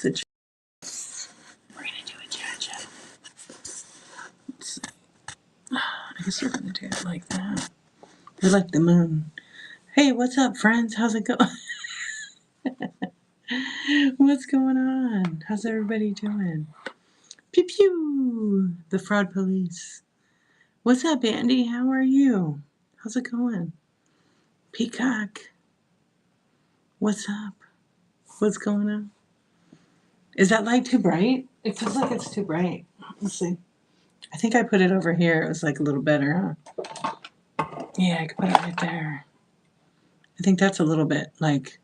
the chat. We're going to do a chat. Let's see. I guess we're going to do it like that. We're like the moon. Hey, what's up, friends? How's it going? What's going on? How's everybody doing? Pew pew! The fraud police. What's up, Andy? How are you? How's it going? Peacock. What's up? What's going on? Is that light too bright? It feels like it's too bright. Let's see. I think I put it over here. It was like a little better, huh? Yeah, I could put it right there. I think that's a little bit like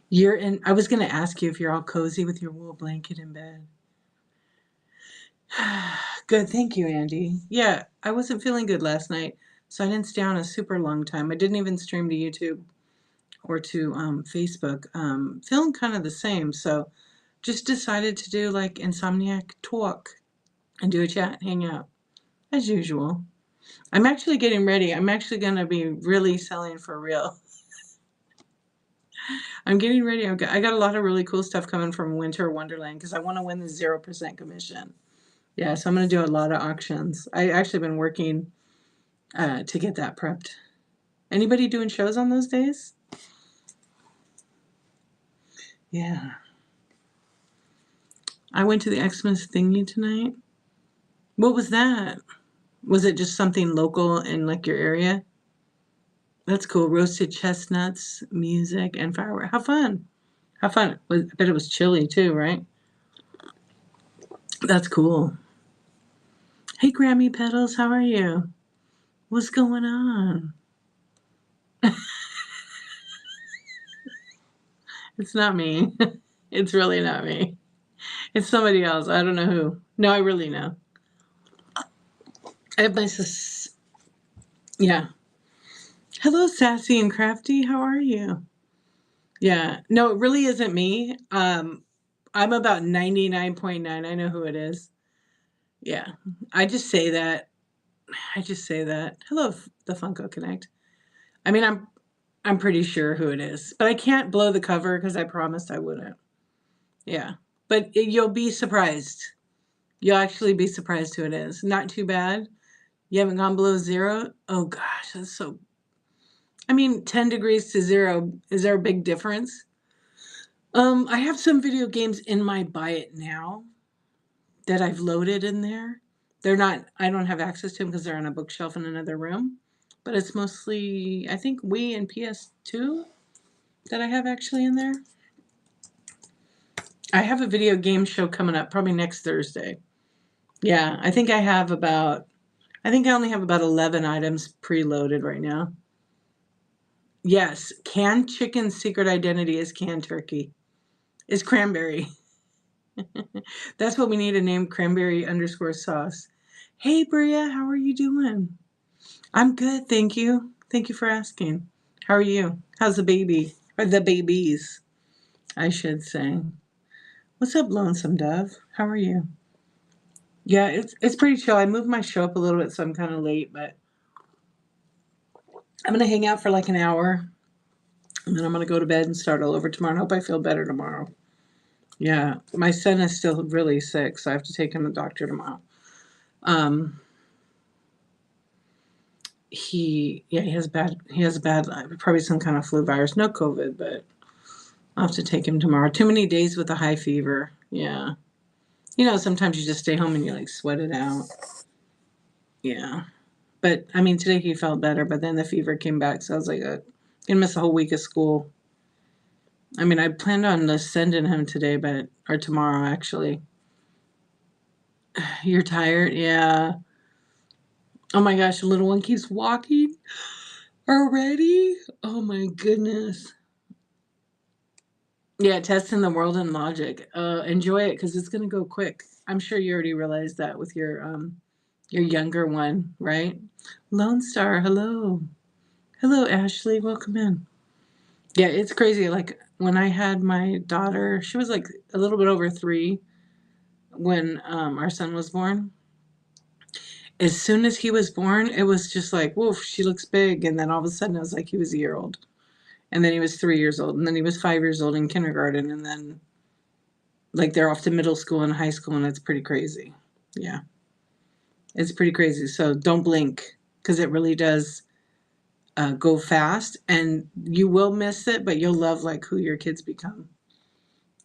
you're in. I was going to ask you if you're all cozy with your wool blanket in bed. Good. Thank you, Andy. Yeah, I wasn't feeling good last night, so I didn't stay on a super long time. I didn't even stream to YouTube or to Facebook. Feeling kind of the same, so just decided to do like Insomniac Talk and do a chat, hang out, as usual. I'm actually getting ready. I'm actually going to be really selling for real. I'm getting ready. I got a lot of really cool stuff coming from Winter Wonderland because I want to win the 0% commission. Yeah, so I'm going to do a lot of auctions. I actually been working to get that prepped. Anybody doing shows on those days? Yeah. I went to the Xmas thingy tonight. What was that? Was it just something local in like your area? That's cool. Roasted chestnuts, music, and fireworks. How fun. How fun. I bet it was chilly too, right? That's cool. Hey, Grammy Petals, how are you? What's going on? It's not me. It's really not me. It's somebody else. I don't know who. No, I really know. I have my yeah. Hello, Sassy and Crafty. How are you? Yeah. No, it really isn't me. I'm about 99.9. I know who it is. Yeah. I just say that. Hello, the Funko Connect. I mean, I'm pretty sure who it is, but I can't blow the cover because I promised I wouldn't. Yeah. But you'll be surprised. You'll actually be surprised who it is. Not too bad. You haven't gone below 0? Oh gosh, that's so. I mean, 10 degrees to 0. Is there a big difference? I have some video games in my Buy It Now that I've loaded in there. They're not, I don't have access to them because they're on a bookshelf in another room. But it's mostly, I think, Wii and PS2 that I have actually in there. I have a video game show coming up probably next Thursday. Yeah, I think I only have about 11 items preloaded right now. Yes, canned chicken secret identity is canned turkey. Is cranberry. That's what we need to name cranberry_sauce. Hey, Bria, how are you doing? I'm good, thank you. Thank you for asking. How are you? How's the baby? Or the babies, I should say. What's up, Lonesome Dove? How are you? Yeah, it's pretty chill. I moved my show up a little bit, so I'm kind of late, but I'm going to hang out for like an hour, and then I'm going to go to bed and start all over tomorrow. I hope I feel better tomorrow. Yeah, my son is still really sick, so I have to take him to the doctor tomorrow. He has bad, probably some kind of flu virus. No COVID, but I'll have to take him tomorrow. Too many days with a high fever. Yeah. You know, sometimes you just stay home and you like sweat it out. Yeah. But I mean, today he felt better, but then the fever came back. So I was like, I'm gonna miss a whole week of school. I mean, I planned on sending him today, or tomorrow actually. You're tired? Yeah. Oh my gosh, the little one keeps walking already? Oh my goodness. Yeah, testing the world in logic. Enjoy it because it's gonna go quick. I'm sure you already realized that with your younger one, right? Lone Star, hello. Hello, Ashley, welcome in. Yeah, it's crazy. Like when I had my daughter, she was like a little bit over 3 when our son was born. As soon as he was born, it was just like, woof, she looks big. And then all of a sudden, it was like he was a year old. And then he was 3 years old. And then he was 5 years old in kindergarten. And then Like they're off to middle school and high school, and it's pretty crazy. Yeah, it's pretty crazy. So don't blink because it really does go fast, and you will miss it, but you'll love like who your kids become.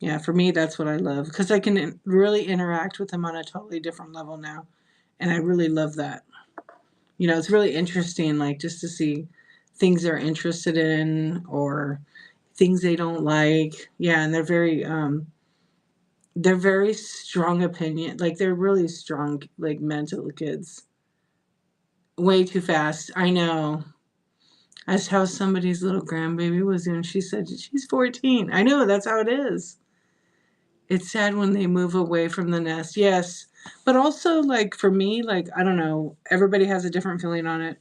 Yeah, for me, that's what I love because I can really interact with them on a totally different level now, and I really love that. It's really interesting, like just to see things they're interested in or things they don't like. Yeah, and they're very strong opinion. Like they're really strong, like mental kids. Way too fast. I know. That's how somebody's little grandbaby was doing. She said she's 14. I know that's how it is. It's sad when they move away from the nest. Yes. But also like for me, like I don't know, everybody has a different feeling on it.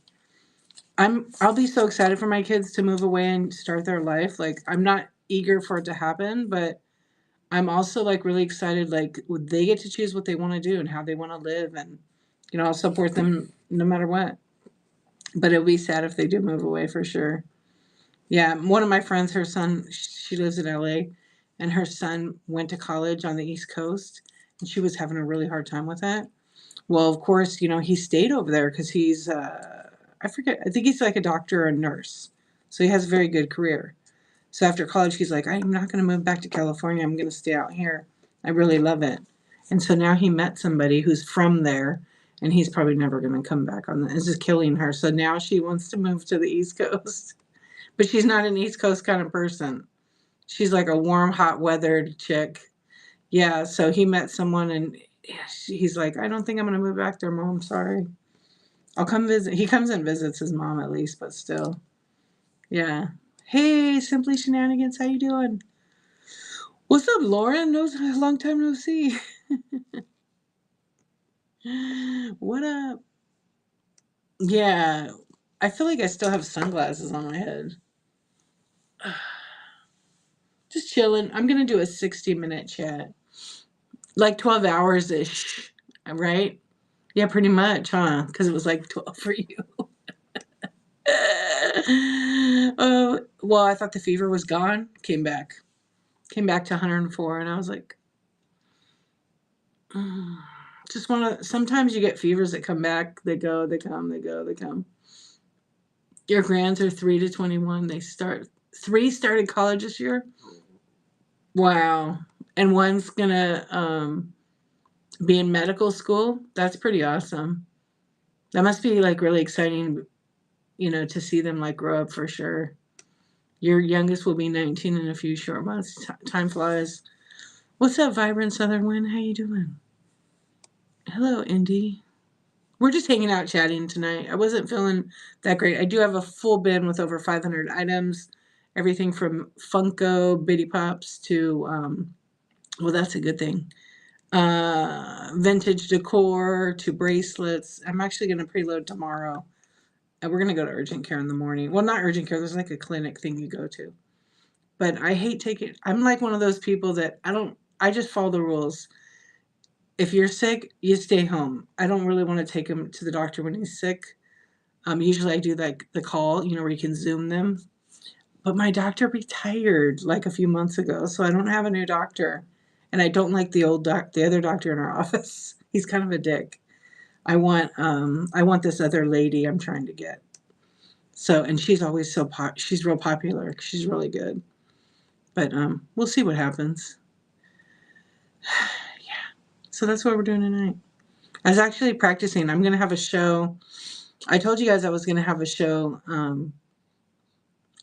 I'll be so excited for my kids to move away and start their life. Like I'm not eager for it to happen, but I'm also like really excited like they get to choose what they want to do and how they want to live, and I'll support them no matter what. But it'll be sad if they do move away for sure. Yeah, one of my friends, her son, she lives in LA, and her son went to college on the East Coast, and she was having a really hard time with that. Well, of course, he stayed over there because he's, I forget, I think he's like a doctor or a nurse. So he has a very good career. So after college, he's like, I'm not going to move back to California. I'm going to stay out here. I really love it. And so now he met somebody who's from there, and he's probably never going to come back on that. This is killing her. So now she wants to move to the East Coast. But she's not an East Coast kind of person. She's like a warm, hot weathered chick. Yeah, so he met someone and he's like, I don't think I'm going to move back there, Mom. Sorry. I'll come visit. He comes and visits his mom at least, but still. Yeah. Hey, Simply Shenanigans, how you doing? What's up, Lauren? No, long time no see. What up? Yeah, I feel like I still have sunglasses on my head. Just chilling. I'm going to do a 60-minute chat. Like 12 hours ish, right? Yeah, pretty much, huh? Because it was like 12 for you. Well, I thought the fever was gone. Came back to 104, and I was like, just want to. Sometimes you get fevers that come back. They go, they come, they go, they come. Your grands are 3 to 21. Three started college this year. Wow, and one's gonna be in medical school. That's pretty awesome. That must be like really exciting, to see them like grow up for sure. Your youngest will be 19 in a few short months. Time flies. What's up, Vibrant Southern Wind? How you doing? Hello, Indy. We're just hanging out chatting tonight. I wasn't feeling that great. I do have a full bin with over 500 items. Everything from Funko, Bitty Pops to, well, that's a good thing. Vintage decor to bracelets. I'm actually going to preload tomorrow. And we're going to go to urgent care in the morning. Well, not urgent care. There's like a clinic thing you go to. But I hate taking, I'm like one of those people that I just follow the rules. If you're sick, you stay home. I don't really want to take him to the doctor when he's sick. Usually I do like the call, where you can Zoom them. But my doctor retired like a few months ago, so I don't have a new doctor. And I don't like the the other doctor in our office. He's kind of a dick. I want this other lady I'm trying to get. So, and she's always she's real popular. She's really good. But we'll see what happens. Yeah. So that's what we're doing tonight. I was actually practicing. I'm going to have a show. I told you guys I was going to have a show,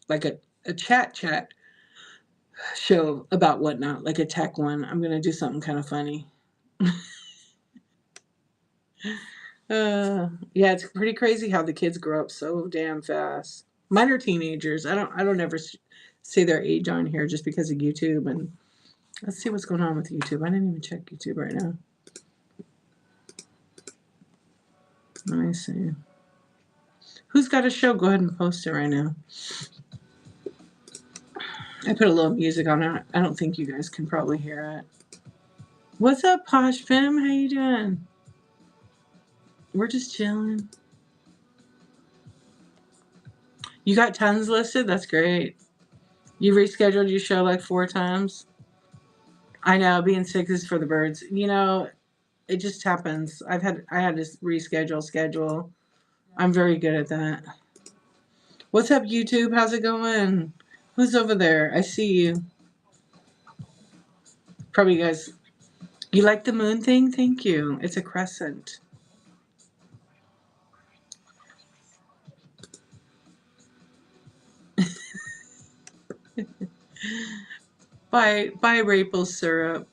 like a chat show about whatnot, like a tech one. I'm going to do something kind of funny. Yeah, it's pretty crazy how the kids grow up so damn fast. Mine are teenagers. I don't ever say their age on here just because of YouTube. And let's see what's going on with YouTube. I didn't even check YouTube right now. Let me see. Who's got a show? Go ahead and post it right now. I put a little music on it. I don't think you guys can probably hear it. What's up, Posh Pim? How you doing? We're just chilling. You got tons listed? That's great. You rescheduled your show like 4 times? I know being sick is for the birds. You know, it just happens. I had to reschedule schedule. I'm very good at that. What's up, YouTube? How's it going? Who's over there? I see you. Probably you guys. You like the moon thing? Thank you. It's a crescent. Bye, maple syrup.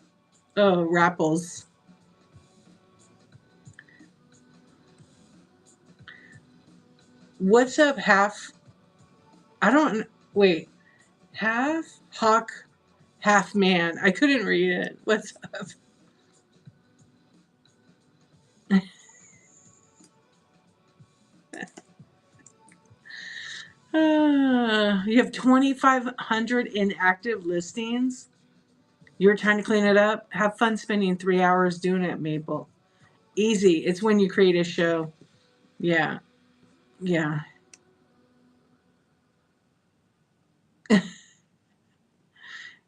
Oh, Rapples. What's up, half? I don't. Wait. Half hawk, half man. I couldn't read it. What's up? You have 2,500 inactive listings. You're trying to clean it up. Have fun spending 3 hours doing it, Maple. Easy. It's when you create a show. Yeah. Yeah.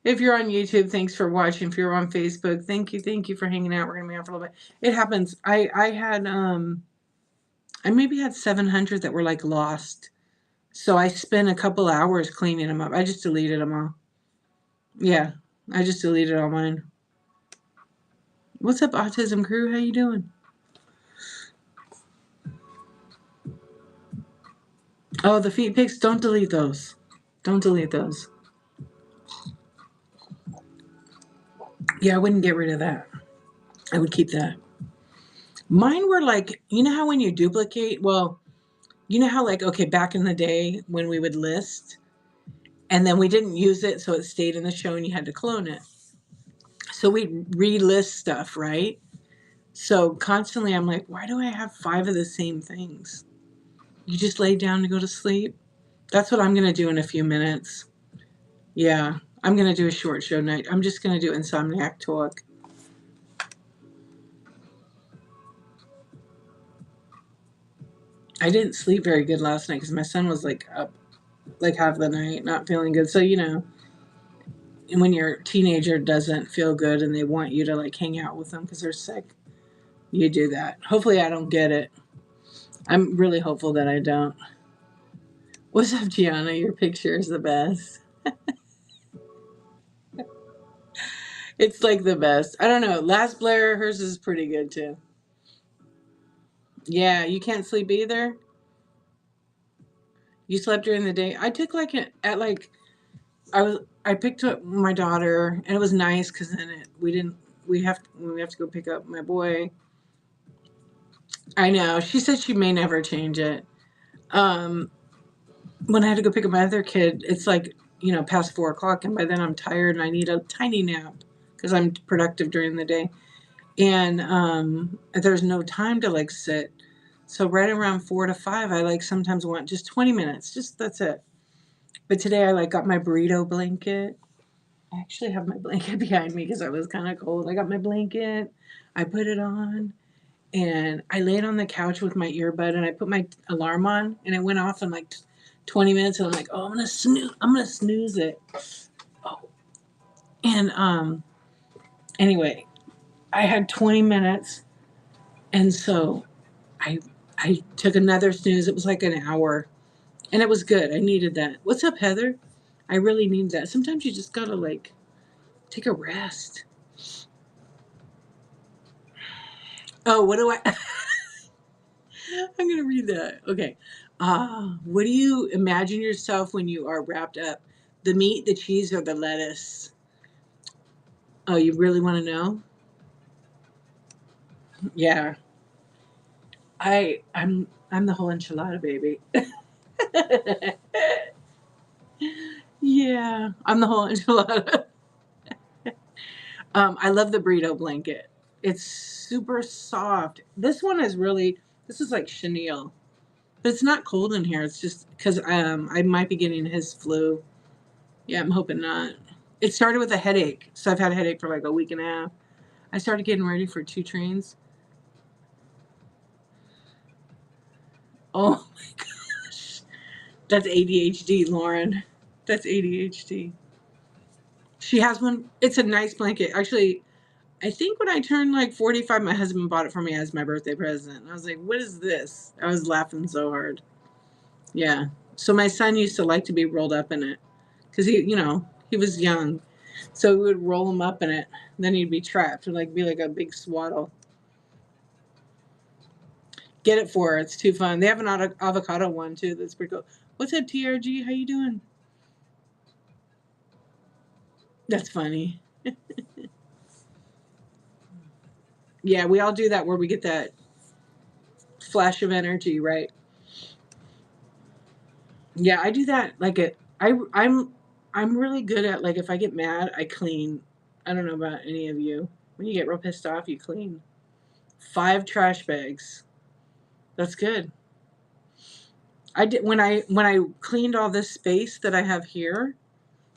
If you're on YouTube, thanks for watching. If you're on Facebook, thank you. Thank you for hanging out. We're gonna be on for a little bit. It happens. I had I maybe had 700 that were like lost. So I spent a couple hours cleaning them up. I just deleted them all. Yeah. I just deleted all mine. What's up, Autism Crew? How you doing? Oh, the feet pics. Don't delete those. Don't delete those. Yeah, I wouldn't get rid of that. I would keep that. Mine were like, you know how when you duplicate, well, you know how like, okay, back in the day when we would list and then we didn't use it, so it stayed in the show and you had to clone it. So we relist stuff, right? So constantly I'm like, why do I have 5 of the same things? You just lay down to go to sleep? That's what I'm going to do in a few minutes. Yeah, I'm going to do a short show night. I'm just going to do Insomniac Talk. I didn't sleep very good last night because my son was like up like half the night, not feeling good. So, you know, and when your teenager doesn't feel good and they want you to like hang out with them because they're sick, you do that. Hopefully, I don't get it. I'm really hopeful that I don't. What's up, Gianna? Your picture is the best. It's like the best. I don't know. Last Blair, hers is pretty good too. Yeah, you can't sleep either. You slept during the day. I took like at like I picked up my daughter and it was nice because then we have to go pick up my boy. I know. She said she may never change it. Um, when I had to go pick up my other kid, it's like, you know, past 4 o'clock, and by then I'm tired and I need a tiny nap because I'm productive during the day. And there's no time to like sit. So right around 4 to 5, I like sometimes want just 20 minutes. Just that's it. But today I like got my burrito blanket. I actually have my blanket behind me because I was kind of cold. I got my blanket. I put it on and I laid on the couch with my earbud and I put my alarm on and it went off in like 20 minutes and I'm like, oh, I'm gonna snooze it. Oh, and anyway, I had 20 minutes and so I I took another snooze. It was like an hour and it was good. I needed that. What's up, Heather? I really need that. Sometimes you just gotta like take a rest. Oh, what do I? I'm going to read that. Okay. What do you imagine yourself when you are wrapped up? The meat, the cheese, or the lettuce? Oh, you really want to know? Yeah. I'm the whole enchilada baby. Yeah, I'm the whole enchilada. I love the burrito blanket. It's super soft. This is like chenille. But it's not cold in here. It's just because I might be getting his flu. Yeah, I'm hoping not. It started with a headache. So I've had a headache for like a week and a half. I started getting ready for 2 trains. Oh my gosh. That's ADHD, Lauren. That's ADHD. She has one. It's a nice blanket. Actually, I think when I turned like 45, my husband bought it for me as my birthday present. And I was like, what is this? I was laughing so hard. Yeah. So my son used to like to be rolled up in it because he was young. So we would roll him up in it. Then he'd be trapped and like be like a big swaddle. Get it for her. It's too fun. They have an avocado one too. That's pretty cool. What's up, TRG? How you doing? That's funny. Yeah, we all do that where we get that flash of energy, right? Yeah, I do that. Like I'm really good at like if I get mad, I clean. I don't know about any of you. When you get real pissed off, you clean. 5 trash bags. That's good. I did when I cleaned all this space that I have here,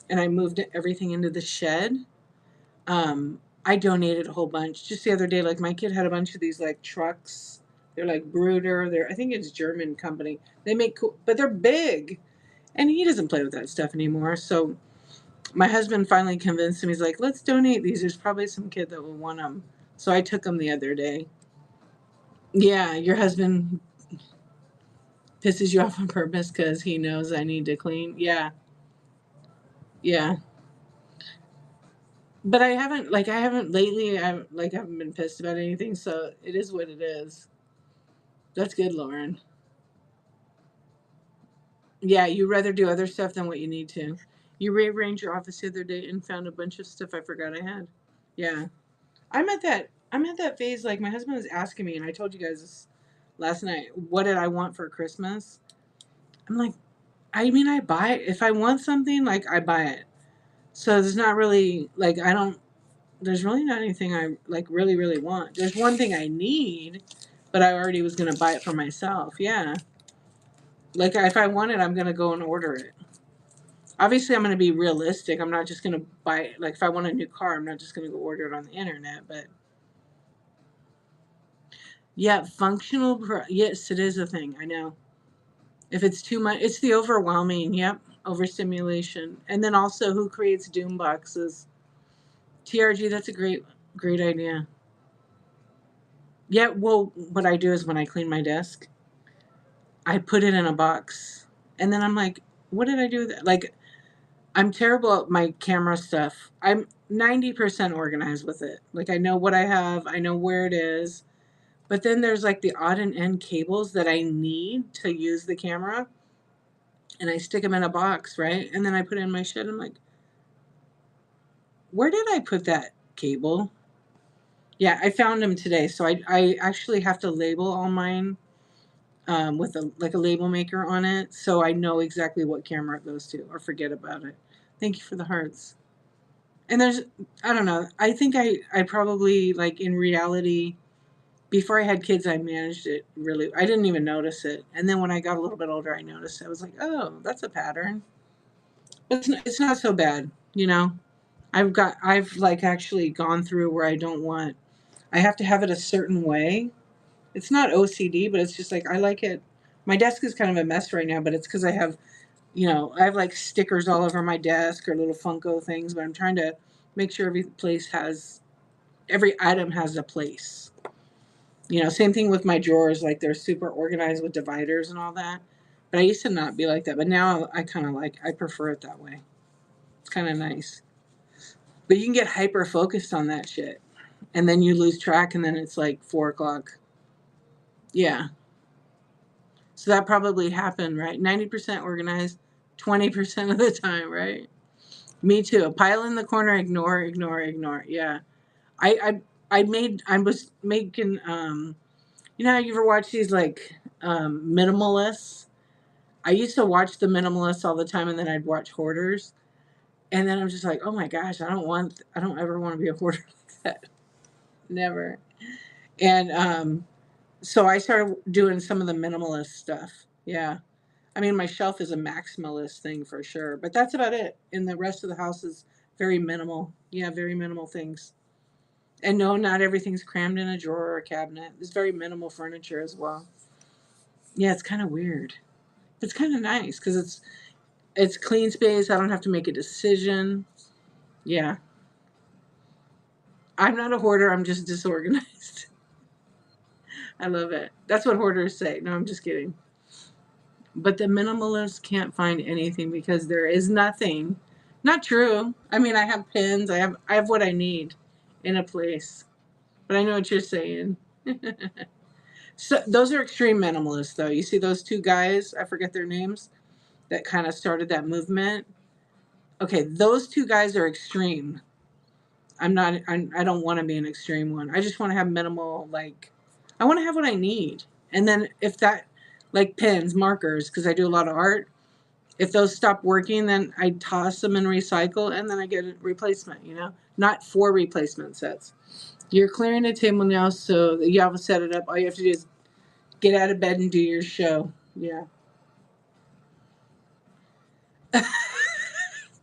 and I moved everything into the shed. I donated a whole bunch. Just the other day, like my kid had a bunch of these like trucks. They're like Bruder. I think it's German company. They make cool, but they're big, and he doesn't play with that stuff anymore. So my husband finally convinced him. He's like, "Let's donate these. There's probably some kid that will want them." So I took them the other day. Yeah, your husband pisses you off on purpose because he knows I need to clean. Yeah, yeah. But I haven't lately. I haven't been pissed about anything. So it is what it is. That's good, Lauren. Yeah, you rather do other stuff than what you need to. You rearranged your office the other day and found a bunch of stuff I forgot I had. Yeah. I'm at that phase like my husband was asking me and I told you guys this last night, what did I want for Christmas? I'm like, I mean I buy it. If I want something, like I buy it. So there's not really like I don't there's really not anything I like really, really want. There's one thing I need, but I already was gonna buy it for myself. Yeah. Like if I want it, I'm gonna go and order it. Obviously I'm going to be realistic. I'm not just going to buy it. Like if I want a new car, I'm not just going to go order it on the internet. But yeah, yes, it is a thing. I know. If it's too much, it's the overwhelming. Yep, overstimulation, and then also who creates doom boxes. TRG. That's a great idea. Yeah. Well, what I do is when I clean my desk, I put it in a box, and then I'm like, what did I do with it? Like I'm terrible at my camera stuff. I'm 90% organized with it. Like I know what I have, I know where it is. But then there's like the odd and end cables that I need to use the camera, and I stick them in a box, right? And then I put it in my shed. I'm like, where did I put that cable? Yeah, I found them today. So I actually have to label all mine with a label maker on it, so I know exactly what camera it goes to, or forget about it. Thank you for the hearts. And I don't know. I think I probably like in reality before I had kids I managed it really. I didn't even notice it. And then when I got a little bit older I noticed it. I was like, "Oh, that's a pattern." But it's not so bad, you know. I've like actually gone through where I have to have it a certain way. It's not OCD, but it's just like I like it. My desk is kind of a mess right now, but it's cuz I have like stickers all over my desk or little Funko things, but I'm trying to make sure every item has a place. Same thing with my drawers, like they're super organized with dividers and all that. But I used to not be like that, but now I prefer it that way. It's kind of nice. But you can get hyper focused on that shit, and then you lose track, and then it's like 4 o'clock. Yeah. So that probably happened, right? 90% organized, 20% of the time, right? Me too. A pile in the corner, ignore, ignore, ignore. Yeah. I was making how you ever watch these like minimalists? I used to watch the minimalists all the time, and then I'd watch hoarders, and then I'm just like, oh my gosh, I don't ever want to be a hoarder like that, never. And so I started doing some of the minimalist stuff. Yeah, I mean my shelf is a maximalist thing for sure, but that's about it. And the rest of the house is very minimal. Yeah, very minimal things. And no, not everything's crammed in a drawer or a cabinet. There's very minimal furniture as well. Yeah, it's kind of weird. It's kind of nice because it's clean space. I don't have to make a decision. Yeah. I'm not a hoarder. I'm just disorganized. I love it. That's what hoarders say. No, I'm just kidding. But the minimalist can't find anything because there is nothing. Not true. I mean, I have pins. I have what I need in a place. But I know what you're saying. So those are extreme minimalists, though. You see those two guys? I forget their names. That kind of started that movement. Okay, those two guys are extreme. I'm not. I don't want to be an extreme one. I just want to have minimal. Like, I want to have what I need. And then if that, like pens, markers, because I do a lot of art. If those stop working, then I toss them and recycle, and then I get a replacement. Not four replacement sets. You're clearing the table now, so that you have to set it up. All you have to do is get out of bed and do your show. Yeah.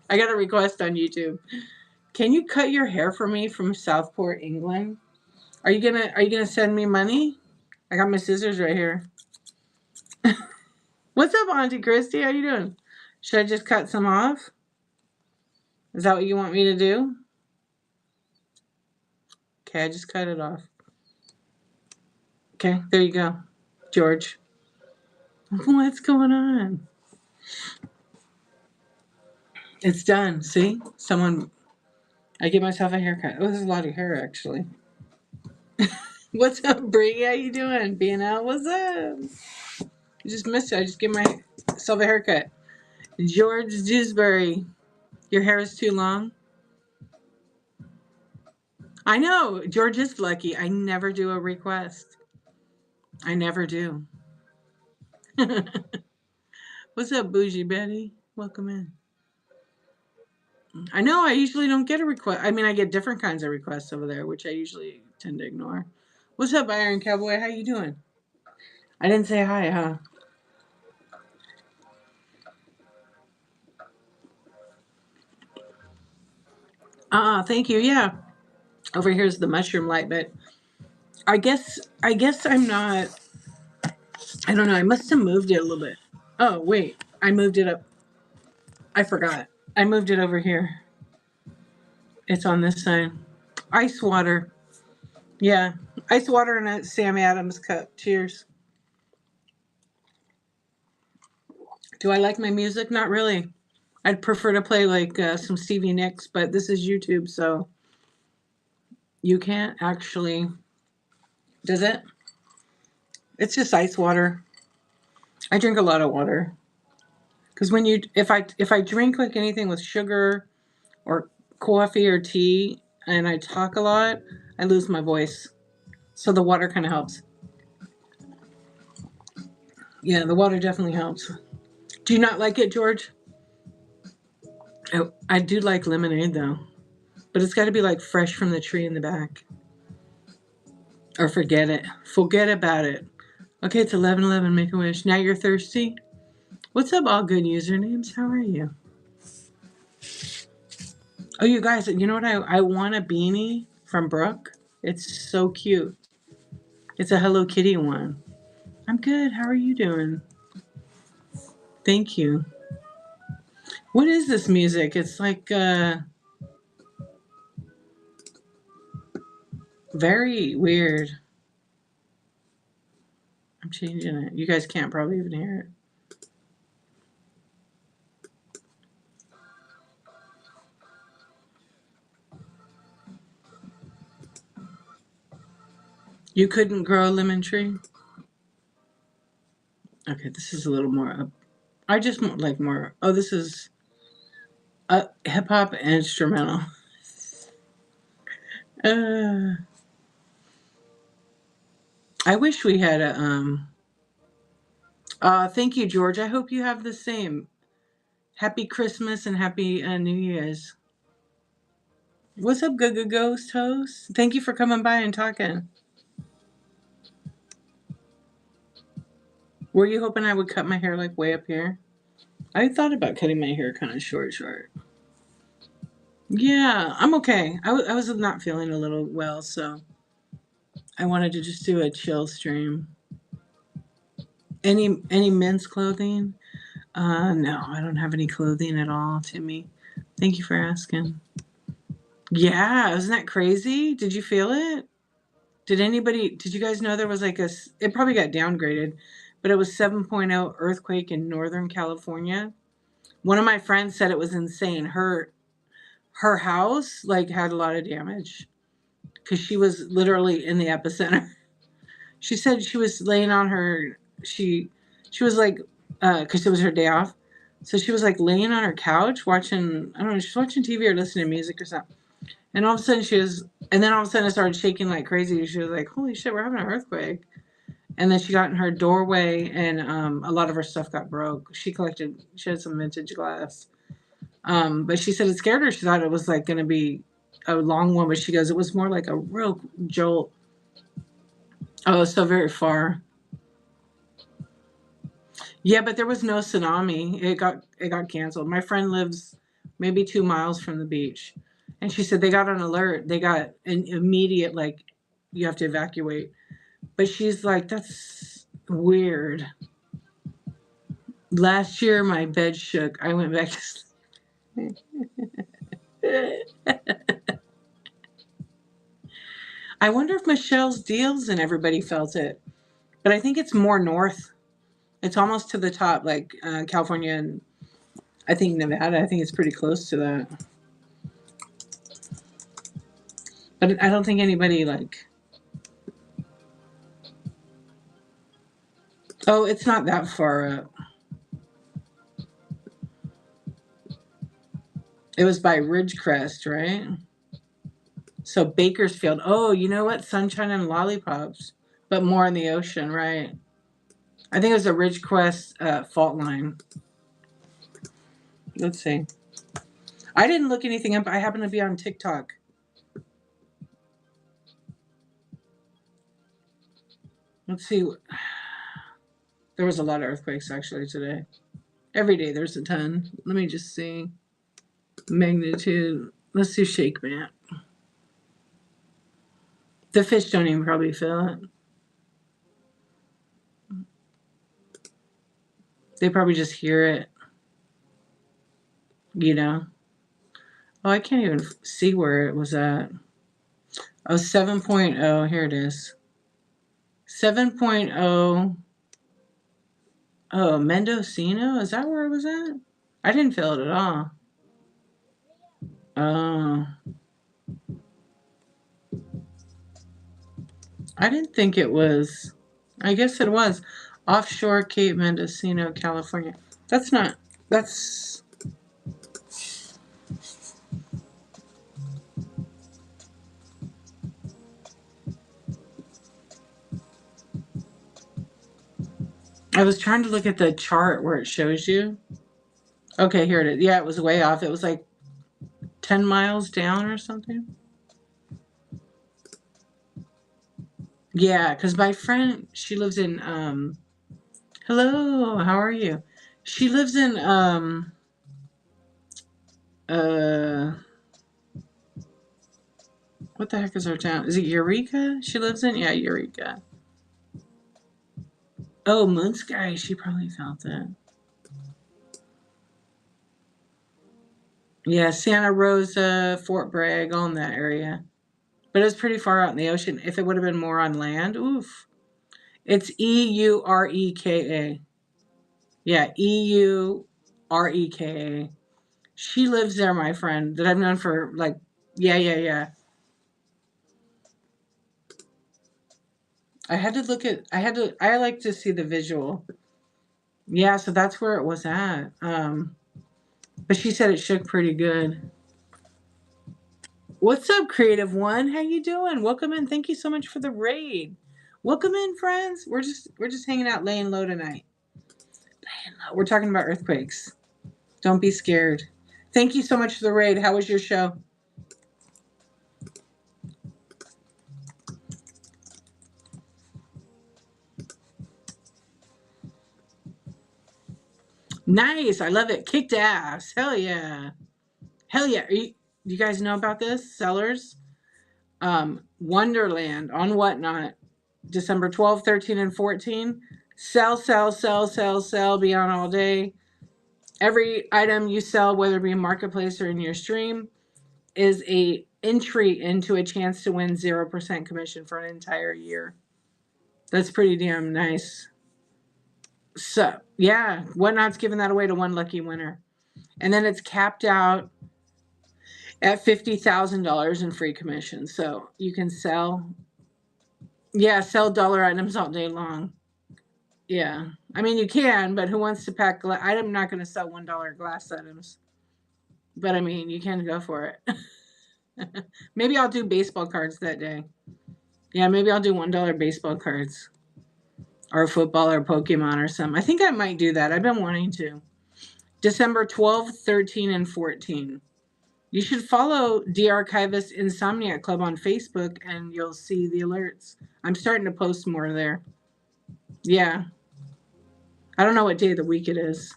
I got a request on YouTube. Can you cut your hair for me from Southport, England? Are you gonna send me money? I got my scissors right here. What's up, Auntie Christy? How you doing? Should I just cut some off? Is that what you want me to do? Okay, I just cut it off. Okay, there you go, George. What's going on? It's done. See? I give myself a haircut. Oh, there's a lot of hair, actually. What's up, Bree? How you doing? Being out? What's up? You just missed it. I just give myself a haircut. George Dewsbury, your hair is too long. I know. George is lucky. I never do a request. I never do. What's up, Bougie Betty? Welcome in. I know I usually don't get a request. I mean, I get different kinds of requests over there, which I usually tend to ignore. What's up, Iron Cowboy? How you doing? I didn't say hi, huh? Thank you. Yeah. Over here's the mushroom light, but I guess I'm not. I don't know. I must have moved it a little bit. Oh wait, I moved it up. I forgot. I moved it over here. It's on this side. Ice water. Yeah, ice water in a Sam Adams cup. Cheers. Do I like my music? Not really. I'd prefer to play like some Stevie Nicks, but this is YouTube, so you can't actually. Does it? It's just ice water. I drink a lot of water because if I drink like anything with sugar or coffee or tea and I talk a lot, I lose my voice. So the water kind of helps. Yeah, the water definitely helps. Do you not like it, George? I do like lemonade though, but it's got to be like fresh from the tree in the back. Or forget it. Forget about it. Okay, it's 11:11. Make a wish. Now you're thirsty. What's up, all good usernames? How are you? Oh, you guys, you know what? I want a beanie from Brooke. It's so cute. It's a Hello Kitty one. I'm good. How are you doing? Thank you. What is this music? It's like very weird. I'm changing it. You guys can't probably even hear it. You couldn't grow a lemon tree? Okay, this is a little more up. I just like more. Oh, this is a hip hop instrumental. Uh, I wish we had a. Thank you, George. I hope you have the same. Happy Christmas and happy New Year's. What's up, Ghost Host? Thank you for coming by and talking. Were you hoping I would cut my hair like way up here? I thought about cutting my hair kind of short. Yeah, I'm okay. I was not feeling a little well, so I wanted to just do a chill stream. Any men's clothing? No, I don't have any clothing at all, Timmy. Thank you for asking. Yeah, isn't that crazy? Did you feel it? Did you guys know there was like it probably got downgraded, but it was 7.0 earthquake in Northern California. One of my friends said it was insane. Her house like had a lot of damage because she was literally in the epicenter. She said she was laying on her she was like because it was her day off, so she was like laying on her couch watching I don't know she's watching TV or listening to music or something, and all of a sudden and then all of a sudden it started shaking like crazy. She was like, "Holy shit, we're having an earthquake!" And then she got in her doorway, and a lot of her stuff got broke. She had some vintage glass, but she said it scared her. She thought it was like going to be a long one, but she goes, it was more like a real jolt. Oh, so very far. Yeah, but there was no tsunami. It got canceled. My friend lives maybe 2 miles from the beach, and she said they got an alert. They got an immediate like you have to evacuate. But she's like, that's weird. Last year my bed shook. I went back to sleep. I wonder if Michelle's deals and everybody felt it. But I think it's more north. It's almost to the top, like California and I think Nevada. I think it's pretty close to that. But I don't think anybody like. Oh, it's not that far up. It was by Ridgecrest, right? So Bakersfield. Oh, you know what? Sunshine and lollipops, but more in the ocean, right? I think it was a Ridgecrest fault line. Let's see. I didn't look anything up. I happen to be on TikTok. Let's see. There was a lot of earthquakes actually today. Every day there's a ton. Let me just see. Magnitude. Let's do shake map. The fish don't even probably feel it. They probably just hear it, you know. Oh, I can't even see where it was at. Oh, 7.0. Here it is. 7.0. Oh, Mendocino? Is that where it was at? I didn't feel it at all. Oh. I didn't think it was. I guess it was. Offshore Cape Mendocino, California. That's not. That's. I was trying to look at the chart where it shows you. Okay, here it is. Yeah, it was way off. It was like 10 miles down or something. Yeah, because my friend, she lives in. Hello, how are you? She lives in. Uh, what the heck is her town? Is it Eureka? She lives in? Yeah, Eureka. Oh, Moon Sky. She probably felt it. Yeah, Santa Rosa, Fort Bragg, all in that area. But it was pretty far out in the ocean. If it would have been more on land, oof. It's Eureka. Yeah, Eureka. She lives there, my friend, that I've known for like, yeah, yeah, yeah. I like to see the visual. Yeah, so that's where it was at. But she said it shook pretty good. What's up, creative one? How you doing? Welcome in. Thank you so much for the raid. Welcome in, friends. We're just hanging out, laying low tonight. Laying low. We're talking about earthquakes. Don't be scared. Thank you so much for the raid. How was your show? Nice. I love it. Kicked ass. Hell yeah. Hell yeah. You guys know about this? Sellers? Wonderland on Whatnot, December 12, 13, and 14. Sell, sell, sell, sell, sell, be on all day. Every item you sell, whether it be in marketplace or in your stream, is a entry into a chance to win 0% commission for an entire year. That's pretty damn nice. So, yeah, Whatnot's giving that away to one lucky winner. And then it's capped out at $50,000 in free commission. So you can sell, yeah, sell dollar items all day long. Yeah. I mean, you can, but who wants to pack glass? I'm not going to sell $1 glass items. But I mean, you can go for it. Maybe I'll do baseball cards that day. Yeah, maybe I'll do $1 baseball cards or football or Pokemon or something. I think I might do that. I've been wanting to. December 12, 13, and 14. You should follow De-Archivist Insomniac Club on Facebook and you'll see the alerts. I'm starting to post more there. Yeah. I don't know what day of the week it is.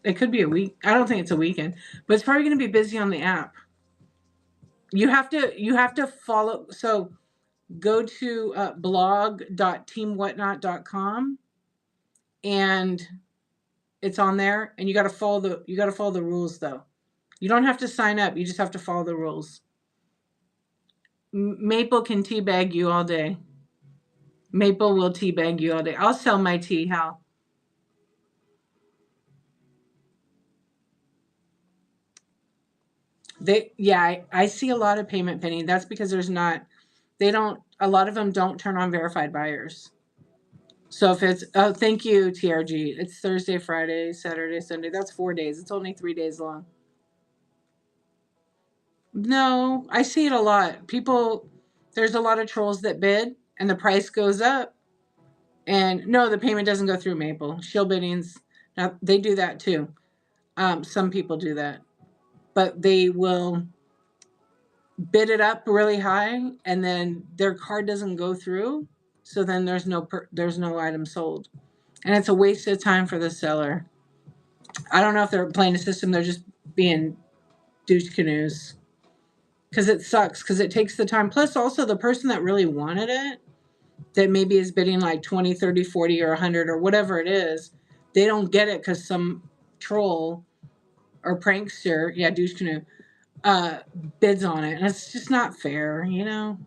It could be a week. I don't think it's a weekend, but it's probably going to be busy on the app. You have to follow. So go to blog.teamwhatnot.com and it's on there, and you got to follow the rules though. You don't have to sign up. You just have to follow the rules. Maple can teabag you all day. Maple will teabag you all day. I'll sell my tea, Hal. I see a lot of payment pending. That's because a lot of them don't turn on verified buyers. So if it's, oh, thank you, TRG. It's Thursday, Friday, Saturday, Sunday. That's 4 days. It's only 3 days long. No, I see it a lot. There's a lot of trolls that bid and the price goes up. And no, the payment doesn't go through Maple. Shield biddings, now they do that too. Some people do that. But they will bid it up really high and then their card doesn't go through. So then there's no item sold. And it's a waste of time for the seller. I don't know if they're playing a system, they're just being douche canoes. Because it sucks, because it takes the time. Plus, also, the person that really wanted it, that maybe is bidding like 20, 30, 40, or 100, or whatever it is, they don't get it because some troll or prankster, yeah, douche canoe, bids on it. And it's just not fair, you know?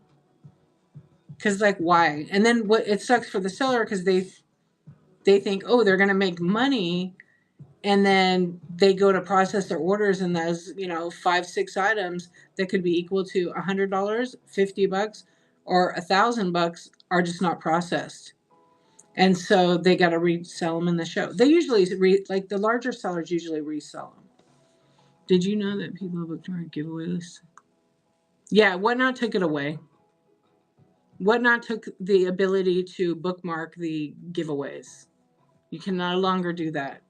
Because, like, why? And then what it sucks for the seller because they think, oh, they're going to make money. And then they go to process their orders, and those, 5, 6 items that could be equal to $100, $50, or $1,000 are just not processed. And so they got to resell them in the show. They usually like the larger sellers usually resell them. Did you know that people booked our giveaways? Yeah, Whatnot took it away. Whatnot took the ability to bookmark the giveaways. You can no longer do that.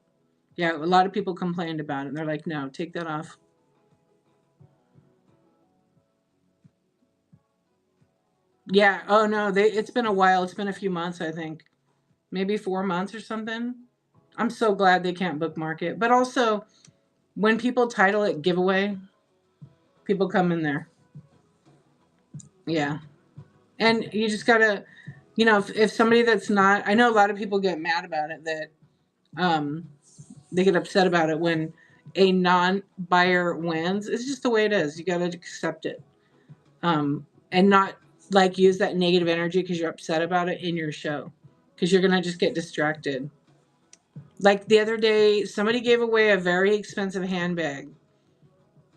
Yeah, a lot of people complained about it. They're like, no, take that off. Yeah. Oh no, it's been a while. It's been a few months, I think. Maybe 4 months or something. I'm so glad they can't bookmark it. But also, when people title it giveaway, people come in there. Yeah. And you just gotta, if somebody that's not, I know a lot of people get mad about it, that they get upset about it when a non-buyer wins. It's just the way it is. You gotta accept it. And not like use that negative energy because you're upset about it in your show, because you're gonna just get distracted. Like the other day, somebody gave away a very expensive handbag,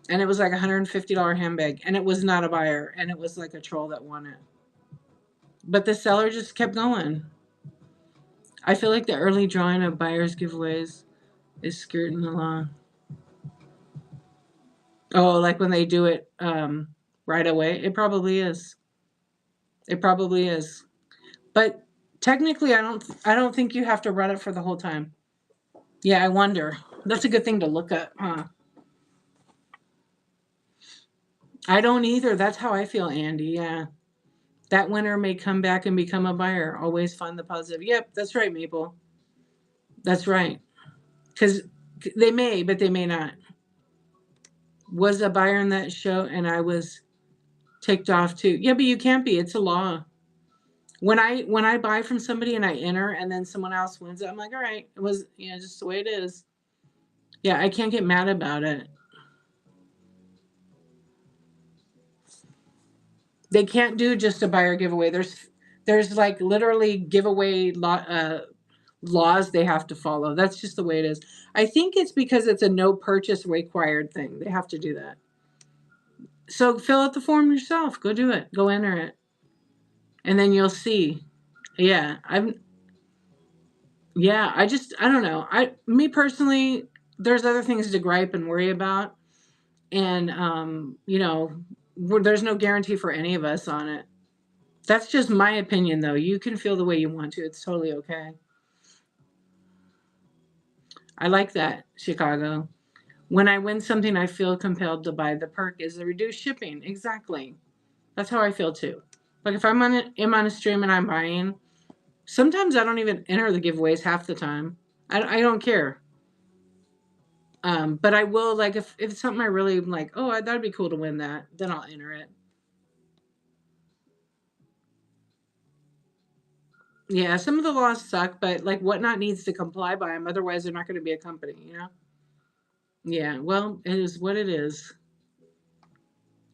and it was like $150 handbag, and it was not a buyer, and it was like a troll that won it. But the seller just kept going. I feel like the early drawing of buyers giveaways is skirting the law. Oh, like when they do it right away? It probably is. It probably is. But technically, I don't think you have to run it for the whole time. Yeah, I wonder. That's a good thing to look up, huh? I don't either. That's how I feel, Andy. Yeah. That winner may come back and become a buyer. Always find the positive. Yep, that's right, Maple. That's right. Because they may, but they may not. Was a buyer in that show, and I was ticked off too. Yeah, but you can't be. It's a law. When I buy from somebody and I enter, and then someone else wins it, I'm like, all right, it was just the way it is. Yeah, I can't get mad about it. They can't do just a buyer giveaway. There's like literally giveaway laws they have to follow. That's just the way it is. I think it's because it's a no purchase required thing. They have to do that. So fill out the form yourself. Go do it. Go enter it. And then you'll see. Yeah, I don't know. Me personally, there's other things to gripe and worry about. And there's no guarantee for any of us on it. That's just my opinion though. You can feel the way you want to. It's totally okay. I like that, Chicago. When I win something, I feel compelled to buy. The perk is the reduced shipping. Exactly. That's how I feel too. Like if I'm on a stream and I'm buying, sometimes I don't even enter the giveaways half the time. I don't care. But I will, like, if it's something I really like, oh, that'd be cool to win that, then I'll enter it. Yeah, some of the laws suck, but like Whatnot needs to comply by them. Otherwise, they're not going to be a company, you know? Yeah, well, it is what it is.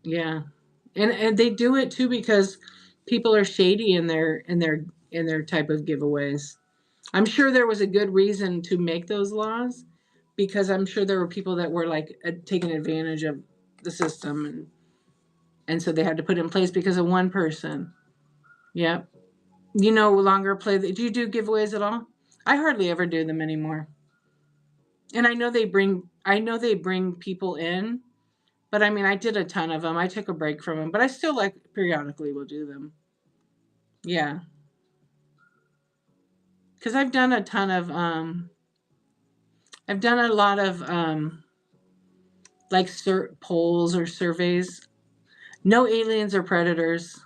Yeah. And they do it too because people are shady in their type of giveaways. I'm sure there was a good reason to make those laws because I'm sure there were people that were like taking advantage of the system and so they had to put it in place because of one person. Yep. You no longer play do you do giveaways at all? I hardly ever do them anymore. And I know they bring people in, but I mean I did a ton of them. I took a break from them, but I still like periodically will do them. Yeah. Cuz I've done a lot of like polls or surveys. No aliens or predators.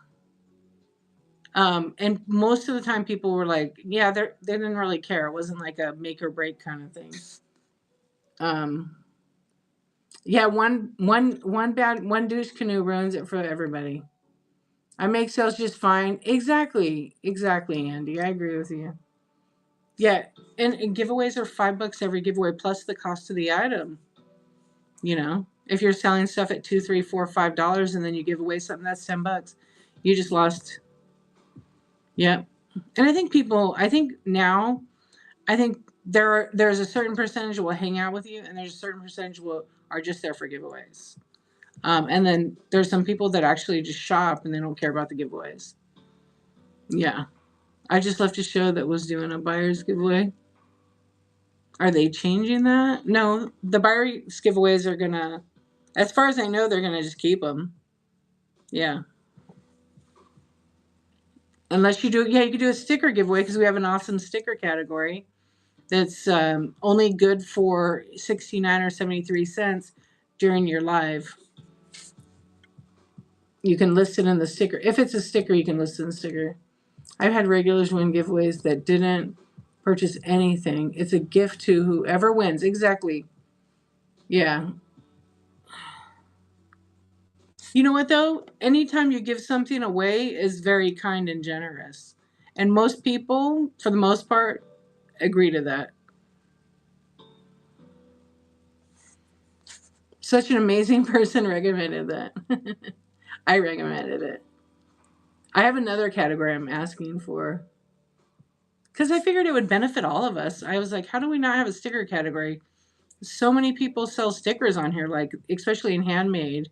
And most of the time people were like, yeah, they didn't really care. It wasn't like a make or break kind of thing. Um, yeah, one douche canoe ruins it for everybody. I make sales just fine. Exactly, Andy. I agree with you. Yeah, and giveaways are $5 every giveaway plus the cost of the item. You know, if you're selling stuff at $2, $3, $4, $5, and then you give away something that's $10, you just lost. Yep. And I think now, I think there's a certain percentage will hang out with you, and there's a certain percentage will are just there for giveaways. And then there's some people that actually just shop and they don't care about the giveaways. Yeah, I just left a show that was doing a buyer's giveaway. Are they changing that? No, the buyer's giveaways are gonna, as far as I know, they're gonna just keep them. Yeah, unless you do, yeah, you could do a sticker giveaway because we have an awesome sticker category that's only good for 69 or 73 cents during your live. You can list it in the sticker. If it's a sticker, you can list it in the sticker. I've had regulars win giveaways that didn't purchase anything. It's a gift to whoever wins. Exactly. Yeah. You know what though? Anytime you give something away is very kind and generous. And most people, for the most part, agree to that. Such an amazing person recommended that. I recommended it. I have another category I'm asking for. Because I figured it would benefit all of us. I was like, how do we not have a sticker category? So many people sell stickers on here, like especially in handmade.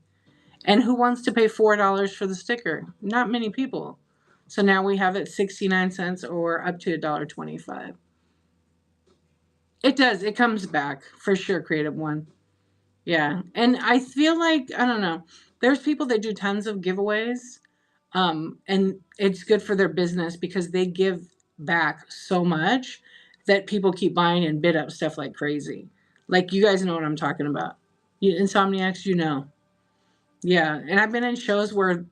And who wants to pay $4 for the sticker? Not many people. So now we have it 69 cents or up to $1.25. It does. It comes back for sure, Creative One. Yeah. And I feel like, I don't know, there's people that do tons of giveaways. And it's good for their business because they give back so much that people keep buying and bid up stuff like crazy. Like you guys know what I'm talking about. You Insomniacs, you know. Yeah. And I've been in shows where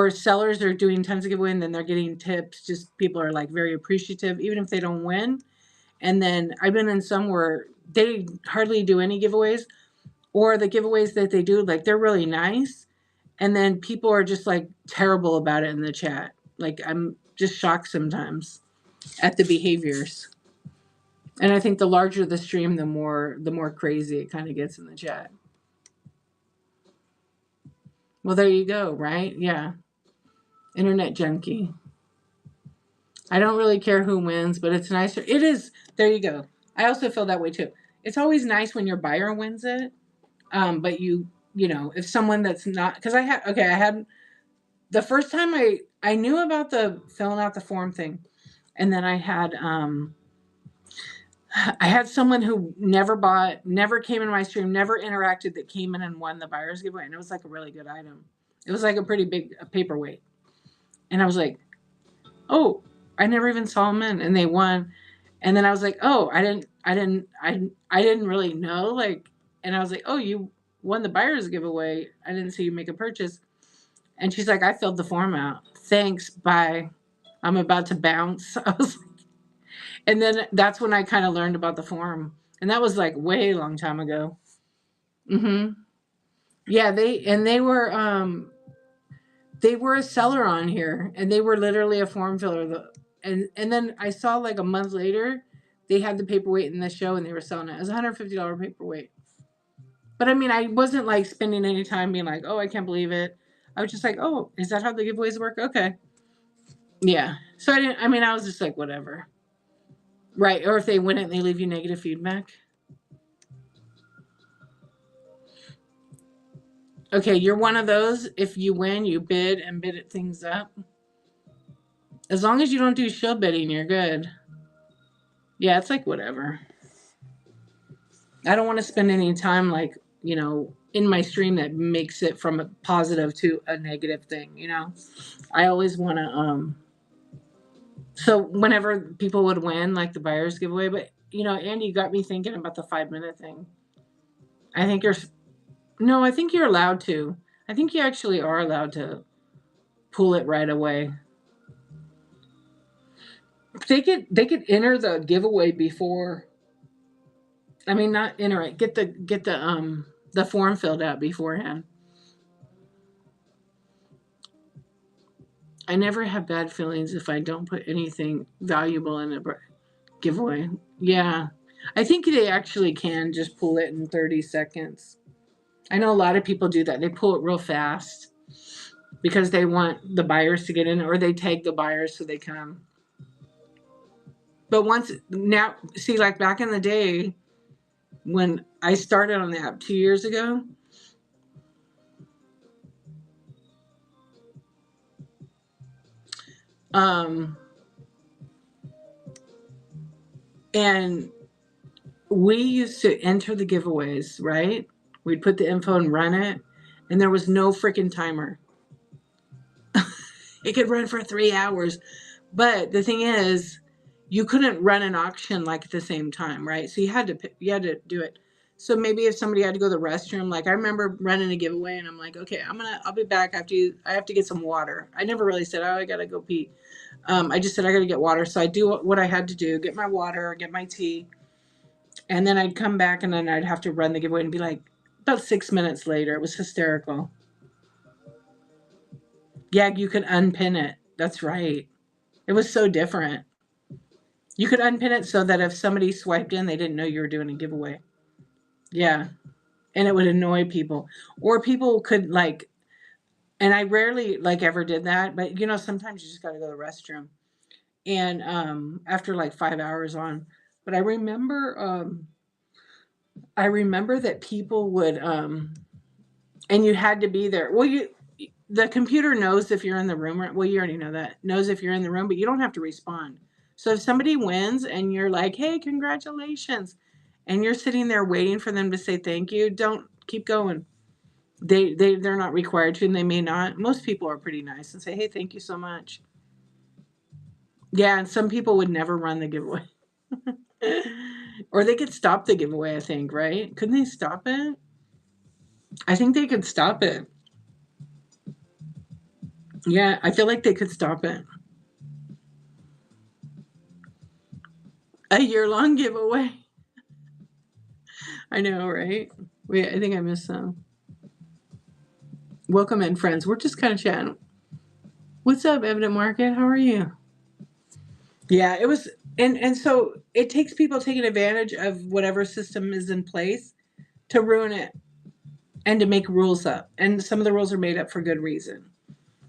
sellers are doing tons of giveaway and then they're getting tips. Just people are like very appreciative, even if they don't win. And then I've been in some where they hardly do any giveaways, or the giveaways that they do, like they're really nice. And then people are just like terrible about it in the chat. Like I'm just shocked sometimes at the behaviors. And I think the larger the stream, the more crazy it kind of gets in the chat. Well, there you go, right? Yeah. Internet junkie. I don't really care who wins, but it's nicer. It is. There you go. I also feel that way too. It's always nice when your buyer wins it. But you know, if someone that's not, because I had the first time I knew about the filling out the form thing, and then I had someone who never bought, never came in my stream, never interacted, that came in and won the buyer's giveaway, and it was like a really good item. It was like a pretty big paperweight, and I was like, oh, I never even saw them in, and they won. And then I was like, oh, I didn't really know, like, and I was like, oh, you won the buyer's giveaway. I didn't see you make a purchase. And she's like, I filled the form out. Thanks, bye. I'm about to bounce. I was, and then that's when I kind of learned about the form, and that was like way long time ago. Mm-hmm. Yeah, they were a seller on here, and they were literally a form filler. And then I saw like a month later, they had the paperweight in the show, and they were selling it. It was $150 paperweight. But I mean, I wasn't like spending any time being like, oh, I can't believe it. I was just like, oh, is that how the giveaways work? Okay. Yeah. So I didn't. I mean, I was just like, whatever. Right. Or if they win it and they leave you negative feedback. Okay, you're one of those. If you win, you bid and bid it things up. As long as you don't do shill bidding, you're good. Yeah, it's like whatever. I don't want to spend any time like, you know, in my stream that makes it from a positive to a negative thing, you know. I always want to so whenever people would win like the buyer's giveaway, but you know, Andy, you got me thinking about the 5 minute thing. I think you're no, I think you're allowed to. I think you actually are allowed to pull it right away. They could enter the giveaway before. I mean, not enter it. Get the form filled out beforehand. I never have bad feelings if I don't put anything valuable in a giveaway. Yeah, I think they actually can just pull it in 30 seconds. I know a lot of people do that. They pull it real fast because they want the buyers to get in, or they tag the buyers so they come. But once now, see, like back in the day when I started on the app 2 years ago, um, and we used to enter the giveaways, right? We'd put the info and run it, and there was no freaking timer. It could run for 3 hours. But the thing is, you couldn't run an auction like at the same time, right? So you had to do it. So maybe if somebody had to go to the restroom, like I remember running a giveaway, and I'm like, okay, I'll be back after you. I have to get some water. I never really said, oh, I gotta go pee. I just said I gotta get water. So I do what I had to do: get my water, get my tea, and then I'd come back, and then I'd have to run the giveaway and be like, about 6 minutes later. It was hysterical. Yeah, you could unpin it. That's right. It was so different. You could unpin it so that if somebody swiped in, they didn't know you were doing a giveaway. Yeah. And it would annoy people. Or people could like, and I rarely like ever did that, but you know, sometimes you just got to go to the restroom. And after like 5 hours on, but I remember that people would, and you had to be there. Well, the computer knows if you're in the room. Well, you already know that. Knows if you're in the room, but you don't have to respond. So if somebody wins and you're like, "Hey, congratulations," and you're sitting there waiting for them to say thank you, don't keep going. They're not required to, and they may not. Most people are pretty nice and say, "Hey, thank you so much." Yeah, and some people would never run the giveaway. Or they could stop the giveaway, I think, right? Couldn't they stop it? I think they could stop it. Yeah, I feel like they could stop it. A year-long giveaway. I know, right? Wait, I think I missed some. Welcome in, friends. We're just kind of chatting. What's up, Evident Market? How are you? Yeah, it was, and so it takes people taking advantage of whatever system is in place to ruin it. and to make rules up. And some of the rules are made up for good reason.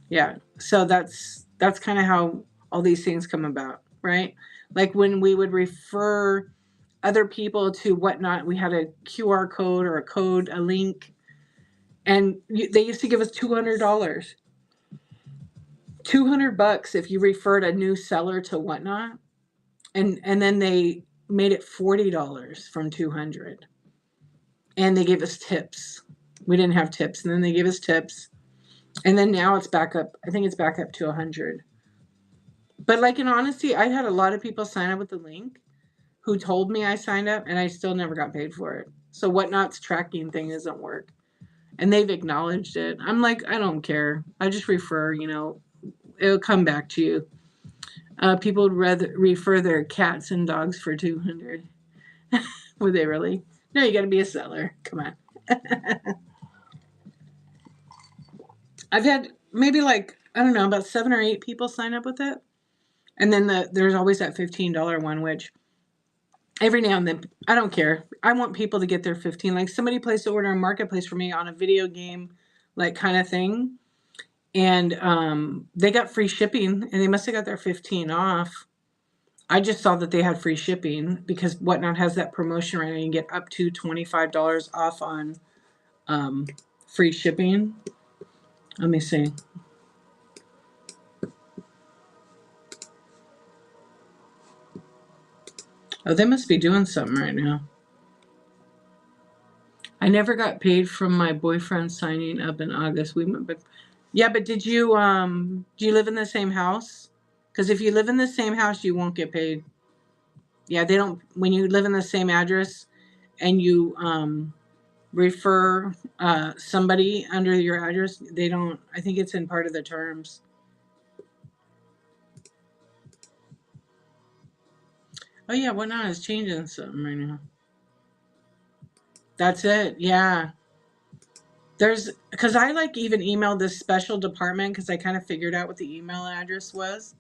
Yeah. So that's kind of how all these things come about, right? Like when we would refer other people to whatnot, we had a QR code or a code, a link, and they used to give us $200. $200 if you referred a new seller to whatnot, and then they made it $40 from 200, and they gave us tips. We didn't have tips, and then they gave us tips, and then now it's back up. I think it's back up to 100. But like in honesty, I had a lot of people sign up with the link who told me I signed up, and I still never got paid for it. So whatnot's tracking thing doesn't work, and they've acknowledged it. I'm like, I don't care. I just refer. It'll come back to you. People would rather refer their cats and dogs for 200. Would they really? No, you got to be a seller. Come on. I've had maybe like, I don't know, about 7 or 8 people sign up with it. And then there's always that $15 one, which every now and then, I don't care. I want people to get their 15. Like somebody placed an order on Marketplace for me on a video game, like kind of thing. And they got free shipping, and they must have got their 15 off. I just saw that they had free shipping because Whatnot has that promotion right now. You can get up to $25 off on free shipping. Let me see. Oh, they must be doing something right now. I never got paid from my boyfriend signing up in August. Yeah, but do you live in the same house? Because if you live in the same house, you won't get paid. Yeah, they don't. When you live in the same address and you refer somebody under your address, they don't. I think it's in part of the terms. Oh yeah, Whatnot is changing something right now. That's it. Yeah. There's because I like even emailed this special department because I kind of figured out what the email address was.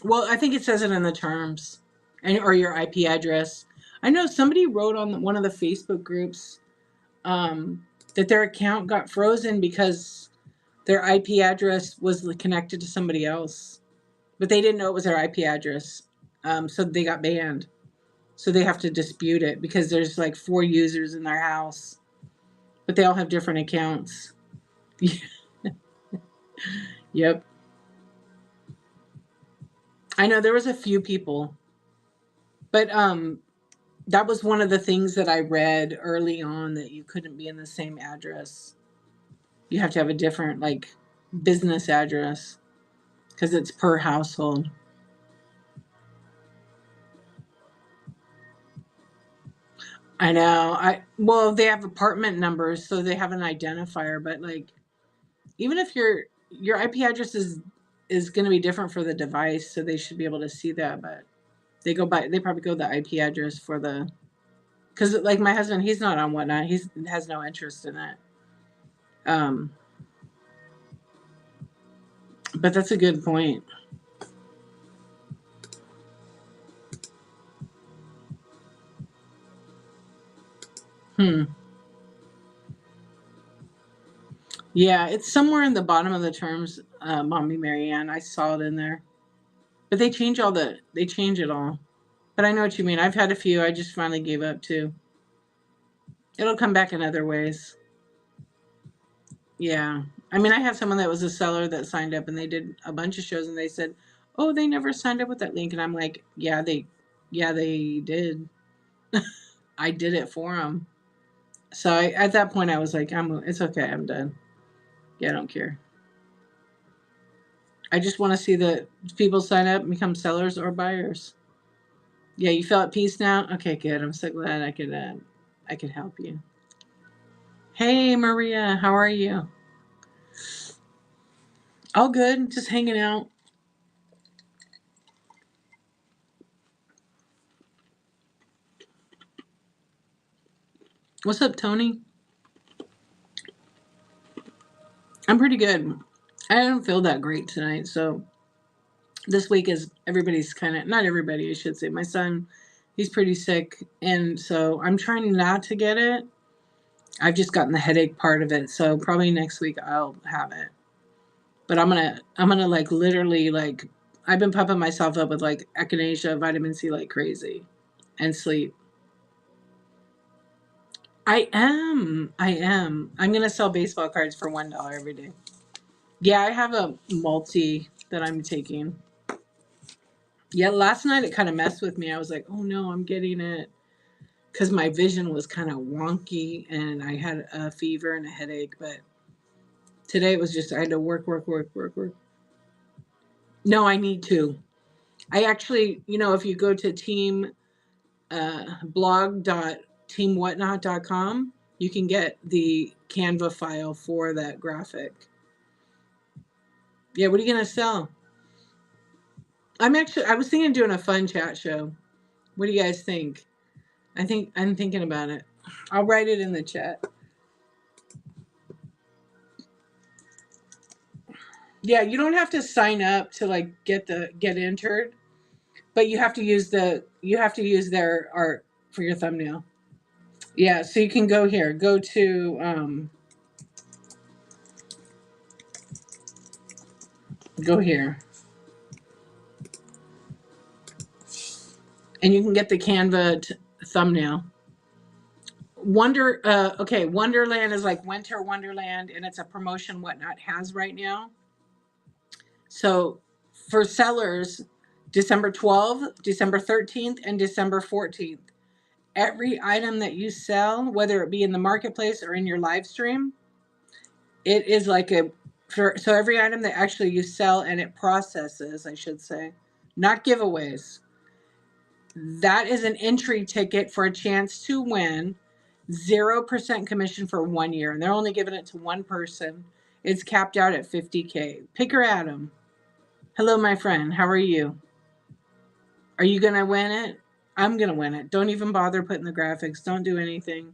Well, I think it says it in the terms, and or your IP address. I know somebody wrote on one of the Facebook groups that their account got frozen because their IP address was connected to somebody else, but they didn't know it was their IP address, so they got banned. So they have to dispute it because there's like 4 users in their house, but they all have different accounts. Yep. I know there was a few people, but that was one of the things that I read early on, that you couldn't be in the same address. You have to have a different like business address because it's per household. I know. Well, they have apartment numbers, so they have an identifier, but like even if your IP address is going to be different for the device, so they should be able to see that, but they probably go the IP address for the because like my husband, he's not on Whatnot. He has no interest in it. Um, but that's a good point. Hmm. Yeah, it's somewhere in the bottom of the terms, Mommy Marianne. I saw it in there, but they change it all. But I know what you mean. I've had a few. I just finally gave up too. It'll come back in other ways. Yeah. I mean, I have someone that was a seller that signed up and they did a bunch of shows and they said, "Oh, they never signed up with that link." And I'm like, yeah, they did. I did it for them." So at that point, I was like, it's okay. I'm done. Yeah, I don't care. I just want to see the people sign up and become sellers or buyers. Yeah, you feel at peace now? Okay, good. I'm so glad I could help you. Hey, Maria, how are you? All good. Just hanging out. What's up, Tony? I'm pretty good. I don't feel that great tonight, so this week is everybody's kind of not everybody, I should say. My son, he's pretty sick, and so I'm trying not to get it. I've just gotten the headache part of it, so probably next week I'll have it. But I'm gonna like literally like I've been pumping myself up with like echinacea, vitamin C like crazy, and sleep. I am. I am. I'm gonna sell baseball cards for $1 every day. Yeah, I have a multi that I'm taking. Yeah, last night it kind of messed with me. I was like, oh no, I'm getting it because my vision was kind of wonky and I had a fever and a headache. But today it was just I had to work, work, work, work, work. No, I need to. I actually, if you go to blog.teamwhatnot.com, you can get the Canva file for that graphic. Yeah, what are you gonna sell? I was thinking of doing a fun chat show. What do you guys think? I'm thinking about it. I'll write it in the chat. Yeah, you don't have to sign up to like get entered, but you have to use their art for your thumbnail. Yeah, so you can go here. Go to go here. And you can get the Canva thumbnail. Wonderland is like Winter Wonderland, and it's a promotion Whatnot has right now. So for sellers, December 12th, December 13th, and December 14th, every item that you sell, whether it be in the marketplace or in your live stream, it is like so every item that actually you sell and it processes, I should say, not giveaways. That is an entry ticket for a chance to win 0% commission for 1 year. And they're only giving it to one person. It's capped out at 50K. Picker Adam. Hello, my friend. How are you? Are you going to win it? I'm going to win it. Don't even bother putting the graphics. Don't do anything.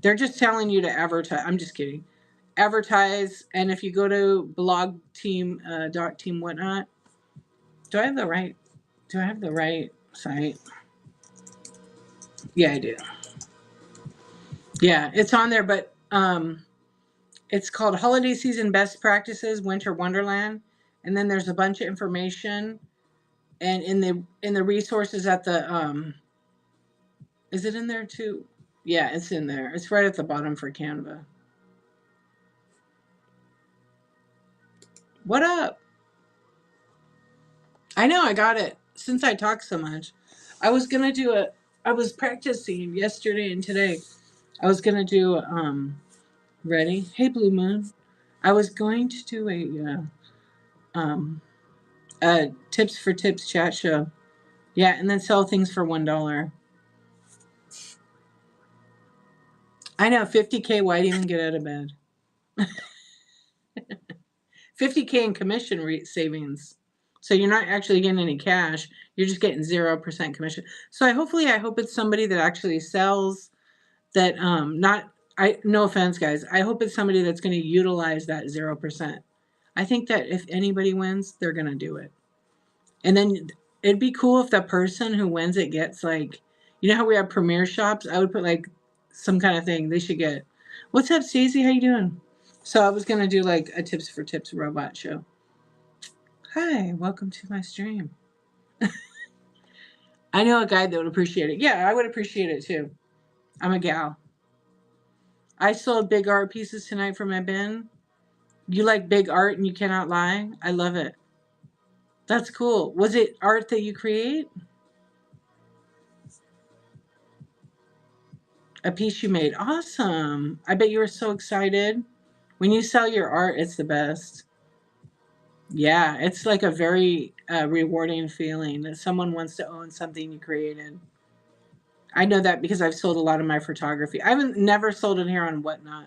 They're just telling you to advertise. I'm just kidding. Advertise. And if you go to blog team whatnot, do I have the right? Do I have the right site? Yeah, I do. Yeah, it's on there, but it's called Holiday Season Best Practices Winter Wonderland, and then there's a bunch of information, and in the resources at the is it in there too? Yeah, it's in there. It's right at the bottom for Canva. What up? I know I got it since I talk so much. I was gonna do a. I was practicing yesterday and today. I was gonna do ready. Hey, Blue Moon. I was going to do a tips for tips chat show. Yeah, and then sell things for $1. I know 50K. Why'd you even get out of bed? 50K in commission savings. So you're not actually getting any cash. You're just getting 0% commission. So I hope it's somebody that actually sells that. Not I. No offense, guys. I hope it's somebody that's going to utilize that 0%. I think that if anybody wins, they're going to do it. And then it'd be cool if the person who wins it gets like, how we have premiere shops. I would put like some kind of thing they should get. What's up, Stacey? How you doing? So I was gonna do like a tips for tips robot show. Hi, welcome to my stream. I know a guy that would appreciate it. Yeah, I would appreciate it too. I'm a gal. I sold big art pieces tonight for my bin. You like big art and you cannot lie? I love it. That's cool. Was it art that you create? A piece you made. Awesome. I bet you were so excited. When you sell your art, it's the best. Yeah, it's like a very rewarding feeling that someone wants to own something you created. I know that because I've sold a lot of my photography. I haven't never sold it here on Whatnot.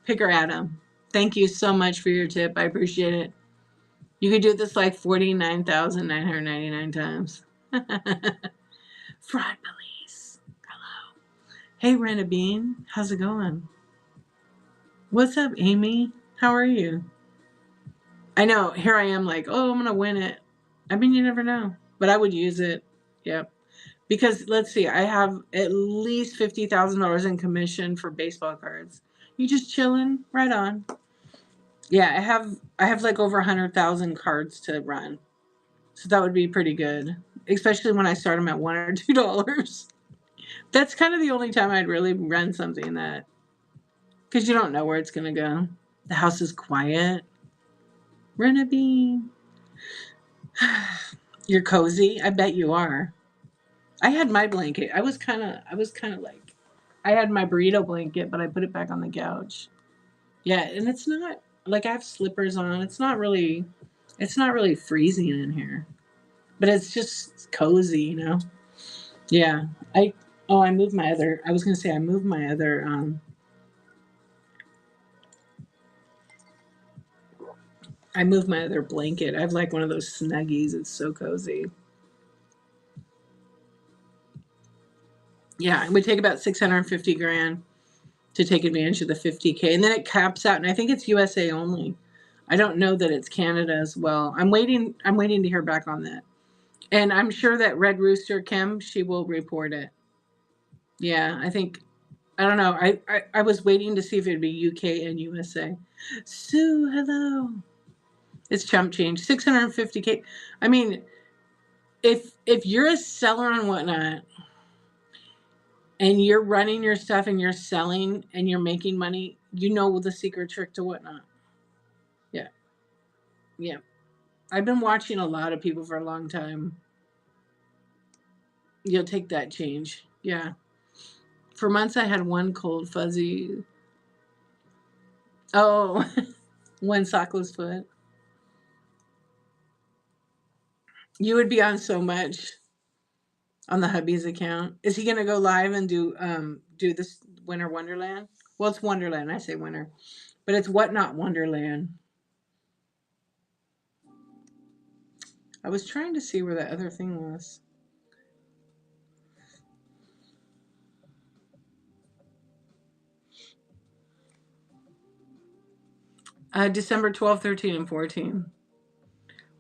Picker Adam, thank you so much for your tip. I appreciate it. You could do this like 49,999 times. Fraud police. Hello. Hey, Rena Bean. How's it going? What's up, Amy? How are you? I know. Here I am like, oh, I'm going to win it. I mean, you never know. But I would use it. Yep. Because let's see, I have at least $50,000 in commission for baseball cards. You just chilling? Right on. Yeah, I have like over 100,000 cards to run. So that would be pretty good. Especially when I start them at $1 or $2. That's kind of the only time I'd really run something that, because you don't know where it's going to go. The house is quiet. Renabee. You're cozy? I bet you are. I had my blanket. I was kind of like, I had my burrito blanket, but I put it back on the couch. Yeah, and it's not like I have slippers on. It's not really freezing in here, but it's just cozy, you know. Yeah. I moved my other. I was gonna say I moved my other. I moved my other blanket. I have like one of those snuggies. It's so cozy. Yeah, it would take about 650 grand to take advantage of the 50K, and then it caps out. And I think it's USA only. I don't know that it's Canada as well. I'm waiting. I'm waiting to hear back on that. And I'm sure that Red Rooster Kim, she will report it. Yeah, I think I don't know. I was waiting to see if it'd be UK and USA. Sue, hello. It's chump change. 650K. I mean, if you're a seller on whatnot and you're running your stuff and you're selling and you're making money, you know the secret trick to whatnot. Yeah. Yeah. I've been watching a lot of people for a long time. You'll take that change. Yeah. For months I had one cold fuzzy. Oh, one sockless foot. You would be on so much on the Hubbies account. Is he gonna go live and do this Winter Wonderland? Well, it's Wonderland. I say winter, but it's Whatnot Wonderland. I was trying to see where that other thing was. December 12th, 13, and 14.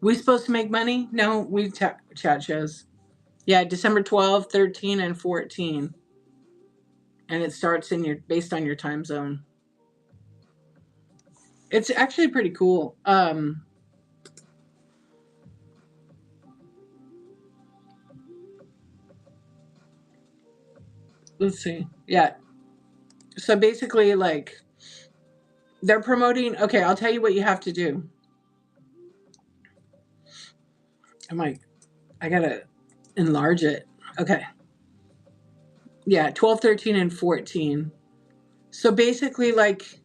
We supposed to make money? No, we chat shows. Yeah, December 12th, 13, and 14. And it starts in your based on your time zone. It's actually pretty cool. Let's see. Yeah. So basically, like, they're promoting. Okay, I'll tell you what you have to do. I'm like, I gotta enlarge it. Okay. Yeah, 12, 13, and 14. So basically, like,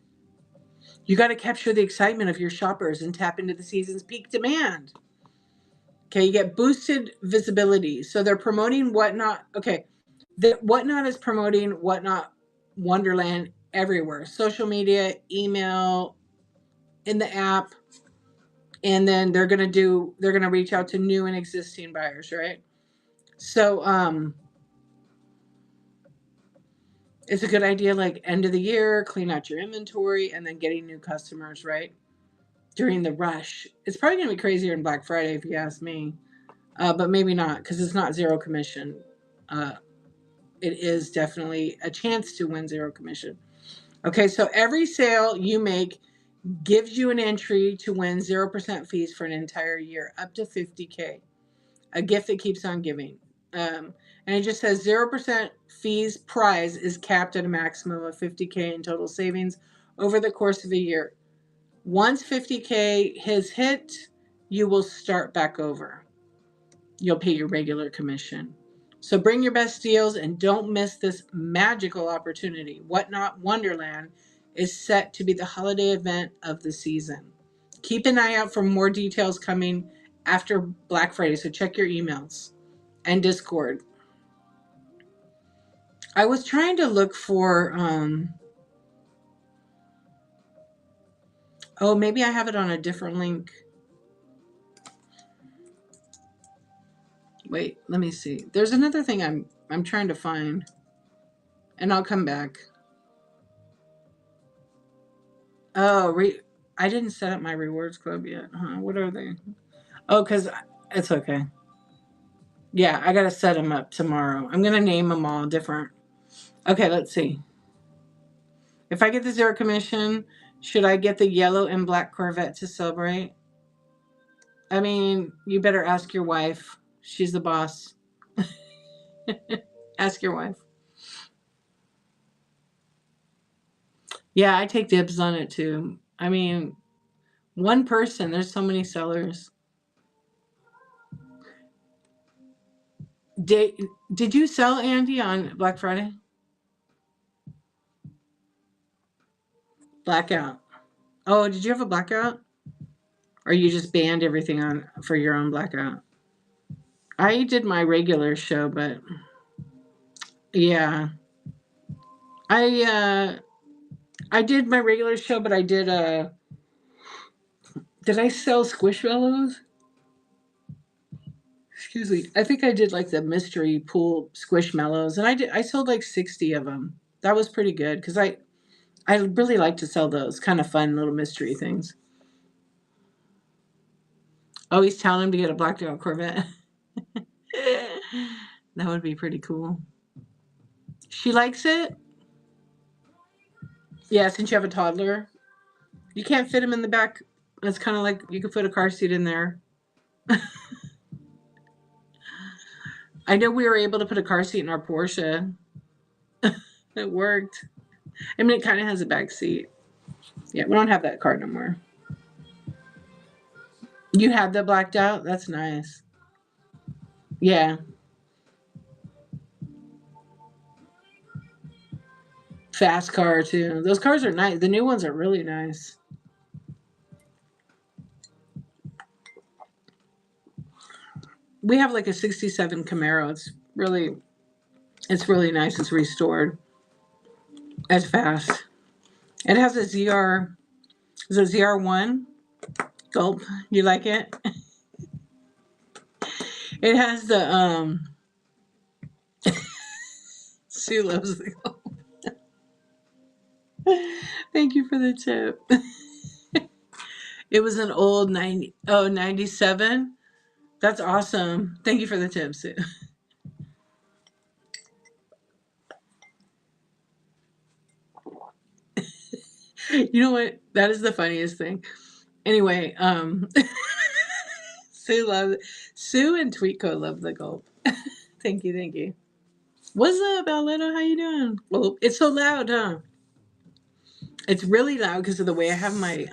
you got to capture the excitement of your shoppers and tap into the season's peak demand. Okay, you get boosted visibility. So they're promoting Whatnot. Okay, the Whatnot is promoting Whatnot Wonderland everywhere: social media, email, in the app, and then they're gonna reach out to new and existing buyers, right? So it's a good idea, like end of the year, clean out your inventory, and then getting new customers, right? During the rush. It's probably gonna be crazier than Black Friday if you ask me. But maybe not because it's not zero commission. Uh, it is definitely a chance to win zero commission. Okay, so every sale you make gives you an entry to win 0% fees for an entire year, up to 50K. A gift that keeps on giving. And it just says 0% fees prize is capped at a maximum of 50K in total savings over the course of a year. Once 50K has hit, you will start back over. You'll pay your regular commission. So bring your best deals and don't miss this magical opportunity. Whatnot Wonderland is set to be the holiday event of the season. Keep an eye out for more details coming after Black Friday, so check your emails and Discord. I was trying to look for oh, maybe I have it on a different link. Wait, let me see. There's another thing I'm trying to find, and I'll come back. Oh, I didn't set up my rewards club yet. Huh? What are they? Oh, because it's okay. Yeah, I gotta set them up tomorrow. I'm gonna name them all different. Okay, let's see. If I get the 0 commission, should I get the yellow and black Corvette to celebrate? I mean, you better ask your wife. She's the boss. Ask your wife. Yeah, I take dibs on it too. I mean, one person, there's so many sellers. Did you sell, Andy, on Black Friday? Blackout. Oh, did you have a blackout? Or you just banned everything on for your own blackout? I did my regular show, but yeah. I did my regular show, but I did I sell Squishmallows? Excuse me. I think I did like the mystery pool Squishmallows, and I sold like 60 of them. That was pretty good because I really like to sell those kind of fun little mystery things. Oh, he's telling him to get a blacked out Corvette. That would be pretty cool. She likes it? Yeah, since you have a toddler. You can't fit him in the back. It's kind of like you could put a car seat in there. I know we were able to put a car seat in our Porsche. It worked. I mean, it kind of has a back seat. Yeah, we don't have that car no more. You had that blacked out? That's nice. Yeah. Fast car, too. Those cars are nice. The new ones are really nice. We have like a 67 Camaro. It's really nice. It's restored. It's fast. It has a ZR. Is it ZR1? Gulp. You like it? It has the Sue loves the gulp. Thank you for the tip. It was an old 97. That's awesome. Thank you for the tip, Sue. You know what? That is the funniest thing. Anyway, Sue and Tweetco love the gulp. Thank you, thank you. What's up, Aletta? How you doing? Well, it's so loud, huh? It's really loud because of the way I have my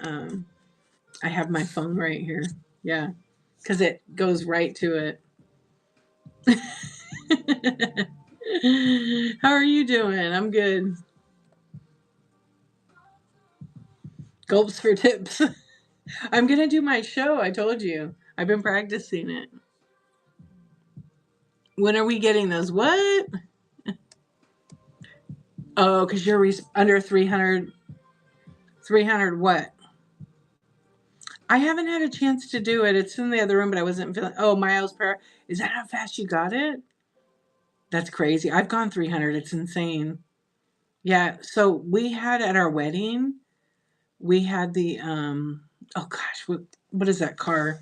phone right here. Yeah, because it goes right to it. How are you doing? I'm good. Gulps for tips. I'm gonna do my show. I told you. I've been practicing it. When are we getting those? What? Oh, because you're under 300. 300 what? I haven't had a chance to do it. It's in the other room, but I wasn't feeling. Oh, miles per hour. Is that how fast you got it? That's crazy. I've gone 300. It's insane. Yeah. So we had at our wedding, we had the oh gosh, what is that car?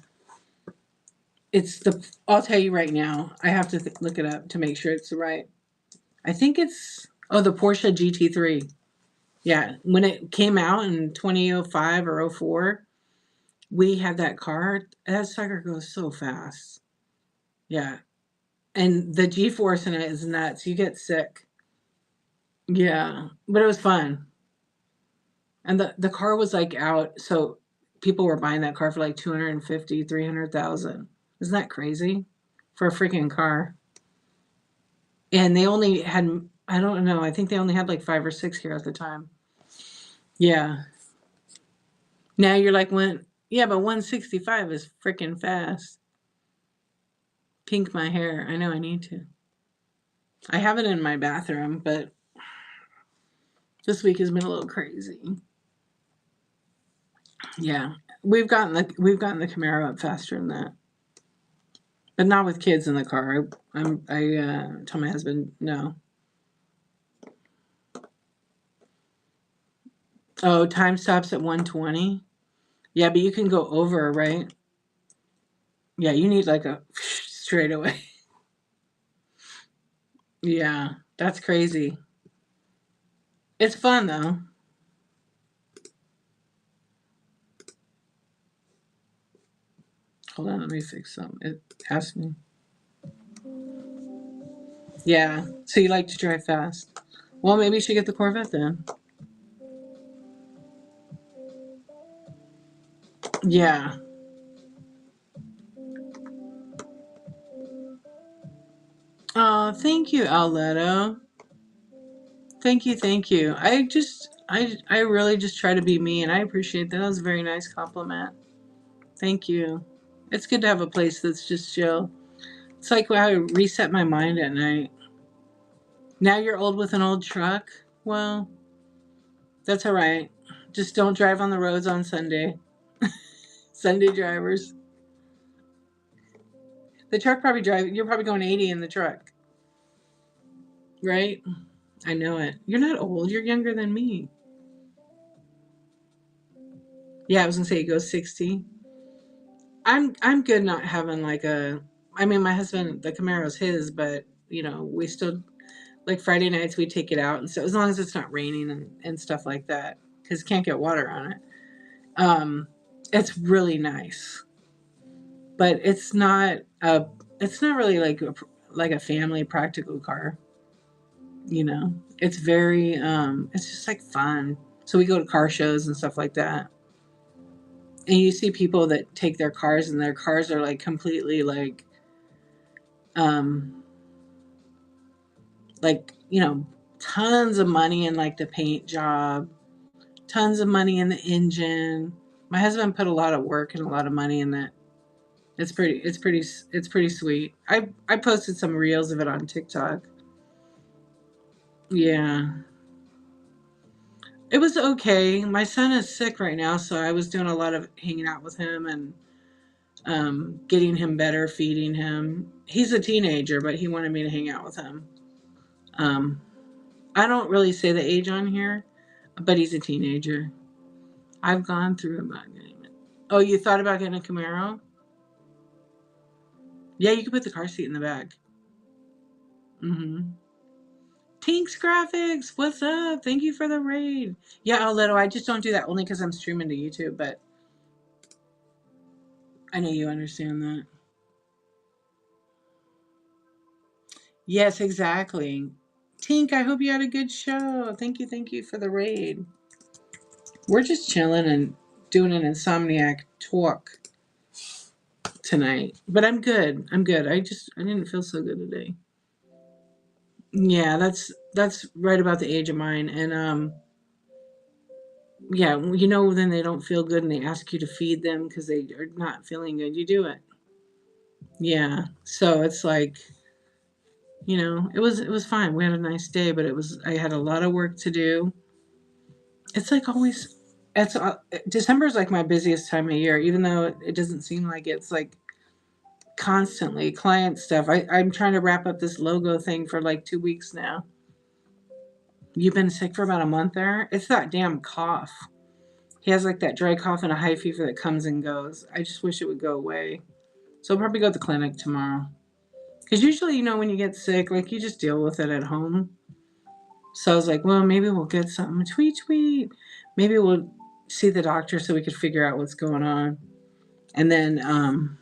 It's the. I'll tell you right now. I have to look it up to make sure it's the right. I think it's the Porsche GT3. Yeah, when it came out in 2005 or '04, we had that car. That sucker goes so fast. Yeah, and the G-force in it is nuts. You get sick. Yeah, but it was fun. And the car was like out, so people were buying that car for like 250, 300,000. Isn't that crazy? For a freaking car. And they only had, I don't know, I think they only had like 5 or 6 here at the time. Yeah. Now you're like, yeah, but 165 is freaking fast. Pink my hair. I know I need to. I have it in my bathroom, but this week has been a little crazy. Yeah. We've gotten the Camaro up faster than that. but not with kids in the car. I tell my husband no. Oh, time stops at 1:20. Yeah, but you can go over, right? Yeah, you need like a straight away. Yeah, that's crazy. It's fun though. Hold on, let me fix something. It asked me. Yeah, so you like to drive fast. Well, maybe you should get the Corvette then. Yeah. Oh, thank you, Alletto. Thank you, thank you. I really just try to be me, and I appreciate that. That was a very nice compliment. Thank you. It's good to have a place that's just chill. It's like how I reset my mind at night. Now you're old with an old truck. Well, that's all right. Just don't drive on the roads on Sunday. Sunday drivers. The truck probably drive. You're probably going 80 in the truck, right? I know it. You're not old. You're younger than me. Yeah, I was gonna say it goes 60. I'm good not having like a. I mean, my husband, the Camaro's his, but we still like Friday nights we take it out, and so as long as it's not raining and stuff like that, because can't get water on it. Um, it's really nice, but it's not really like a family practical car. It's very it's just like fun. So we go to car shows and stuff like that, and you see people that take their cars and their cars are like completely um like tons of money in like the paint job, tons of money in the engine. My husband put a lot of work and a lot of money in that. It's pretty sweet. I posted some reels of it on TikTok. Yeah. It was okay. My son is sick right now, so I was doing a lot of hanging out with him and getting him better, feeding him. He's a teenager, but he wanted me to hang out with him. Um, I don't really say the age on here, but he's a teenager. I've gone through about getting it. Oh, you thought about getting a Camaro? Yeah, you can put the car seat in the back. Mm-hmm. Tinks Graphics, what's up? Thank you for the raid. Yeah, Aletto, I just don't do that only because I'm streaming to YouTube, but I know you understand that. Yes, exactly. Tink, I hope you had a good show. Thank you for the raid. We're just chilling and doing an Insomniac talk tonight. But I'm good. I'm good. I didn't feel so good today. Yeah, that's right about the age of mine. And yeah, then they don't feel good and they ask you to feed them because they are not feeling good. You do it. Yeah. So it's like, it was fine. We had a nice day, but I had a lot of work to do. It's like always it's December is like my busiest time of year, even though it doesn't seem like it's like constantly client stuff. I'm trying to wrap up this logo thing for like 2 weeks now. You've been sick for about a month there? It's that damn cough. He has like that dry cough and a high fever that comes and goes. I just wish it would go away. So I'll probably go to the clinic tomorrow. Because usually, when you get sick, like you just deal with it at home. So I was like, well, maybe we'll get something. Tweet, tweet. Maybe we'll see the doctor so we could figure out what's going on. And then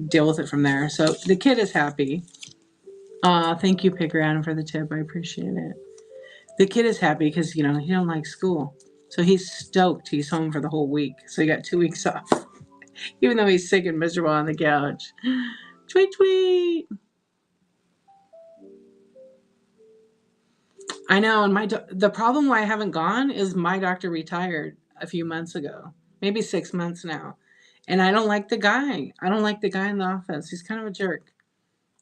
deal with it from there. So the kid is happy. Thank you, Pick Around, for the tip. I appreciate it. The kid is happy because, he don't like school. So he's stoked. He's home for the whole week. So he got 2 weeks off, even though he's sick and miserable on the couch. Tweet, tweet. I know. And the problem why I haven't gone is my doctor retired a few months ago, maybe 6 months now. And I don't like the guy. I don't like the guy in the office. He's kind of a jerk.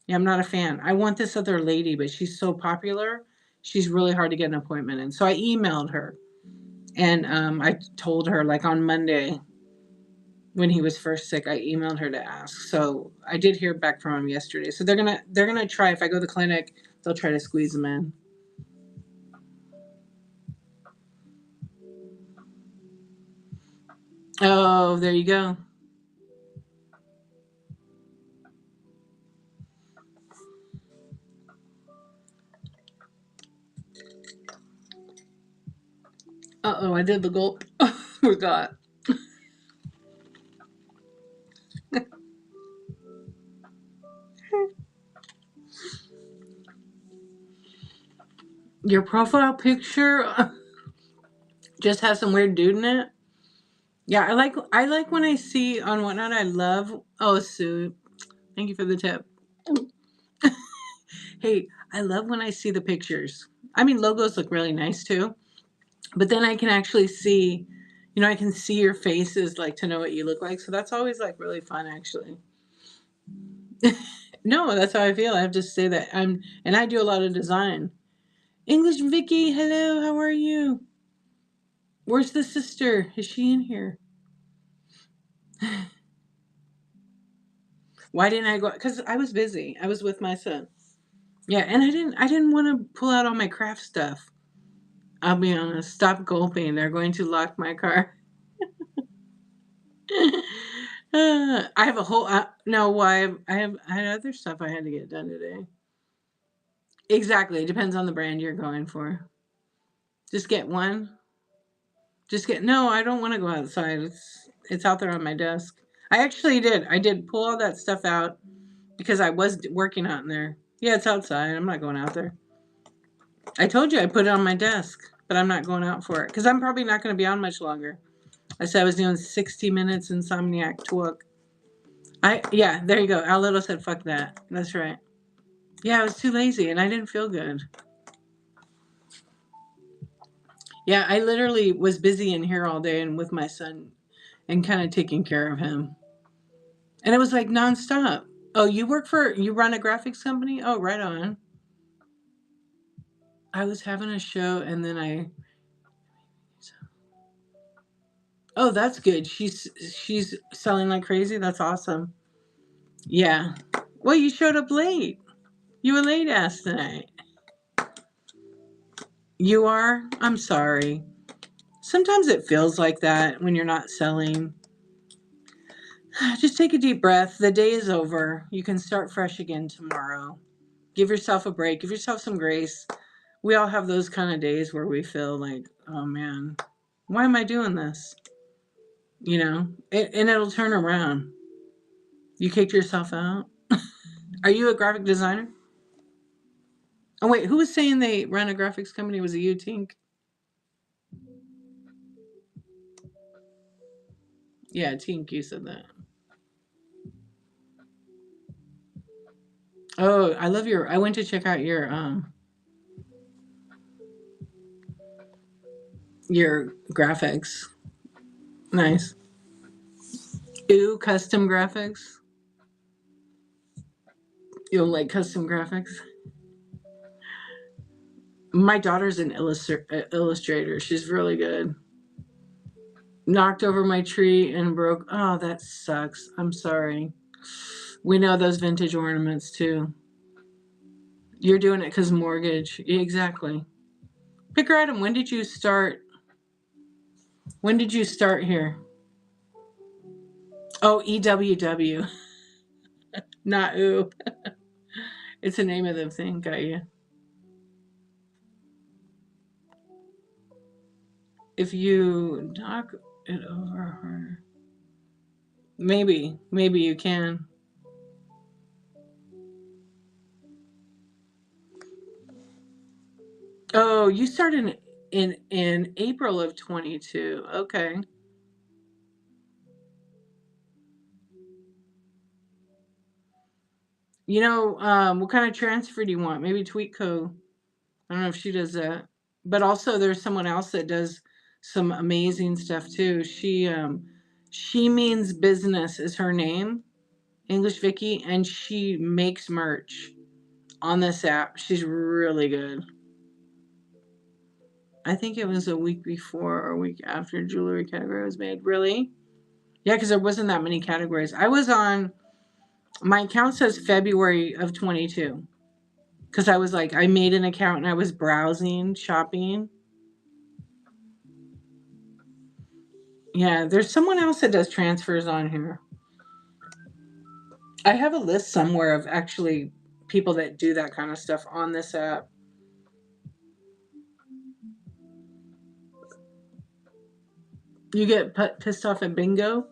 Yeah, I'm not a fan. I want this other lady, but she's so popular. She's really hard to get an appointment in. So I emailed her and I told her like on Monday, when he was first sick. I emailed her to ask. So I did hear back from him yesterday. So they're gonna try. If I go to the clinic, they'll try to squeeze him in. Oh, there you go. I did the gulp. Forgot. Your profile picture just has some weird dude in it. Yeah, I like when I see on Whatnot. I love. Oh, Sue, thank you for the tip. Hey, I love when I see the pictures. I mean, logos look really nice too, but then I can actually see, I can see your faces, like, to know what you look like. So that's always like really fun, actually. No, that's how I feel. I have to say that and I do a lot of design. English Vicky, hello, how are you? Where's the sister? Is she in here? Why didn't I go? Because I was busy. I was with my son. Yeah, and I didn't want to pull out all my craft stuff. I'll be honest. Stop gulping. They're going to lock my car. I have a whole no. Why I had other stuff I had to get done today. Exactly. It depends on the brand you're going for. Just get one. Just get no. I don't want to go outside. It's out there on my desk. I actually did. I did pull all that stuff out because I was working out in there. Yeah, it's outside. I'm not going out there. I told you I put it on my desk, but I'm not going out for it because I'm probably not going to be on much longer. I said I was doing 60 minutes Insomniac Tawk. Yeah, there you go. Al Little said, "Fuck that." That's right. Yeah, I was too lazy and I didn't feel good. Yeah, I literally was busy in here all day and with my son and kind of taking care of him. And it was like nonstop. Oh, you run a graphics company? Oh, right on. I was having a show and then oh, that's good. She's selling like crazy. That's awesome. Yeah. Well, you showed up late. You were late ass tonight. You are? I'm sorry. Sometimes it feels like that when you're not selling. Just take a deep breath. The day is over. You can start fresh again tomorrow. Give yourself a break. Give yourself some grace. We all have those kind of days where we feel like, oh man, why am I doing this? And it'll turn around. You kicked yourself out. Are you a graphic designer? Oh wait, who was saying they ran a graphics company? Was it you, Tink? Yeah, Tink, you said that. Oh, I love I went to check out your graphics. Nice. Ooh, custom graphics. You don't like custom graphics? My daughter's an illustrator. She's really good. Knocked over my tree and broke. Oh, that sucks. I'm sorry. We know those vintage ornaments too. You're doing it because mortgage. Yeah, exactly. Pick her item. When did you start? When did you start here? Oh, EWW. Not ooh. It's the name of the thing. Got you. If you knock it over her. Maybe you can. Oh, you started in April of 22. Okay. What kind of transfer do you want? Maybe Tweetco. I don't know if she does that. But also there's someone else that does some amazing stuff too. She means business is her name, English Vicky, and she makes merch on this app. She's really good. I think it was a week before or a week after jewelry category was made. Really? Yeah, because there wasn't that many categories. I was on, my account says February of 22. Because I was like, I made an account and I was browsing, shopping. Yeah, there's someone else that does transfers on here. I have a list somewhere of actually people that do that kind of stuff on this app. You get pissed off at bingo?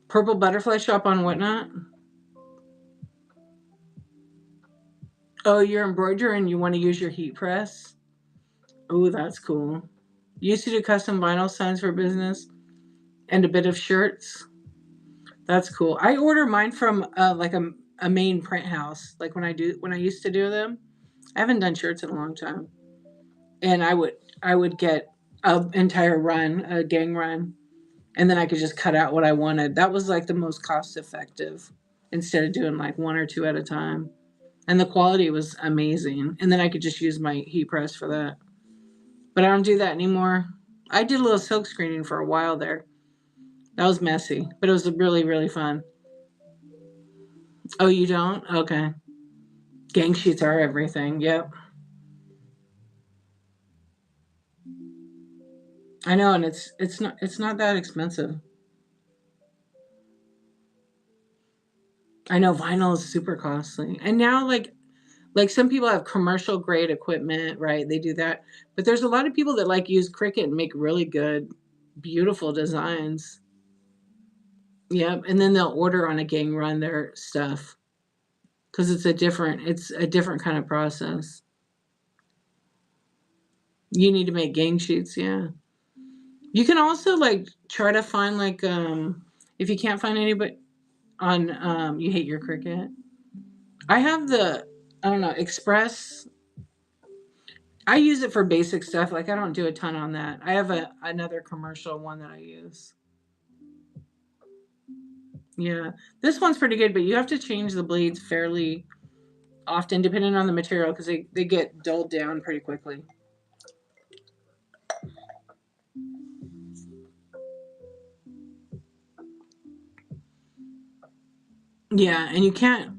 Purple butterfly shop on Whatnot? Oh, you're embroiderer and you want to use your heat press? Oh, that's cool. You used to do custom vinyl signs for business and a bit of shirts. That's cool. I order mine from like a main print house. Like when I used to do them. I haven't done shirts in a long time. And I would get an entire run, a gang run, and then I could just cut out what I wanted. That was like the most cost effective instead of doing like one or two at a time. And the quality was amazing. And then I could just use my heat press for that. But I don't do that anymore. I did a little silk screening for a while there. That was messy, but it was really, really fun. Oh, you don't? Okay. Gang sheets are everything. Yep. I know, and it's not that expensive. I know vinyl is super costly. And now like some people have commercial grade equipment, right? They do that. But there's a lot of people that like use Cricut and make really good, beautiful designs. Yep. And then they'll order on a gang run their stuff because it's a different kind of process. You need to make gang sheets, yeah. You can also like try to find like if you can't find anybody on you hate your Cricut. I have the I don't know, Express. I use it for basic stuff. Like I don't do a ton on that. I have another commercial one that I use. Yeah. This one's pretty good, but you have to change the blades fairly often depending on the material because they get dulled down pretty quickly. Yeah, and you can't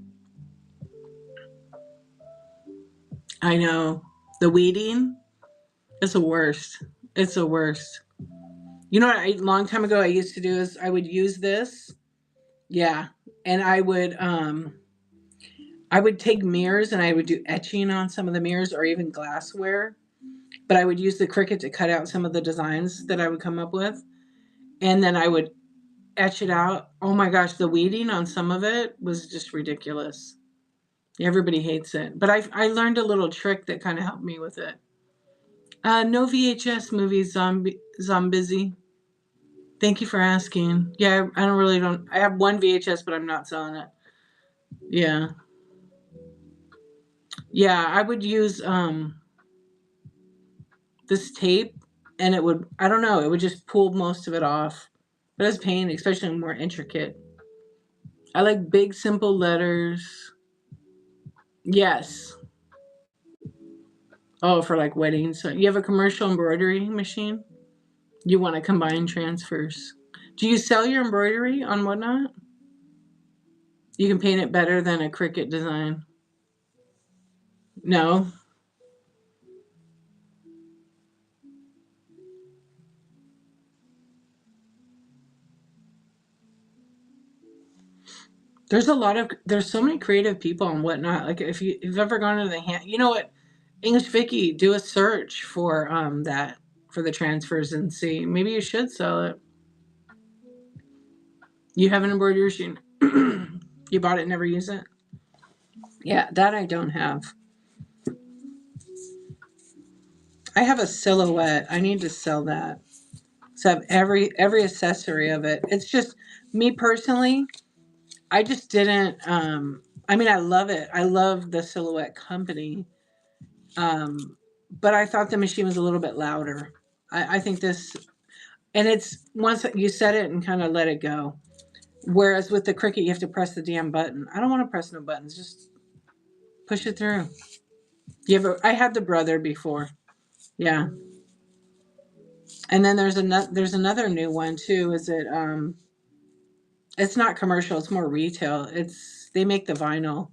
I know. The weeding is the worst. It's the worst. You know what a long time ago I used to do is I would use this. Yeah. And I would take mirrors and I would do etching on some of the mirrors or even glassware. But I would use the Cricut to cut out some of the designs that I would come up with. And then I would etch it out. Oh my gosh, the weeding on some of it was just ridiculous. Everybody hates it. But I learned a little trick that kind of helped me with it. No VHS movies, Zombie. Thank you for asking. Yeah, I don't really don't. I have one VHS, but I'm not selling it. Yeah, yeah. I would use this tape, and it would. I don't know. It would just pull most of it off. But it's pain, especially more intricate. I like big, simple letters. Yes. Oh, for like weddings. So you have a commercial embroidery machine? You want to combine transfers. Do you sell your embroidery on Whatnot? You can paint it better than a Cricut design. No. There's so many creative people on Whatnot. Like if you've ever gone to the hand, you know what, English Vicky, do a search for that for the transfers and see. Maybe you should sell it. You have an embroidery machine. You bought it, and never use it. Yeah, that I don't have. I have a silhouette. I need to sell that. So I have every accessory of it. It's just me personally. I just didn't. I mean, I love it. I love the silhouette company. But I thought the machine was a little bit louder. I think this, and it's once you set it and kind of let it go. Whereas with the Cricut, you have to press the damn button. I don't want to press no buttons. Just push it through. I had the brother before. Yeah. And then there's another new one too. Is it it's not commercial, it's more retail. They make the vinyl.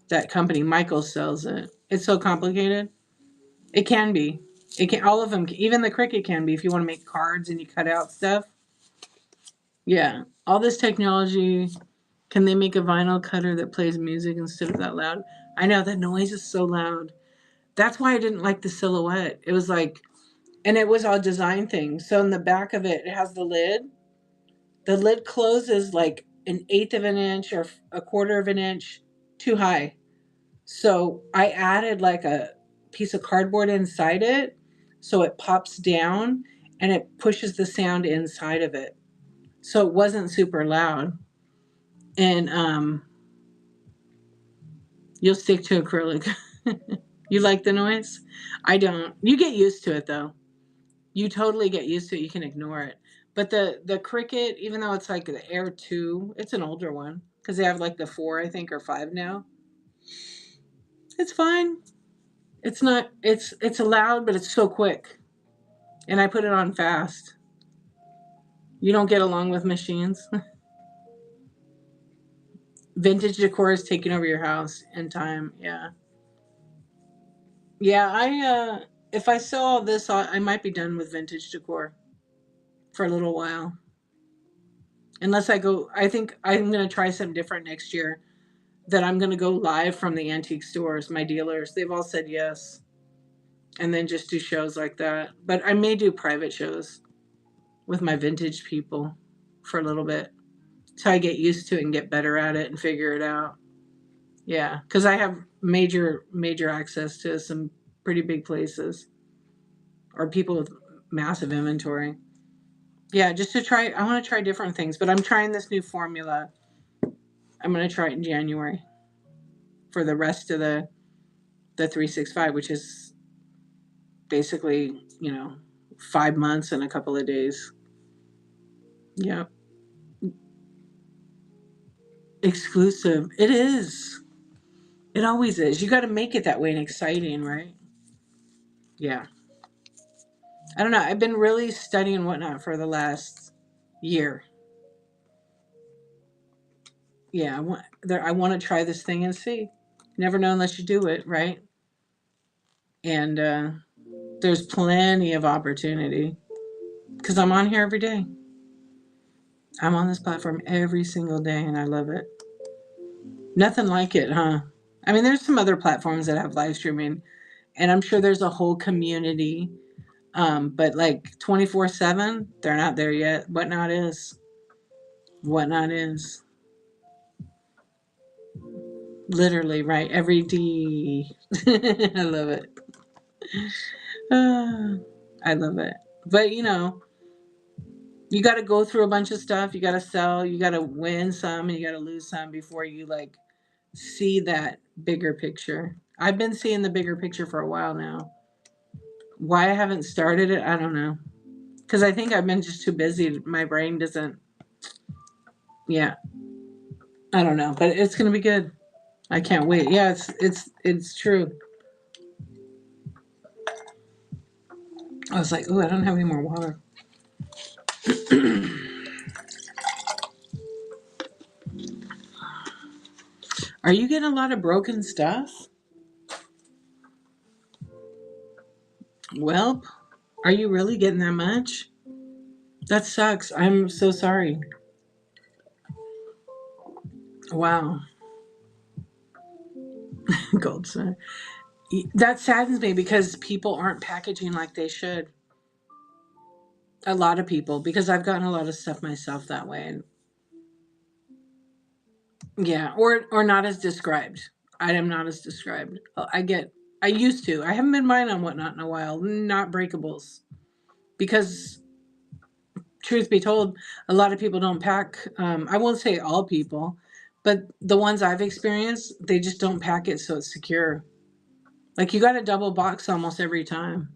That company, Michael sells it. It's so complicated. It can be. It can all of them, even the Cricut can be if you want to make cards and you cut out stuff. Yeah. All this technology, can they make a vinyl cutter that plays music instead of that loud? I know that noise is so loud. That's why I didn't like the silhouette. It was like, and it was all design things. So in the back of it, it has the lid. The lid closes like an eighth of an inch or a quarter of an inch too high. So I added like a piece of cardboard inside it so it pops down and it pushes the sound inside of it. So it wasn't super loud. And you'll stick to acrylic. You like the noise? I don't. You get used to it though. You totally get used to it. You can ignore it. But the Cricut, even though it's like the Air 2, it's an older one because they have like the 4, I think, or 5 now. It's fine. It's not. It's loud, but it's so quick. And I put it on fast. You don't get along with machines. Vintage decor is taking over your house in time. Yeah. Yeah, if I sell all this, I might be done with vintage decor for a little while. Unless I think I'm going to try something different next year. That I'm going to go live from the antique stores, my dealers. They've all said yes. And then just do shows like that. But I may do private shows with my vintage people for a little bit. So I get used to it and get better at it and figure it out. Yeah, because I have major access to some pretty big places or people with massive inventory. Yeah, just to try. I want to try different things, but I'm trying this new formula. I'm going to try it in January for the rest of the 365, which is basically 5 months and a couple of days. Yeah, exclusive. It is. It always is. You got to make it that way and exciting, right? Yeah. I don't know. I've been really studying whatnot for the last year. Yeah, I want to try this thing and see. Never know unless you do it, right? And there's plenty of opportunity because I'm on here every day. I'm on this platform every single day, and I love it. Nothing like it, huh? I mean, there's some other platforms that have live streaming, and I'm sure there's a whole community. But like 24/7, they're not there yet. Whatnot is. Whatnot is. Literally, right? Every D. I love it. Uh, I love it. But you got to go through a bunch of stuff. You got to sell. You got to win some, and you got to lose some before you like see that bigger picture. I've been seeing the bigger picture for a while now. Why I haven't started it, I don't know. Because I think I've been just too busy. My brain doesn't. Yeah, I don't know, but it's gonna be good. I can't wait. Yeah, it's true. I was like, oh, I don't have any more water. Are you getting a lot of broken stuff? Well, are you really getting that much? That sucks. I'm so sorry. Wow. Gold star. That saddens me because people aren't packaging like they should. A lot of people, because I've gotten a lot of stuff myself that way. And yeah, or not as described. I am not as described. I used to. I haven't been buying on Whatnot in a while. Not breakables. Because truth be told, a lot of people don't pack. I won't say all people, but the ones I've experienced, they just don't pack it so it's secure. Like you got a double box almost every time.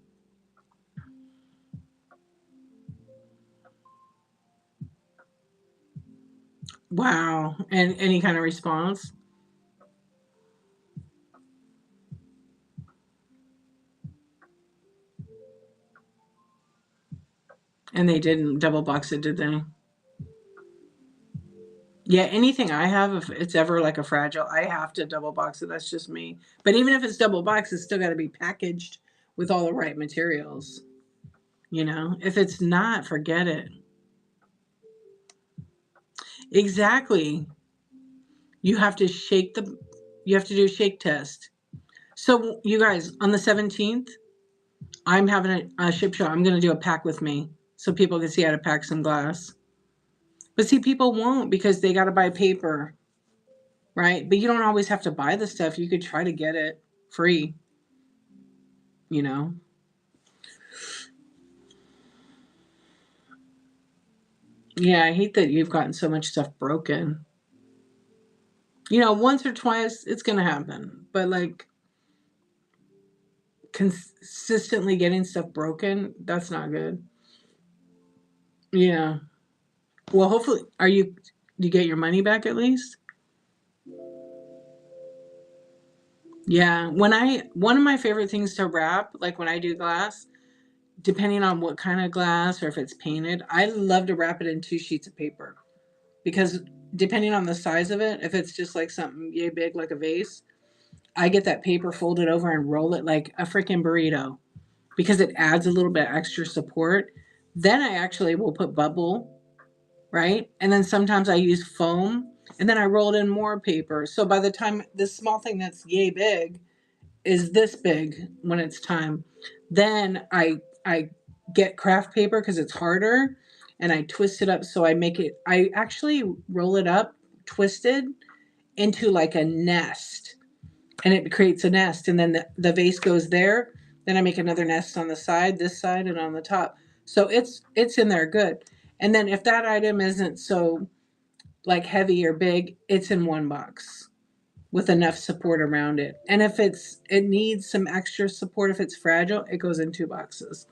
Wow. And any kind of response? And they didn't double box it, did they? Yeah, anything I have, if it's ever like a fragile, I have to double box it. That's just me. But even if it's double boxed, it's still got to be packaged with all the right materials. You know, if it's not, forget it. Exactly. You have to you have to do a shake test. So, you guys, on the 17th, I'm having a ship show. I'm going to do a pack with me so people can see how to pack some glass. But see, people won't because they got to buy paper, right? But you don't always have to buy the stuff. You could try to get it free, you know? Yeah, I hate that you've gotten so much stuff broken. You know, once or twice it's going to happen. But like consistently getting stuff broken, that's not good. Yeah. Well, hopefully, do you get your money back at least? Yeah. One of my favorite things to wrap, like when I do glass, depending on what kind of glass or if it's painted, I love to wrap it in 2 sheets of paper because depending on the size of it, if it's just like something yay big like a vase, I get that paper folded over and roll it like a freaking burrito because it adds a little bit extra support. Then I actually will put bubble, right? And then sometimes I use foam and then I roll it in more paper. So by the time this small thing that's yay big is this big when it's time, then I get craft paper because it's harder and I twist it up so I actually roll it up twisted into like a nest and it creates a nest and then the vase goes there, then I make another nest on the side, this side and on the top, so it's in there good. And then if that item isn't so like heavy or big, it's in one box with enough support around it. And if it needs some extra support, if it's fragile, it goes in 2 boxes.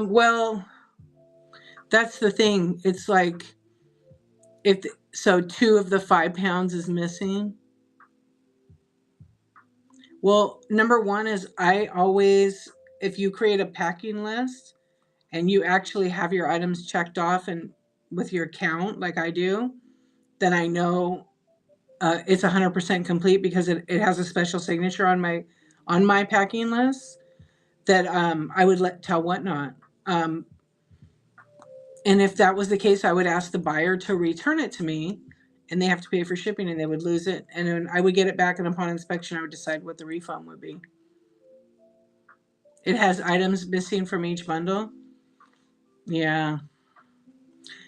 Well, that's the thing. It's like if so 2 of the 5 pounds is missing. Well, number one is I always, if you create a packing list and you actually have your items checked off and with your count like I do, then I know it's 100% complete because it has a special signature on my packing list that I would tell whatnot. Um, and if that was the case, I would ask the buyer to return it to me, and they have to pay for shipping, and they would lose it, and then I would get it back, and upon inspection, I would decide what the refund would be. It has items missing from each bundle. Yeah,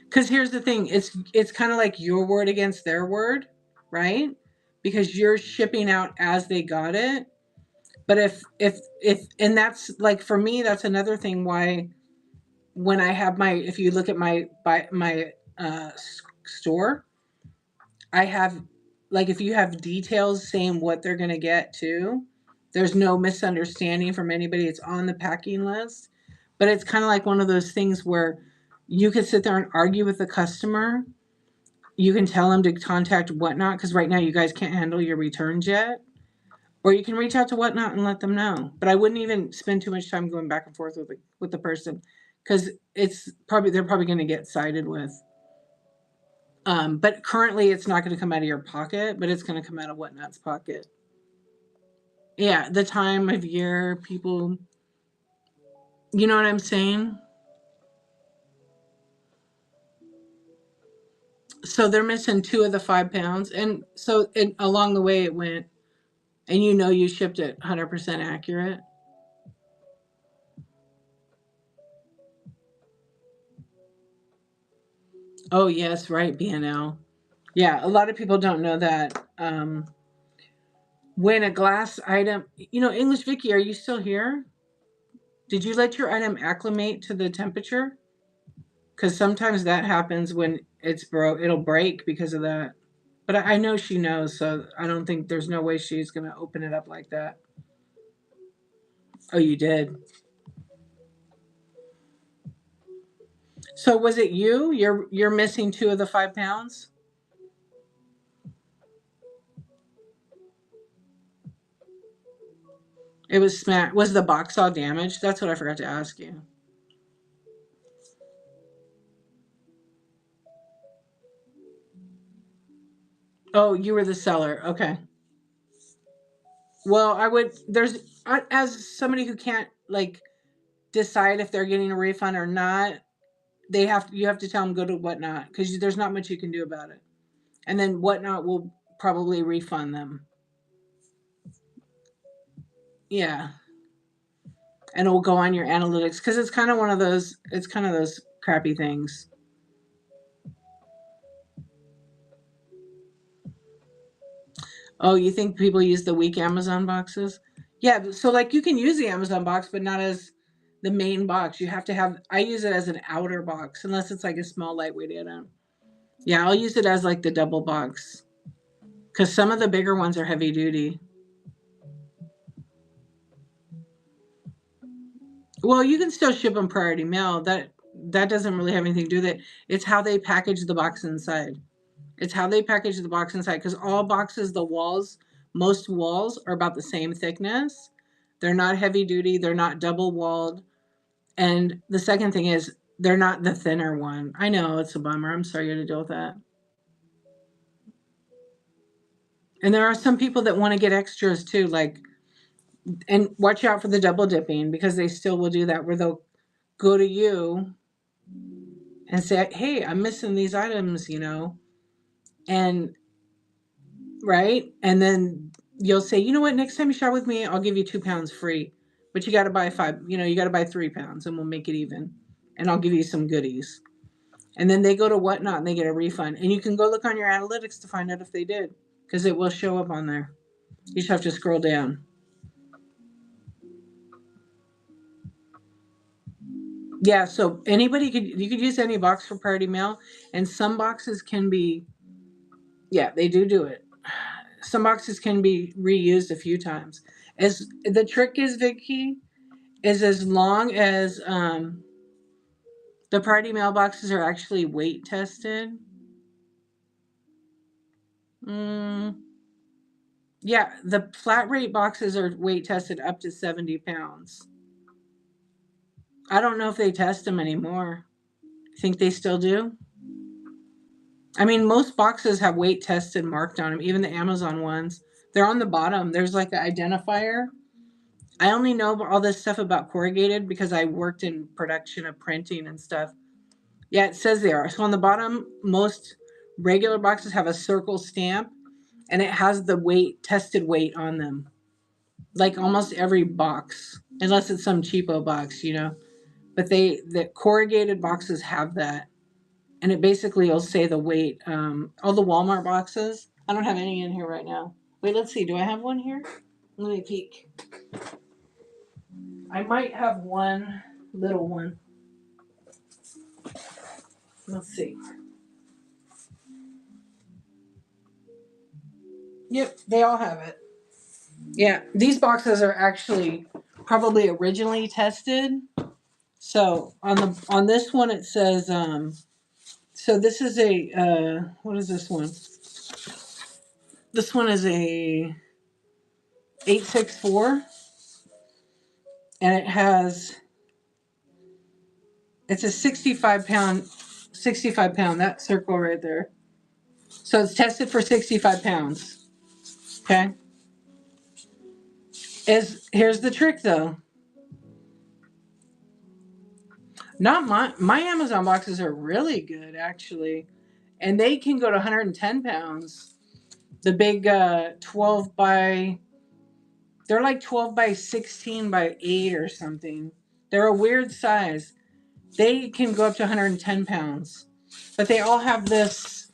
because here's the thing: it's kind of like your word against their word, right? Because you're shipping out as they got it. But if and that's like for me, that's another thing why when I have if you look at my store, I have like if you have details saying what they're gonna get too, there's no misunderstanding from anybody. It's on the packing list, but it's kind of like one of those things where you could sit there and argue with the customer. You can tell them to contact whatnot because right now you guys can't handle your returns yet. Or you can reach out to whatnot and let them know. But I wouldn't even spend too much time going back and forth with the person because they're probably going to get sided with. But currently, it's not going to come out of your pocket, but it's going to come out of whatnot's pocket. Yeah, the time of year, people, you know what I'm saying? So they're missing 2 of the 5 pounds, and so along the way it went, and you shipped it 100% accurate. Oh yes, right, BNL. Yeah, a lot of people don't know that. When a glass item, English Vicky, are you still here? Did you let your item acclimate to the temperature? Because sometimes that happens when it'll break because of that. But I know she knows, so I don't think there's no way she's gonna open it up like that. Oh, you did. So was it you? You're missing 2 of the 5 pounds. It was smashed. Was the box all damaged? That's what I forgot to ask you. Oh, you were the seller. Okay. Well, I would. As somebody who can't like decide if they're getting a refund or not, you have to tell them go to Whatnot because there's not much you can do about it, and then Whatnot will probably refund them. Yeah, and it will go on your analytics because it's kind of one of those. It's kind of those crappy things. Oh, you think people use the weak Amazon boxes? Yeah, so like you can use the Amazon box, but not as the main box. You have to have. I use it as an outer box unless it's like a small lightweight add-on. Yeah, I'll use it as like the double box because some of the bigger ones are heavy duty. Well, you can still ship them priority mail. That doesn't really have anything to do with it. It's how they package the box inside. It's how they package the box inside because all boxes, most walls are about the same thickness. They're not heavy duty. They're not double walled. And the second thing is they're not the thinner one. I know it's a bummer. I'm sorry you had to deal with that. And there are some people that want to get extras too, like, and watch out for the double dipping because they still will do that where they'll go to you and say, "Hey, I'm missing these items," and right, and then you'll say, "You know what? Next time you shop with me, I'll give you 2 pounds free, but you got to buy five. You got to buy 3 pounds, and we'll make it even, and I'll give you some goodies." And then they go to Whatnot and they get a refund, and you can go look on your analytics to find out if they did because it will show up on there. You just have to scroll down. Yeah, so you could use any box for priority mail, and some boxes can be, yeah, they do it. Some boxes can be reused a few times. As the trick is, Vicky, is as long as the priority mailboxes are actually weight tested. Mm, yeah, the flat rate boxes are weight tested up to 70 pounds. I don't know if they test them anymore. Think they still do? I mean, most boxes have weight tested marked on them, even the Amazon ones. They're on the bottom. There's like an identifier. I only know all this stuff about corrugated because I worked in production of printing and stuff. Yeah, it says they are. So on the bottom, most regular boxes have a circle stamp and it has the tested weight on them. Like almost every box, unless it's some cheapo box. But the corrugated boxes have that. And it basically will say the weight. All the Walmart boxes. I don't have any in here right now. Wait, let's see. Do I have one here? Let me peek. I might have one little one. Let's see. Yep, they all have it. Yeah, these boxes are actually probably originally tested. So on this one it says so this is a what is this one? This one is a 864 and it's a 65 pound that circle right there. So it's tested for 65 pounds. Okay? Here's the trick though. Not my Amazon boxes are really good actually. And they can go to 110 pounds. The big 12 by they're like 12 by 16 by 8 or something. They're a weird size. They can go up to 110 pounds. But they all have this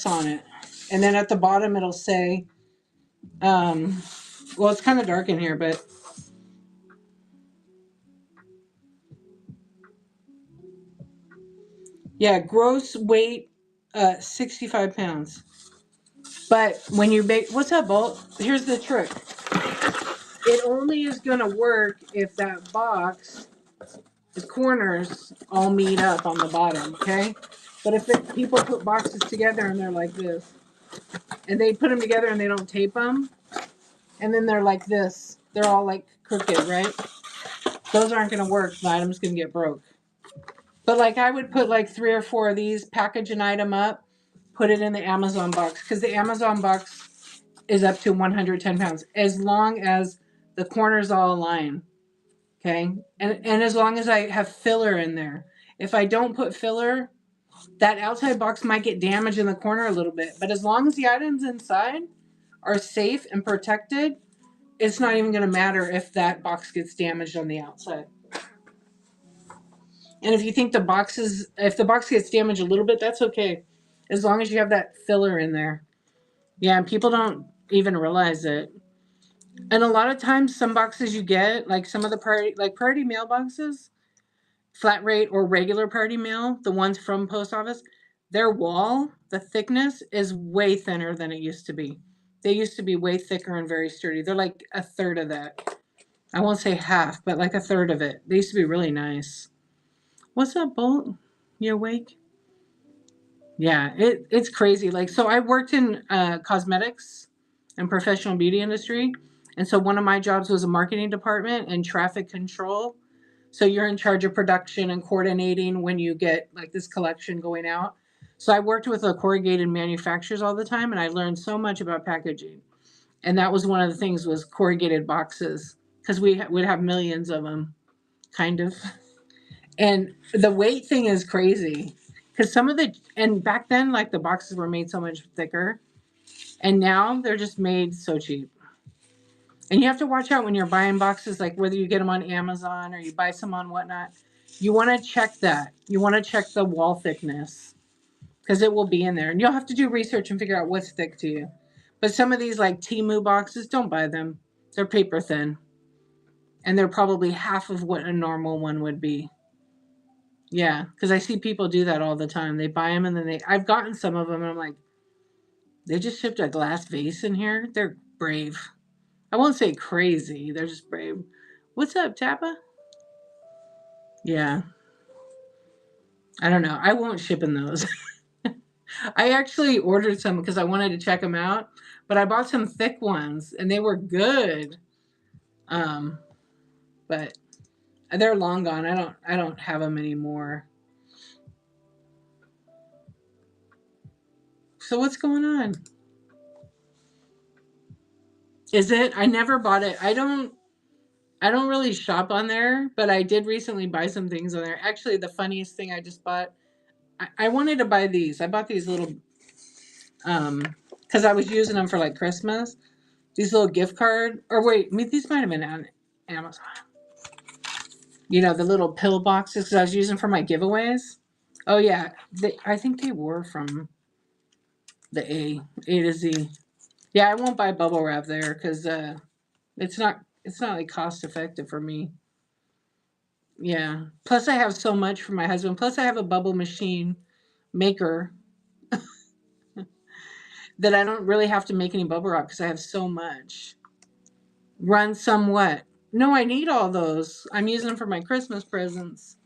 on it. And then at the bottom it'll say well, it's kind of dark in here, but yeah, gross weight 65 pounds. But when you bake, what's up, Bolt? Here's the trick. It only is going to work if that box, the corners all meet up on the bottom, okay? But if people put boxes together and they're like this, and they put them together and they don't tape them, and then they're like this, they're all like crooked, right? Those aren't going to work. The item's going to get broke. But like I would put like 3 or 4 of these, package an item up, put it in the Amazon box, because the Amazon box is up to 110 pounds as long as the corners all align. Okay. And as long as I have filler in there. If I don't put filler, that outside box might get damaged in the corner a little bit. But as long as the items inside are safe and protected, it's not even going to matter if that box gets damaged on the outside. And if you think if the box gets damaged a little bit, that's okay. As long as you have that filler in there. Yeah, and people don't even realize it. And a lot of times, some boxes you get, like some of the priority mail boxes, flat rate or regular priority mail, the ones from post office, their wall, the thickness is way thinner than it used to be. They used to be way thicker and very sturdy. They're like a third of that. I won't say half, but like a third of it. They used to be really nice. What's up, Bolt? You awake? Yeah, it's crazy. Like, so I worked in cosmetics and professional beauty industry. And so one of my jobs was a marketing department and traffic control. So you're in charge of production and coordinating when you get like this collection going out. So I worked with the corrugated manufacturers all the time, and I learned so much about packaging. And that was one of the things, was corrugated boxes, because would have millions of them, kind of. And the weight thing is crazy, because and back then, like, the boxes were made so much thicker, and now they're just made so cheap. And you have to watch out when you're buying boxes, like whether you get them on Amazon or you buy some on whatnot. You want to check that. You want to check the wall thickness, because it will be in there. And you'll have to do research and figure out what's thick to you. But some of these like Temu boxes, don't buy them. They're paper thin. And they're probably half of what a normal one would be. Yeah, because I see people do that all the time. They buy them and then I've gotten some of them and I'm like, they just shipped a glass vase in here? They're brave. I won't say crazy. They're just brave. What's up, Tappa? Yeah. I don't know. I won't ship in those. I actually ordered some because I wanted to check them out, but I bought some thick ones and they were good. Um, but they're long gone. I don't have them anymore. So what's going on? Is it? I never bought it. I don't really shop on there, but I did recently buy some things on there. Actually, the funniest thing I just bought, I wanted to buy these. I bought these little because I was using them for like Christmas. These little gift card, or wait, these might have been on Amazon. You know, the little pill boxes that I was using for my giveaways. Oh yeah, I think they were from the A to Z. Yeah, I won't buy bubble wrap there because it's not like cost effective for me. Yeah. Plus, I have so much for my husband. Plus, I have a bubble machine maker that I don't really have to make any bubble wrap because I have so much. Run somewhat. No, I need all those. I'm using them for my Christmas presents.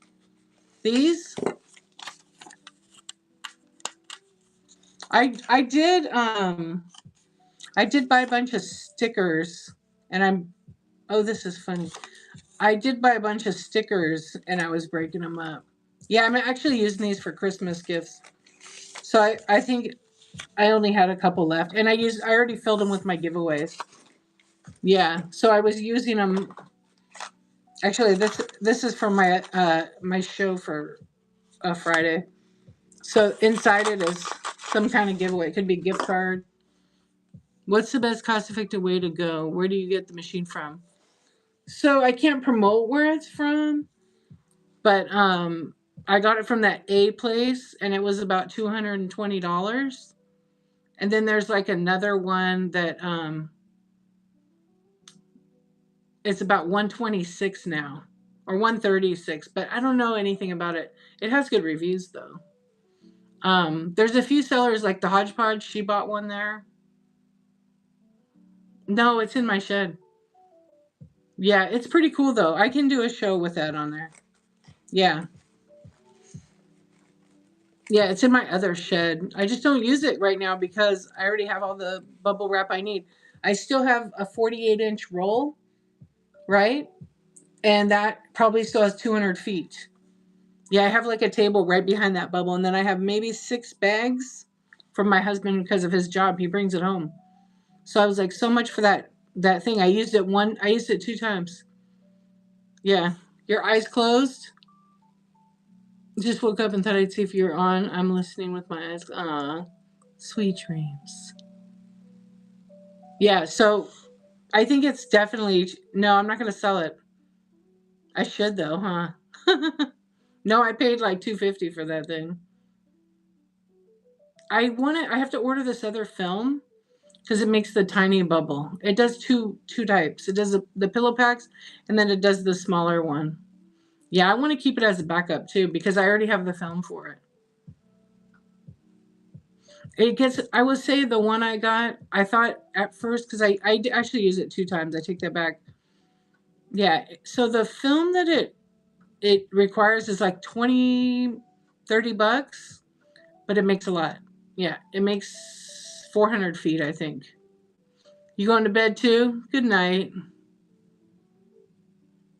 These, I did I did buy a bunch of stickers, and oh, this is funny. I did buy a bunch of stickers and I was breaking them up. Yeah, I'm actually using these for Christmas gifts. So I think I only had a couple left, and I already filled them with my giveaways. Yeah, so I was using them. Actually, this is from my show for Friday. So inside it is some kind of giveaway. It could be a gift card. What's the best cost-effective way to go? Where do you get the machine from? So I can't promote where it's from, but I got it from that A place, and it was about $220. And then there's like another one that it's about 126 now, or 136, but I don't know anything about it. It has good reviews though. There's a few sellers like the Hodgepodge. She bought one there. No, it's in my shed. Yeah, it's pretty cool though. I can do a show with that on there. Yeah. Yeah, it's in my other shed. I just don't use it right now because I already have all the bubble wrap I need. I still have a 48-inch roll right? And that probably still has 200 feet. Yeah, I have like a table right behind that bubble, and then I have maybe 6 bags from my husband because of his job. He brings it home. So I was like, so much for that thing. I used it 2 times. Yeah. Your eyes closed? Just woke up and thought I'd see if you're on. I'm listening with my eyes. Sweet dreams. Yeah, so I think it's definitely no, I'm not gonna sell it. I should though, huh? No, I paid like $250 for that thing. I have to order this other film because it makes the tiny bubble. It does two types. It does the pillow packs and then it does the smaller one. Yeah, I want to keep it as a backup too because I already have the film for it. It gets, I would say the one I got, I thought at first, because I actually use it 2 times. I take that back. Yeah. So the film that it requires is like 20, $30, but it makes a lot. Yeah. It makes 400 feet, I think. You going to bed too? Good night.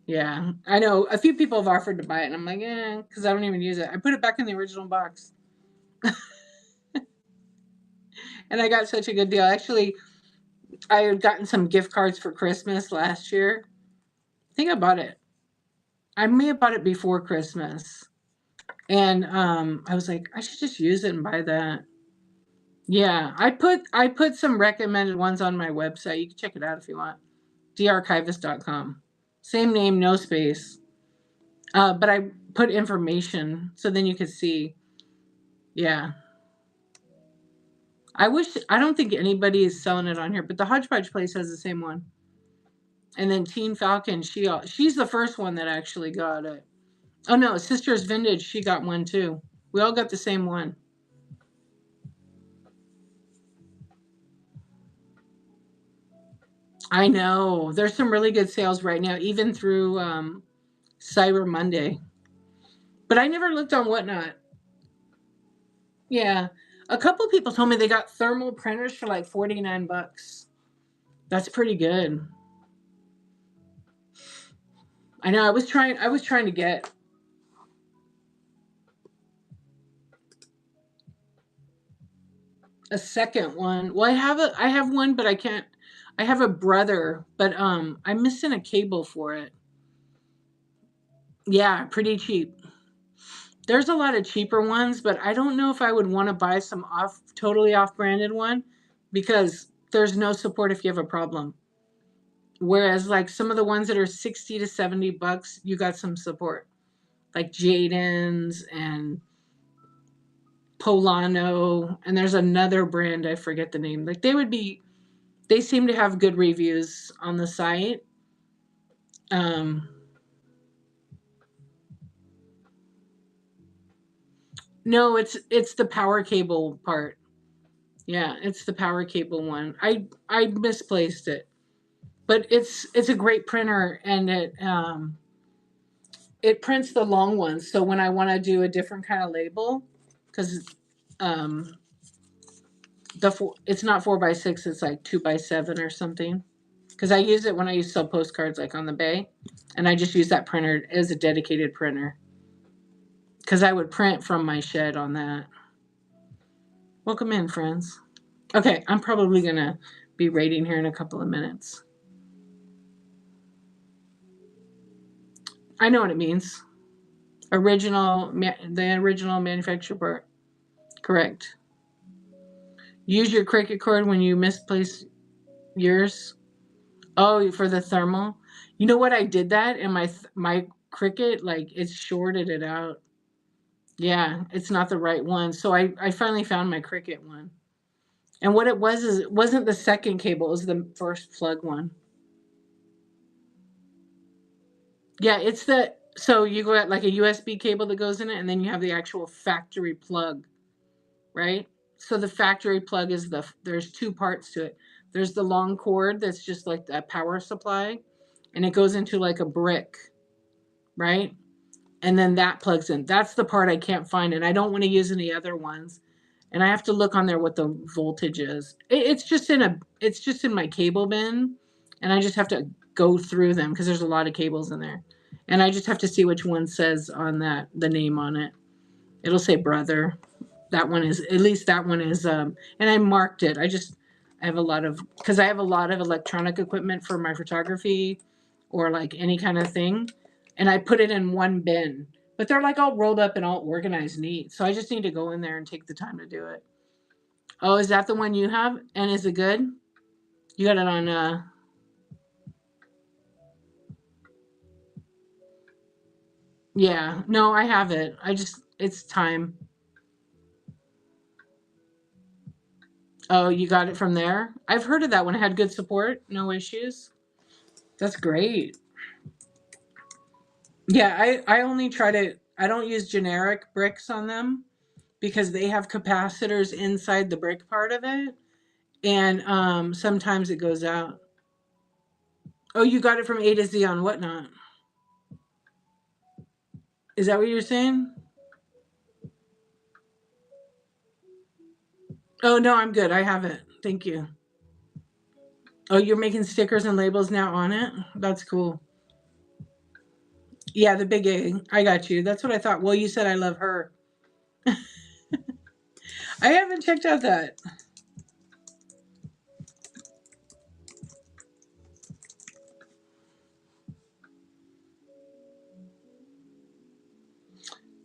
Yeah. I know a few people have offered to buy it, and I'm like, because I don't even use it. I put it back in the original box. And I got such a good deal. Actually, I had gotten some gift cards for Christmas last year. I think I bought it. I may have bought it before Christmas. And I was like, I should just use it and buy that. Yeah, I put some recommended ones on my website. You can check it out if you want. Darchivist.com. Same name, no space. But I put information so then you could see. Yeah. I don't think anybody is selling it on here, but the Hodgepodge place has the same one. And then Teen Falcon, she's the first one that actually got it. Oh no, Sisters Vintage, she got one too. We all got the same one. I know. There's some really good sales right now, even through Cyber Monday. But I never looked on Whatnot. Yeah. A couple people told me they got thermal printers for like $49. That's pretty good. I know. I was trying to get a second one. Well, I have one, but I can't. I have a brother, but I'm missing a cable for it. Yeah, pretty cheap. There's a lot of cheaper ones, but I don't know if I would want to buy some totally off branded one because there's no support if you have a problem. Whereas like some of the ones that are 60 to $70, you got some support. Like Jaden's and Polano, and there's another brand I forget the name. Like they seem to have good reviews on the site. Um, no, it's the power cable part. Yeah, it's the power cable one. I misplaced it, but it's a great printer, and it prints the long ones. So when I want to do a different kind of label, because um, it's not 4x6, it's like 2x7 or something. Because I use it when I used to sell postcards like on the bay, and I just use that printer as a dedicated printer. Because I would print from my shed on that. Welcome in, friends. Okay, I'm probably gonna be rating here in a couple of minutes. I know what it means. The original manufacturer part. Correct. Use your Cricut cord when you misplace yours. Oh, for the thermal. You know what? I did that, and my Cricut like it shorted it out. Yeah, it's not the right one. So I finally found my Cricut one. And what it was is it wasn't the second cable; it was the first plug one. Yeah, it's the so you go at like a USB cable that goes in it, and then you have the actual factory plug, right? So the factory plug is there's 2 parts to it. There's the long cord that's just like a power supply, and it goes into like a brick, right? And then that plugs in. That's the part I can't find, and I don't want to use any other ones. And I have to look on there what the voltage is. It's just in my cable bin, and I just have to go through them because there's a lot of cables in there. And I just have to see which one says on that, the name on it. It'll say brother. That one is, at least that one is, and I marked it. I have a lot of, because I have a lot of electronic equipment for my photography or like any kind of thing. And I put it in one bin, but they're like all rolled up and all organized neat. So I just need to go in there and take the time to do it. Oh, is that the one you have? And is it good? You got it on, yeah. No, I have it. It's time. Oh, you got it from there? I've heard of that one. It had good support, no issues. That's great. Yeah, I only try to, I don't use generic bricks on them because they have capacitors inside the brick part of it. And sometimes it goes out. Oh, you got it from A to Z on Whatnot. Is that what you're saying? Oh, no, I'm good. I have it. Thank you. Oh, you're making stickers and labels now on it? That's cool. Yeah, the big A. I got you. That's what I thought. Well, you said I love her. I haven't checked out that.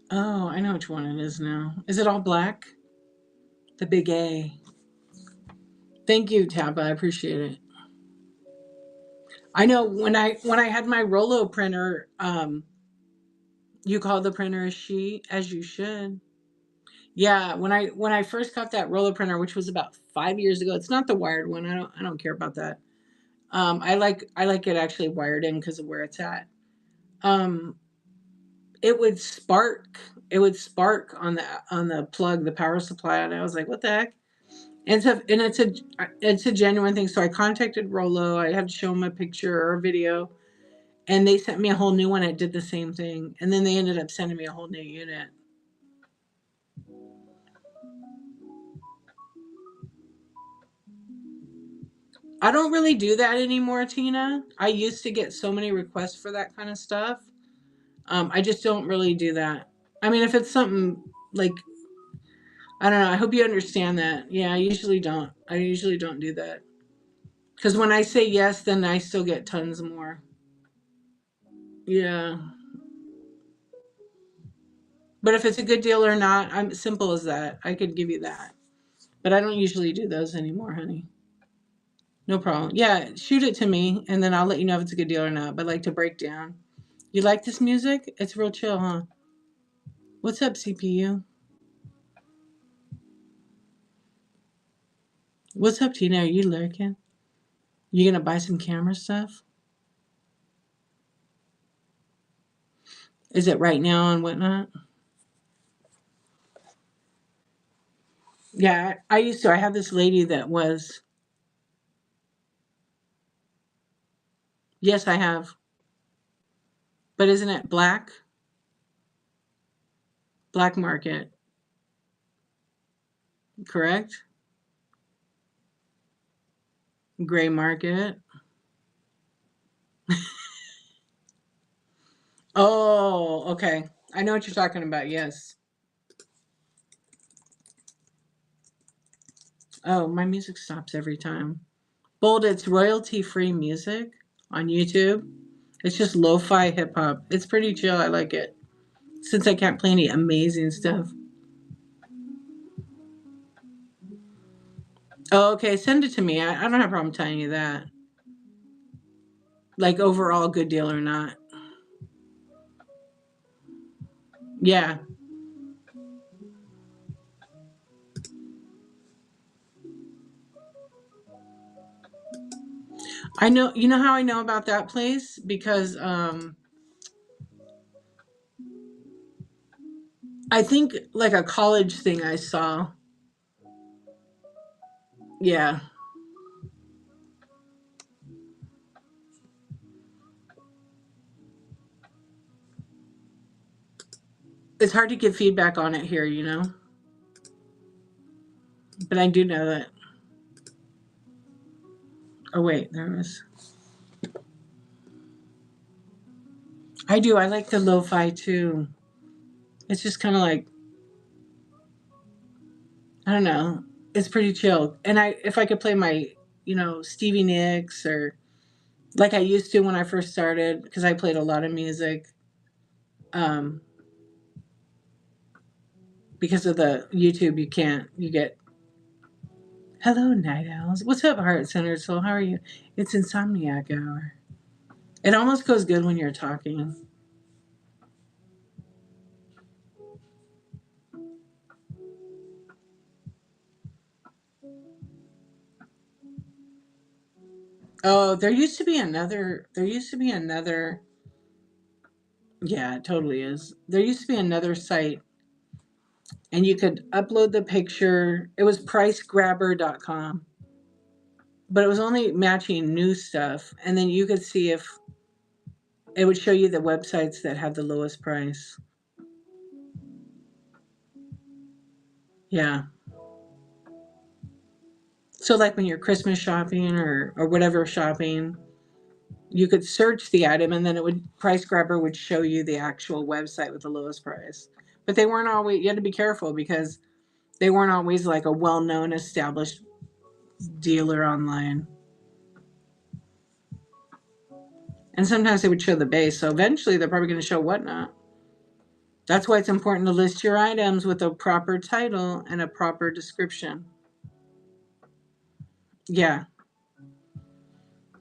Oh, I know which one it is now. Is it all black? The big A. Thank you, Tabba. I appreciate it. I know when I had my Rolo printer, you call the printer a she, as you should. Yeah, when I first got that Rolo printer, which was about 5 years ago, it's not the wired one. I don't care about that. I like it actually wired in because of where it's at. Um, it would spark. It would spark on the plug, the power supply, and I was like, what the heck? And it's a genuine thing. So I contacted Rolo. I had to show them a picture or a video, and they sent me a whole new one that did the same thing. And then they ended up sending me a whole new unit. I don't really do that anymore, Tina. I used to get so many requests for that kind of stuff. I just don't really do that. I mean, if it's something like, I don't know. I hope you understand that. Yeah, I usually don't. I usually don't do that because when I say yes, then I still get tons more. Yeah. But if it's a good deal or not, I'm simple as that. I could give you that. But I don't usually do those anymore, honey. No problem. Yeah, shoot it to me and then I'll let you know if it's a good deal or not. But like to break down. You like this music? It's real chill, huh? What's up, CPU? What's up, Tina? Are you lurking? You gonna buy some camera stuff? Is it right now and whatnot? Yeah, I used to. I had this lady that was. Yes, I have. But isn't it black? Black market, correct? Gray market. Oh, okay. I know what you're talking about. Yes. Oh, my music stops every time. Bold, it's royalty free music on YouTube. It's just lo fi hip hop. It's pretty chill. I like it. Since I can't play any amazing stuff. Oh, okay. Send it to me. I don't have a problem telling you that. Like overall, good deal or not. Yeah. I know. You know how I know about that place? Because I think like a college thing I saw. Yeah. It's hard to give feedback on it here, but I do know that. Oh, wait, there is. I do. I like the lo-fi too. It's just kind of like, I don't know. It's pretty chill. And if I could play my, Stevie Nicks or like I used to when I first started, because I played a lot of music. Um, because of the YouTube, you get, hello, night owls. What's up, Heart Centered Soul? How are you? It's Insomniac hour. It almost goes good when you're talking. Oh, there used to be another, yeah, it totally is. There used to be another site and you could upload the picture. It was pricegrabber.com, but it was only matching new stuff. And then you could see if it would show you the websites that had the lowest price. Yeah. So, like when you're Christmas shopping or whatever shopping, you could search the item and then Price Grabber would show you the actual website with the lowest price. But they weren't always, you had to be careful because they weren't always like a well known established dealer online. And sometimes they would show the base. So eventually they're probably going to show whatnot. That's why it's important to list your items with a proper title and a proper description. Yeah.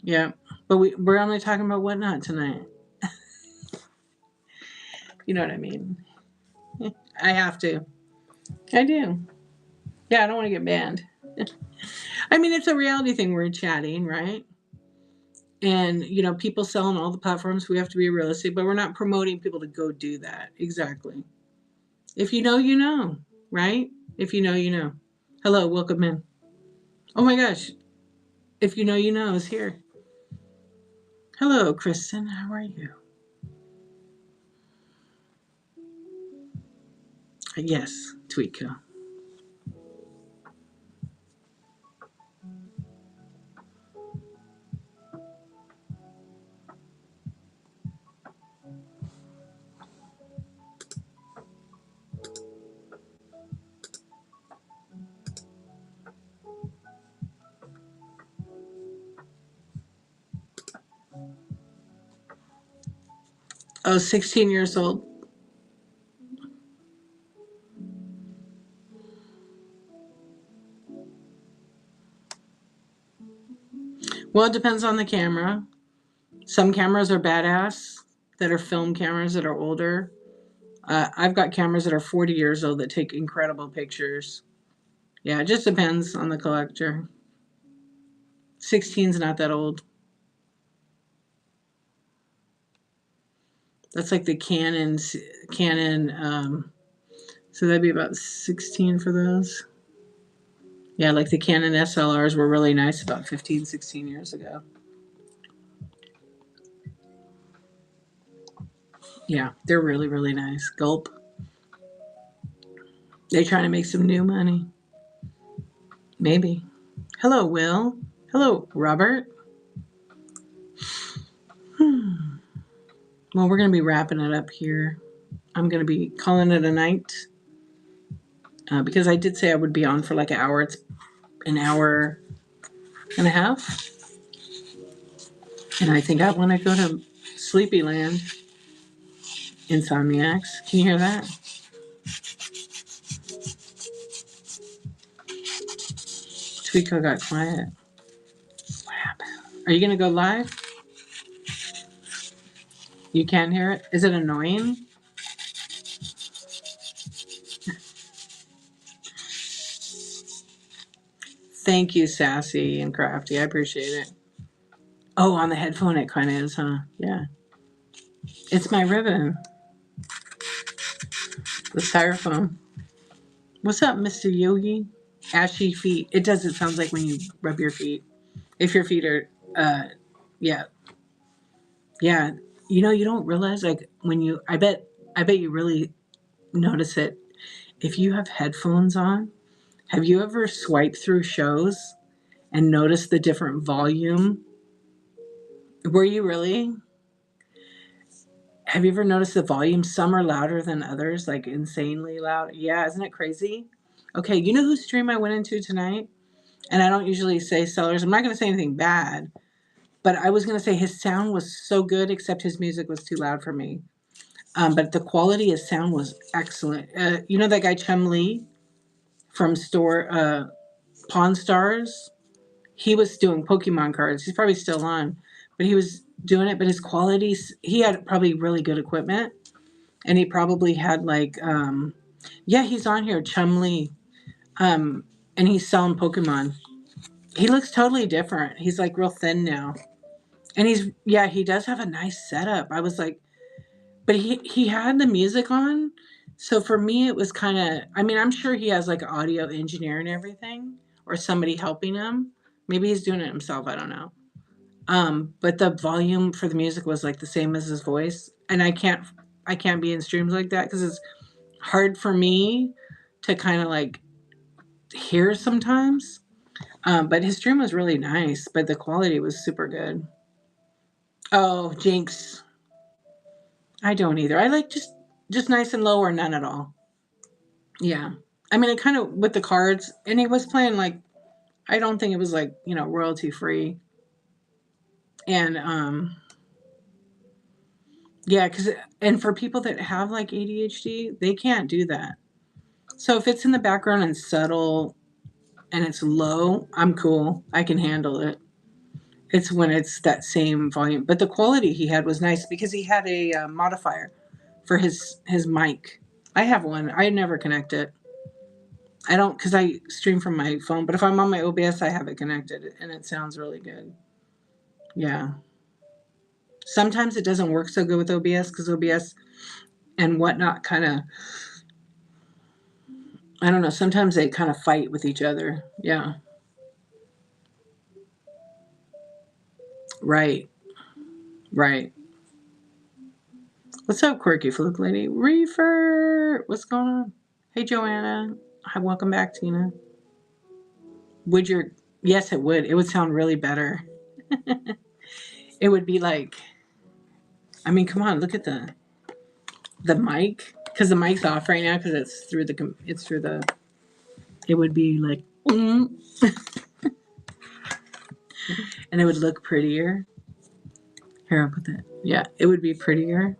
Yeah. But we're only talking about whatnot tonight. You know what I mean? I have to. I do. Yeah, I don't want to get banned. I mean, it's a reality thing. We're chatting, right? And, people sell on all the platforms. We have to be realistic, but we're not promoting people to go do that. Exactly. If you know, you know, right? If you know, you know. Hello, welcome in. Oh my gosh. If you know, you know is here. Hello, Kristen. How are you? Yes, Tweetco. Oh, 16 years old. Well, it depends on the camera. Some cameras are badass that are film cameras that are older. I've got cameras that are 40 years old that take incredible pictures. Yeah, it just depends on the collector. 16's not that old. That's like the Canon. So that'd be about 16 for those. Yeah, like the Canon SLRs were really nice about 15, 16 years ago. Yeah, they're really, really nice. Gulp. They trying to make some new money. Maybe. Hello, Will. Hello, Robert. Well, we're going to be wrapping it up here. I'm going to be calling it a night because I did say I would be on for like an hour. It's an hour and a half. And I think I want to go to Sleepyland. Insomniacs. Can you hear that? Tweetco got quiet. What happened? Are you going to go live? You can't hear it? Is it annoying? Thank you, Sassy and Crafty. I appreciate it. Oh, on the headphone it kind of is, huh? Yeah. It's my ribbon. The styrofoam. What's up, Mr. Yogi? Ashy feet. It does. It sounds like when you rub your feet. If your feet are, yeah. Yeah. You don't realize, like, I bet you really notice it. If you have headphones on, have you ever swiped through shows and noticed the different volume? Were you really? have you ever noticed the volume? Some are louder than others, like insanely loud. Yeah, isn't it crazy? Okay, you know whose stream I went into tonight? And I don't usually say sellers. I'm not going to say anything bad, but I was going to say his sound was so good, except his music was too loud for me. But the quality of sound was excellent. You know that guy Chum Lee from Pawn Stars? He was doing Pokemon cards. He's probably still on, but he was doing it. But his quality, he had probably really good equipment, and he probably had like, yeah, he's on here, Chum Lee, and he's selling Pokemon. He looks totally different. He's like real thin now, and he does have a nice setup. I was like, but he had the music on, so for me it was kind of. I mean, I'm sure he has like an audio engineer and everything, or somebody helping him. Maybe he's doing it himself. I don't know. But the volume for the music was like the same as his voice, and I can't be in streams like that because it's hard for me to kind of like hear sometimes. But his stream was really nice, but the quality was super good. Oh, Jinx. I don't either. I like just nice and low or none at all. Yeah. I mean, it kind of with the cards, and he was playing like I don't think it was like royalty free, and yeah, and for people that have like ADHD, they can't do that. So if it's in the background and subtle and it's low, I'm cool. I can handle it. It's when it's that same volume, but the quality he had was nice because he had a modifier for his mic. I have one. I never connect it. I don't because I stream from my phone, but if I'm on my OBS, I have it connected, and it sounds really good. Yeah. Sometimes it doesn't work so good with OBS because OBS and whatnot kind of, I don't know. Sometimes they kind of fight with each other. Yeah. Right. Right. What's up, quirky fluke lady? Reefer. What's going on? Hey, Joanna. Hi, welcome back, Tina. Would your Yes, it would. It would sound really better. It would be like, I mean, come on, look at the mic because the mic's off right now because it's through the. It would be like, and it would look prettier. Here, I'll put that. Yeah, it would be prettier.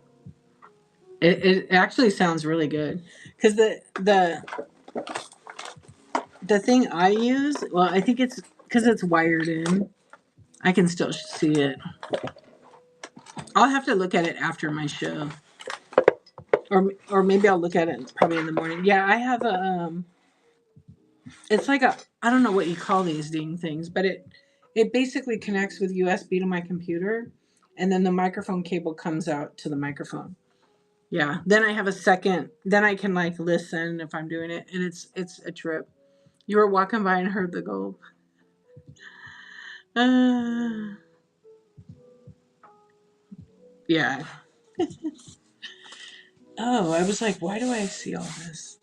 It actually sounds really good because the thing I use, well, I think it's because it's wired in. I can still see it. I'll have to look at it after my show, or maybe I'll look at it probably in the morning. Yeah, I have a. It's like a. I don't know what you call these ding things, but it basically connects with USB to my computer, and then the microphone cable comes out to the microphone. Yeah. Then I have a second. Then I can like listen if I'm doing it, and it's a trip. You were walking by and heard the gulp. Yeah. Oh, I was like, why do I see all this?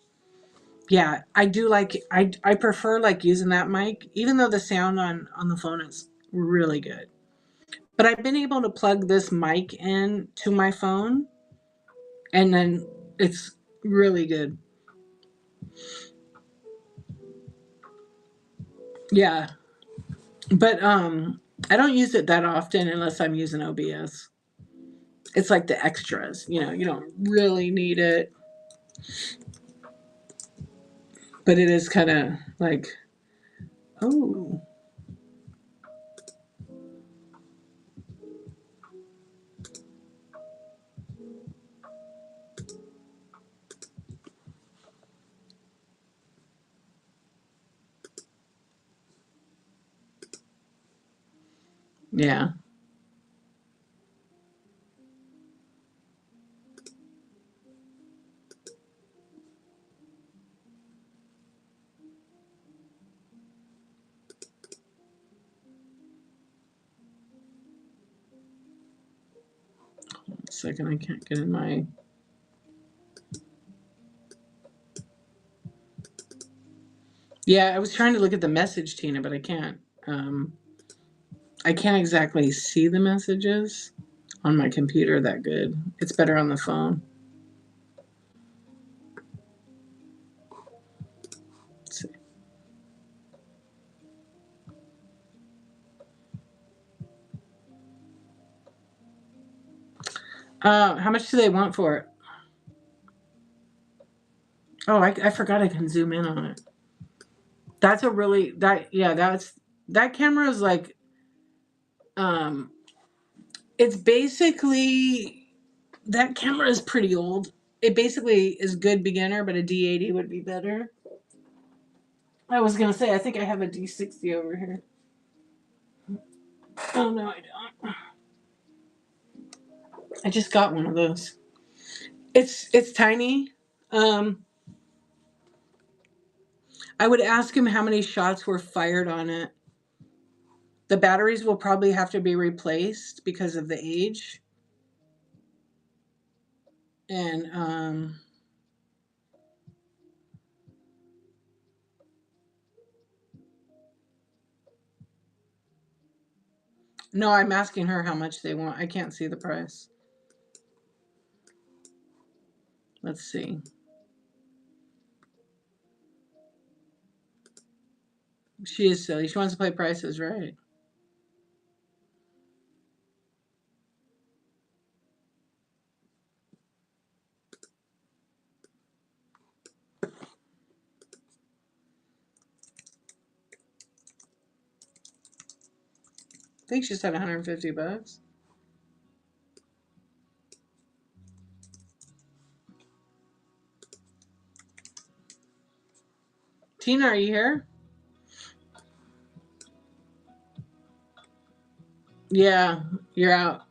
Yeah, I do like I prefer like using that mic, even though the sound on the phone is really good. But I've been able to plug this mic in to my phone, and then it's really good. Yeah, but I don't use it that often unless I'm using OBS. It's like the extras, you don't really need it, but it is kind of like, oh, yeah. Second, I can't get in my. Yeah, I was trying to look at the message, Tina, but I can't. I can't exactly see the messages. on my computer that good. It's better on the phone. Let's see. How much do they want for it? Oh, I forgot I can zoom in on it. That's a really that camera is like it's basically that camera is pretty old. It basically is good beginner, but a D80 would be better. I was gonna say I think I have a D60 over here. Oh no, I don't. I just got one of those. It's tiny. Um, I would ask him how many shots were fired on it. The batteries will probably have to be replaced because of the age. And no, I'm asking her how much they want. I can't see the price. Let's see. She is silly. She wants to play prices right. I think she said 150 bucks. Tina, are you here? Yeah, you're out.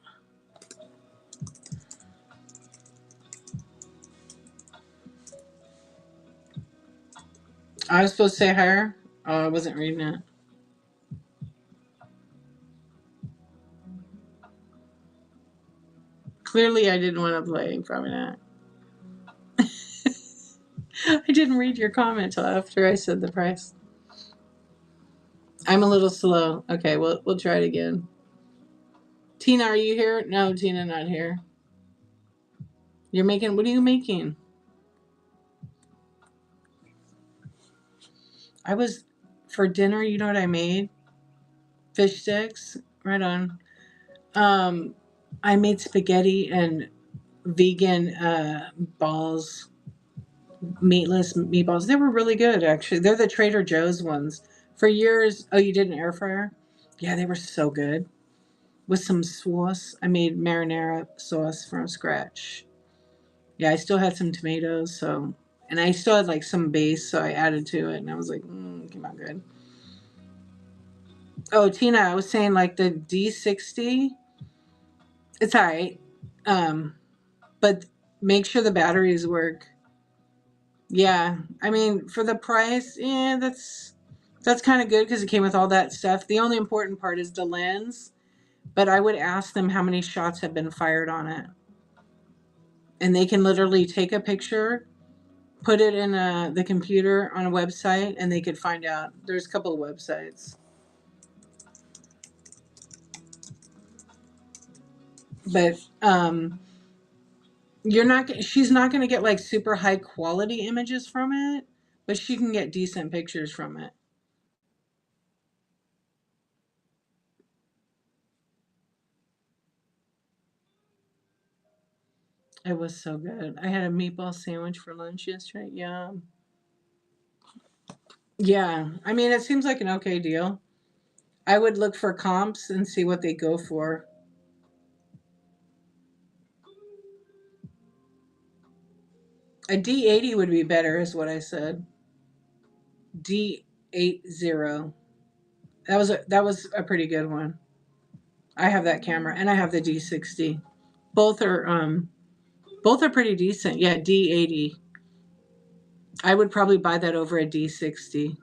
I was supposed to say higher. Oh, I wasn't reading it. Clearly, I didn't want to play. Probably not. I didn't read your comment till after I said the price. I'm a little slow. Okay, we'll try it again. Tina, are you here? No, Tina, not here. You're making. What are you making? I was for dinner. You know what I made? Fish sticks. Right on. Um, I made spaghetti and vegan balls, meatless meatballs. They were really good, actually. They're the Trader Joe's ones. For years, oh, you did an air fryer? Yeah, they were so good. With some sauce, I made marinara sauce from scratch. Yeah, I still had some tomatoes, so and I still had like some base, so I added to it, and I was like, came out good. Oh, Tina, I was saying like the D60, it's all right, but make sure the batteries work. Yeah, I mean for the price, yeah, that's kind of good because it came with all that stuff. The only important part is the lens, but I would ask them how many shots have been fired on it, and they can literally take a picture, put it in the computer on a website, and they could find out. There's a couple of websites, but you're not. She's not going to get like super high quality images from it, but she can get decent pictures from it. It was so good. I had a meatball sandwich for lunch yesterday. Yeah. Yeah. I mean, it seems like an okay deal. I would look for comps and see what they go for. A D80 would be better, is what I said. D80. That was a pretty good one. I have that camera and I have the D60. Both are both are pretty decent. Yeah, D80. I would probably buy that over a D60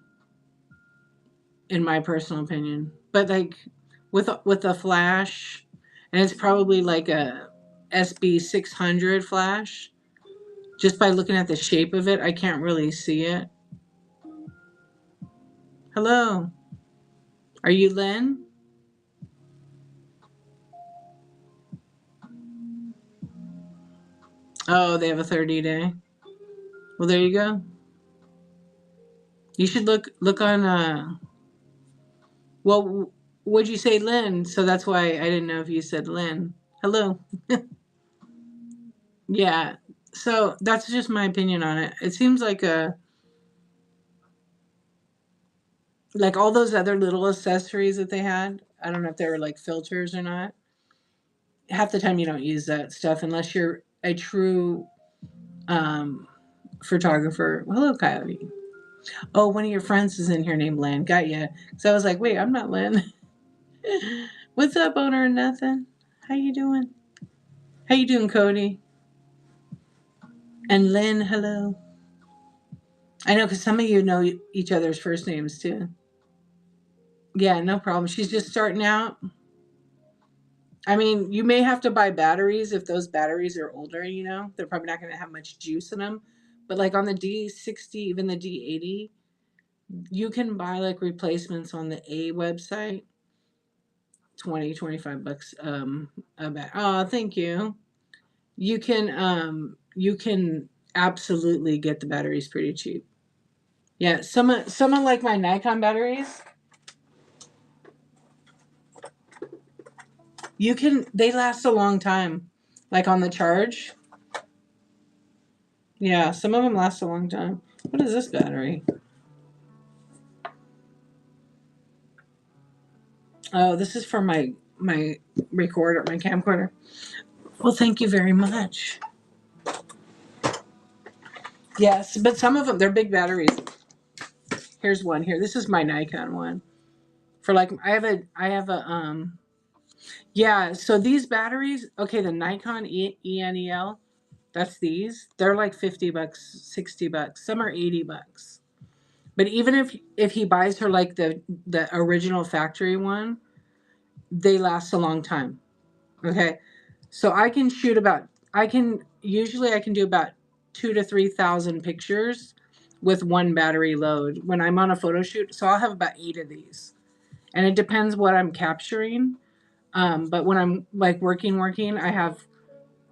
in my personal opinion. But like with a flash, and it's probably like a SB600 flash. Just by looking at the shape of it, I can't really see it. Hello, are you Lynn? Oh, they have a 30-day. Well, there you go. You should look on. Well, would you say Lynn? So that's why I didn't know if you said Lynn. Hello. Yeah. So that's just my opinion on it. It seems like all those other little accessories that they had. I don't know if they were like filters or not. Half the time you don't use that stuff unless you're a true um, photographer. Well, hello, Coyote. Oh, one of your friends is in here named Lynn. Got ya. So I was like, wait, I'm not Lynn. What's up, owner and nothing? How you doing? How you doing, Cody? And Lynn, hello. I know because some of you know each other's first names too. Yeah, no problem. She's just starting out. I mean, you may have to buy batteries if those batteries are older, you know. They're probably not going to have much juice in them. But like on the D60, even the D80, you can buy like replacements on the A website, 25 bucks a oh, thank you. You can absolutely get the batteries pretty cheap. Yeah, some of like my Nikon batteries, they last a long time. Like on the charge. Yeah, some of them last a long time. What is this battery? Oh, this is for my recorder, my camcorder. Well, thank you very much. Yes, but some of them they're big batteries. Here's one here. This is my Nikon one. For like I have a yeah, so these batteries, okay, the Nikon ENEL, that's these. They're like 50 bucks, 60 bucks. Some are 80 bucks. But even if he buys her like the original factory one, they last a long time. Okay? So I can do about 2 to 3 thousand pictures with one battery load when I'm on a photo shoot. So I'll have about 8 of these. And it depends what I'm capturing. But when I'm like working, I have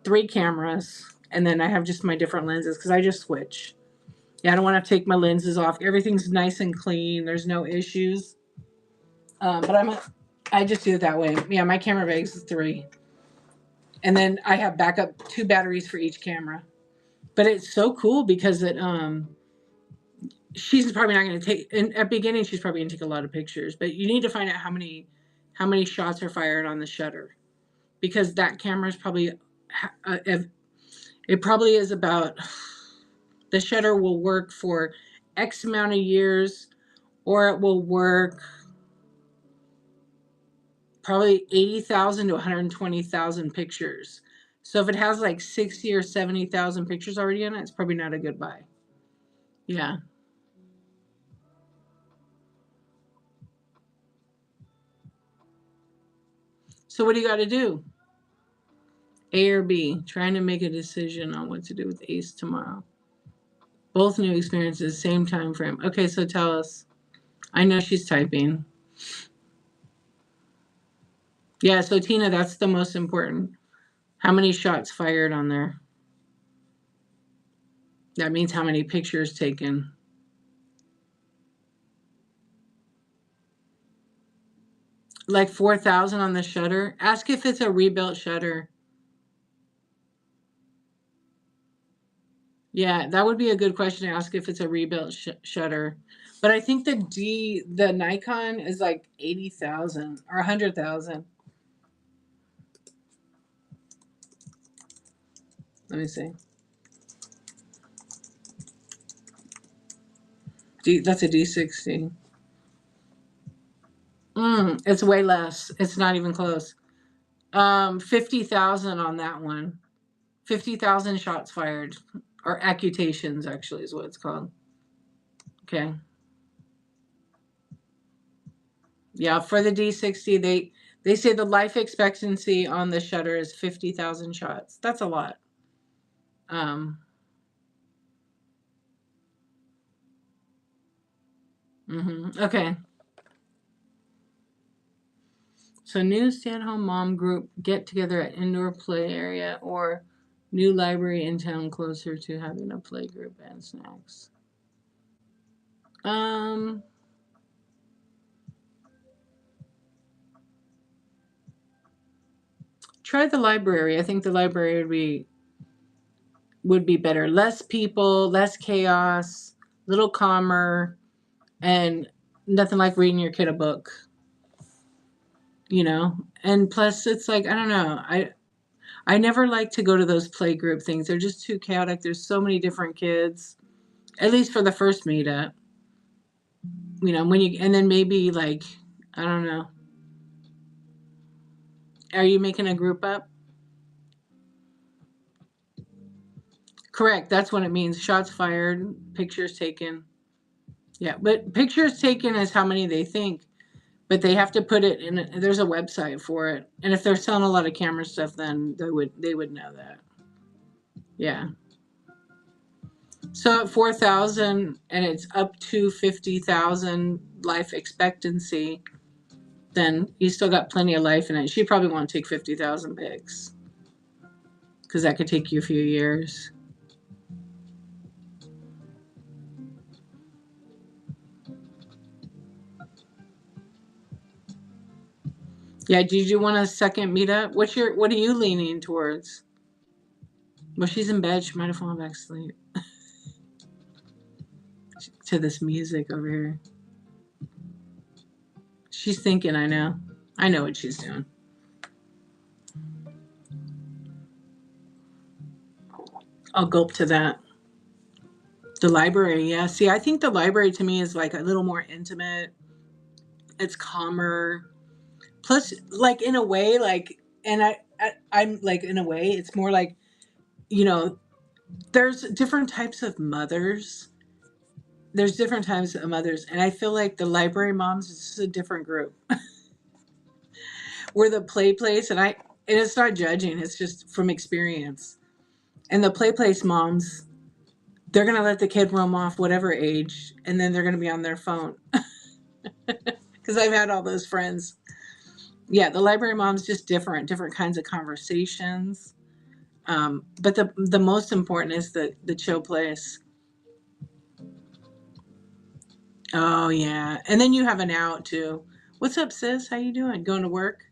3 cameras and then I have just my different lenses because I just switch. Yeah, I don't want to take my lenses off. Everything's nice and clean. There's no issues. But I just do it that way. Yeah, my camera bags is 3. And then I have backup 2 batteries for each camera. But it's so cool because she's probably not going to take at the beginning she's probably going to take a lot of pictures, but you need to find out how many shots are fired on the shutter because that camera is probably it probably is about the shutter will work for X amount of years or it will work probably 80,000 to 120,000 pictures. So if it has like 60 or 70,000 pictures already in it, it's probably not a good buy. Yeah. So what do you got to do? A or B? Trying to make a decision on what to do with Ace tomorrow. Both new experiences, same time frame. Okay, so tell us. I know she's typing. Yeah, so Tina, that's the most important. How many shots fired on there? That means how many pictures taken. Like 4,000 on the shutter. Ask if it's a rebuilt shutter. Yeah, that would be a good question to ask if it's a rebuilt shutter. But I think the Nikon is like 80,000 or 100,000. Let me see. That's a D60. It's way less. It's not even close. 50,000 on that one. 50,000 shots fired, or accutations actually is what it's called. Okay. Yeah, for the D60, they say the life expectancy on the shutter is 50,000 shots. That's a lot. Um. Okay. So new stay-at-home mom group get together at indoor play area or New library in town closer to having a play group and snacks. Try the library. I think the library would be better. Less people, less chaos, little calmer, and nothing like reading your kid a book. You know? And plus it's like, I don't know. I never like to go to those play group things. They're just too chaotic. There's so many different kids. At least for the first meetup. You know, and then maybe like, I don't know. Are you making a group up? Correct. That's what it means. Shots fired, pictures taken. Yeah, but pictures taken is how many they think. But they have to put it in. There's a website for it, and if they're selling a lot of camera stuff, then they would know that. Yeah. So at 4,000, and it's up to 50,000 life expectancy, then you still got plenty of life in it. She probably won't take 50,000 pics because that could take you a few years. Yeah, did you want a second meetup? What are you leaning towards? Well, she's in bed. She might have fallen back asleep to this music over here. She's thinking, I know what she's doing. I'll gulp to that. The library, yeah. See, I think the library to me is like a little more intimate. It's calmer. Plus, like in a way, like, and I'm like in a way, it's more like, you know, there's different types of mothers. There's different types of mothers, and I feel like the library moms is just a different group. We're the play place, and it's not judging. It's just from experience. And the play place moms, they're gonna let the kid roam off whatever age, and then they're gonna be on their phone. Because I've had all those friends. Yeah, the library mom's just different kinds of conversations. But the most important is the chill place. Oh yeah, and then you have an out too. What's up, sis? How you doing? Going to work?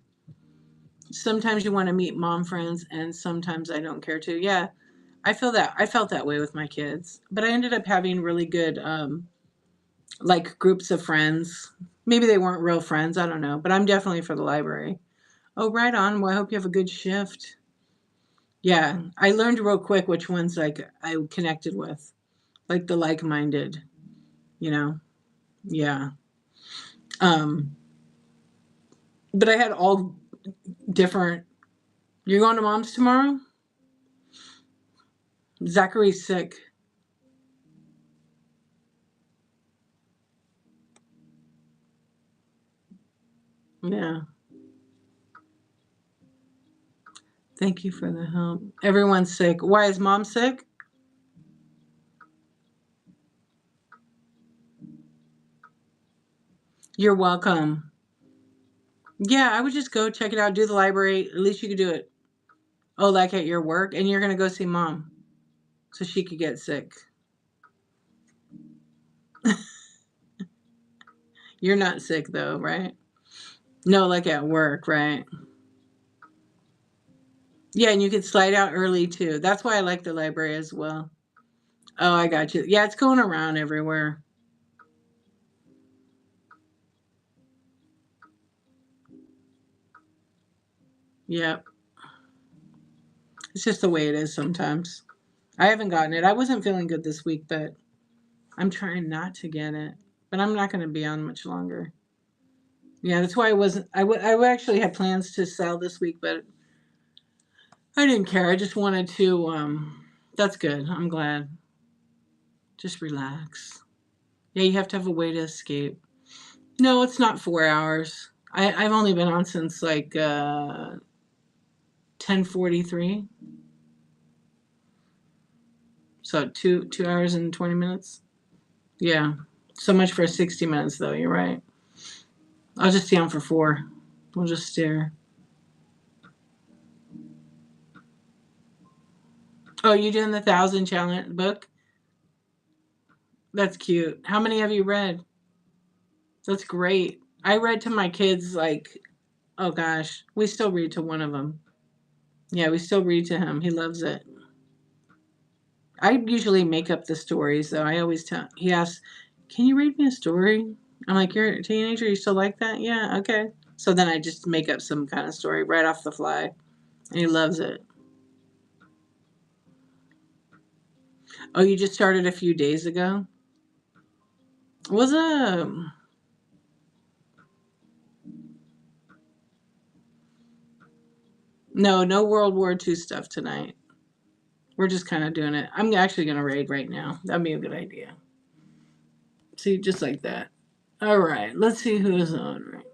Sometimes you want to meet mom friends, and sometimes I don't care to. Yeah, I feel that. I felt that way with my kids, but I ended up having really good like groups of friends. Maybe they weren't real friends. I don't know, but I'm definitely for the library. Oh, right on. Well, I hope you have a good shift. Yeah, I learned real quick which ones like I connected with, like the like-minded. You know, yeah. Um, but I had all different. You're going to mom's tomorrow? Zachary's sick. Yeah. Thank you for the help. Everyone's sick. Why is mom sick? You're welcome. Yeah, I would just go check it out, do the library. At least you could do it. Oh, like at your work, and you're gonna go see mom, so she could get sick. You're not sick though, right? No, like at work, right? Yeah, and you could slide out early too. That's why I like the library as well. Oh, I got you. Yeah, it's going around everywhere. Yep. It's just the way it is sometimes. I haven't gotten it. I wasn't feeling good this week, but I'm trying not to get it. But I'm not going to be on much longer. Yeah, that's why I wasn't. I actually had plans to sell this week, but I didn't care. I just wanted to. That's good. I'm glad. Just relax. Yeah, you have to have a way to escape. No, it's not 4 hours. I've only been on since like 10:43. So 2 hours and 20 minutes. Yeah. So much for 60 minutes though. You're right. I'll just stay on for 4. We'll just stare. Oh, you doing the 1,000 challenge book? That's cute. How many have you read? That's great. I read to my kids like, oh gosh, we still read to one of them. Yeah, we still read to him. He loves it. I usually make up the stories though. I always tell, he asks, can you read me a story? I'm like, you're a teenager, you still like that? Yeah, okay. So then I just make up some kind of story right off the fly. And he loves it. Oh, you just started a few days ago? What's up? No, no World War II stuff tonight. We're just kind of doing it. I'm actually going to raid right now. That'd be a good idea. See, just like that. All right, let's see who's on right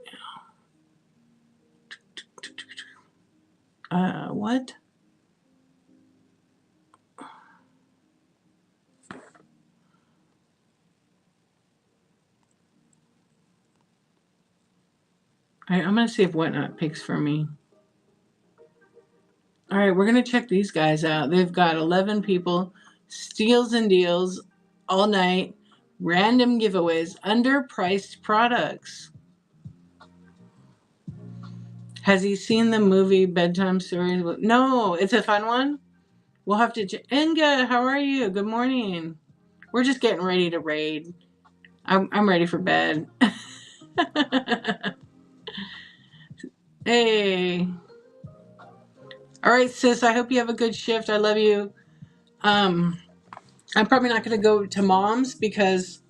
now. What? I'm going to see if Whatnot picks for me. All right, we're going to check these guys out. They've got 11 people, steals and deals all night, random giveaways, underpriced products. Has he seen the movie Bedtime Stories? No, it's a fun one. We'll have to. Inga, how are you? Good morning. We're just getting ready to raid. I'm ready for bed. Hey. All right, sis. I hope you have a good shift. I love you. I'm probably not going to go to mom's because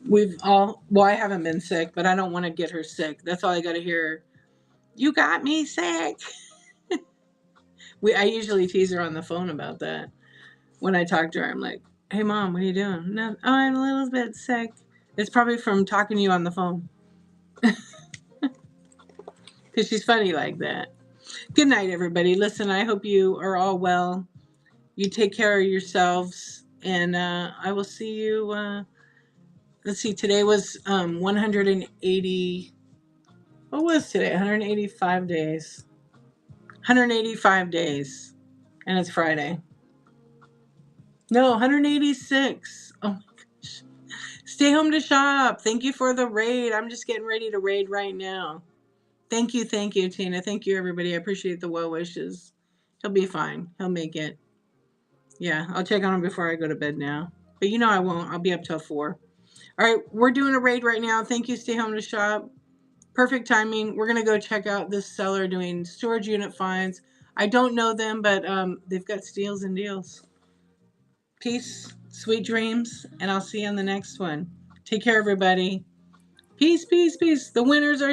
I haven't been sick, but I don't want to get her sick. That's all I got to hear. You got me sick. I usually tease her on the phone about that. When I talk to her, I'm like, hey, Mom, what are you doing? No, oh, I'm a little bit sick. It's probably from talking to you on the phone. Because she's funny like that. Good night, everybody. Listen, I hope you are all well. You take care of yourselves. And I will see you. Let's see, today was 180. What was today? 185 days. 185 days. And it's Friday. No, 186. Oh my gosh. Stay home to shop. Thank you for the raid. I'm just getting ready to raid right now. Thank you, Tina. Thank you, everybody. I appreciate the well wishes. He'll be fine. He'll make it. Yeah, I'll check on him before I go to bed now. But you know I won't. I'll be up till 4. All right, we're doing a raid right now. Thank you, Stay Home to Shop. Perfect timing. We're going to go check out this seller doing storage unit finds. I don't know them, but they've got steals and deals. Peace, sweet dreams, and I'll see you on the next one. Take care, everybody. Peace, peace, peace. The winners are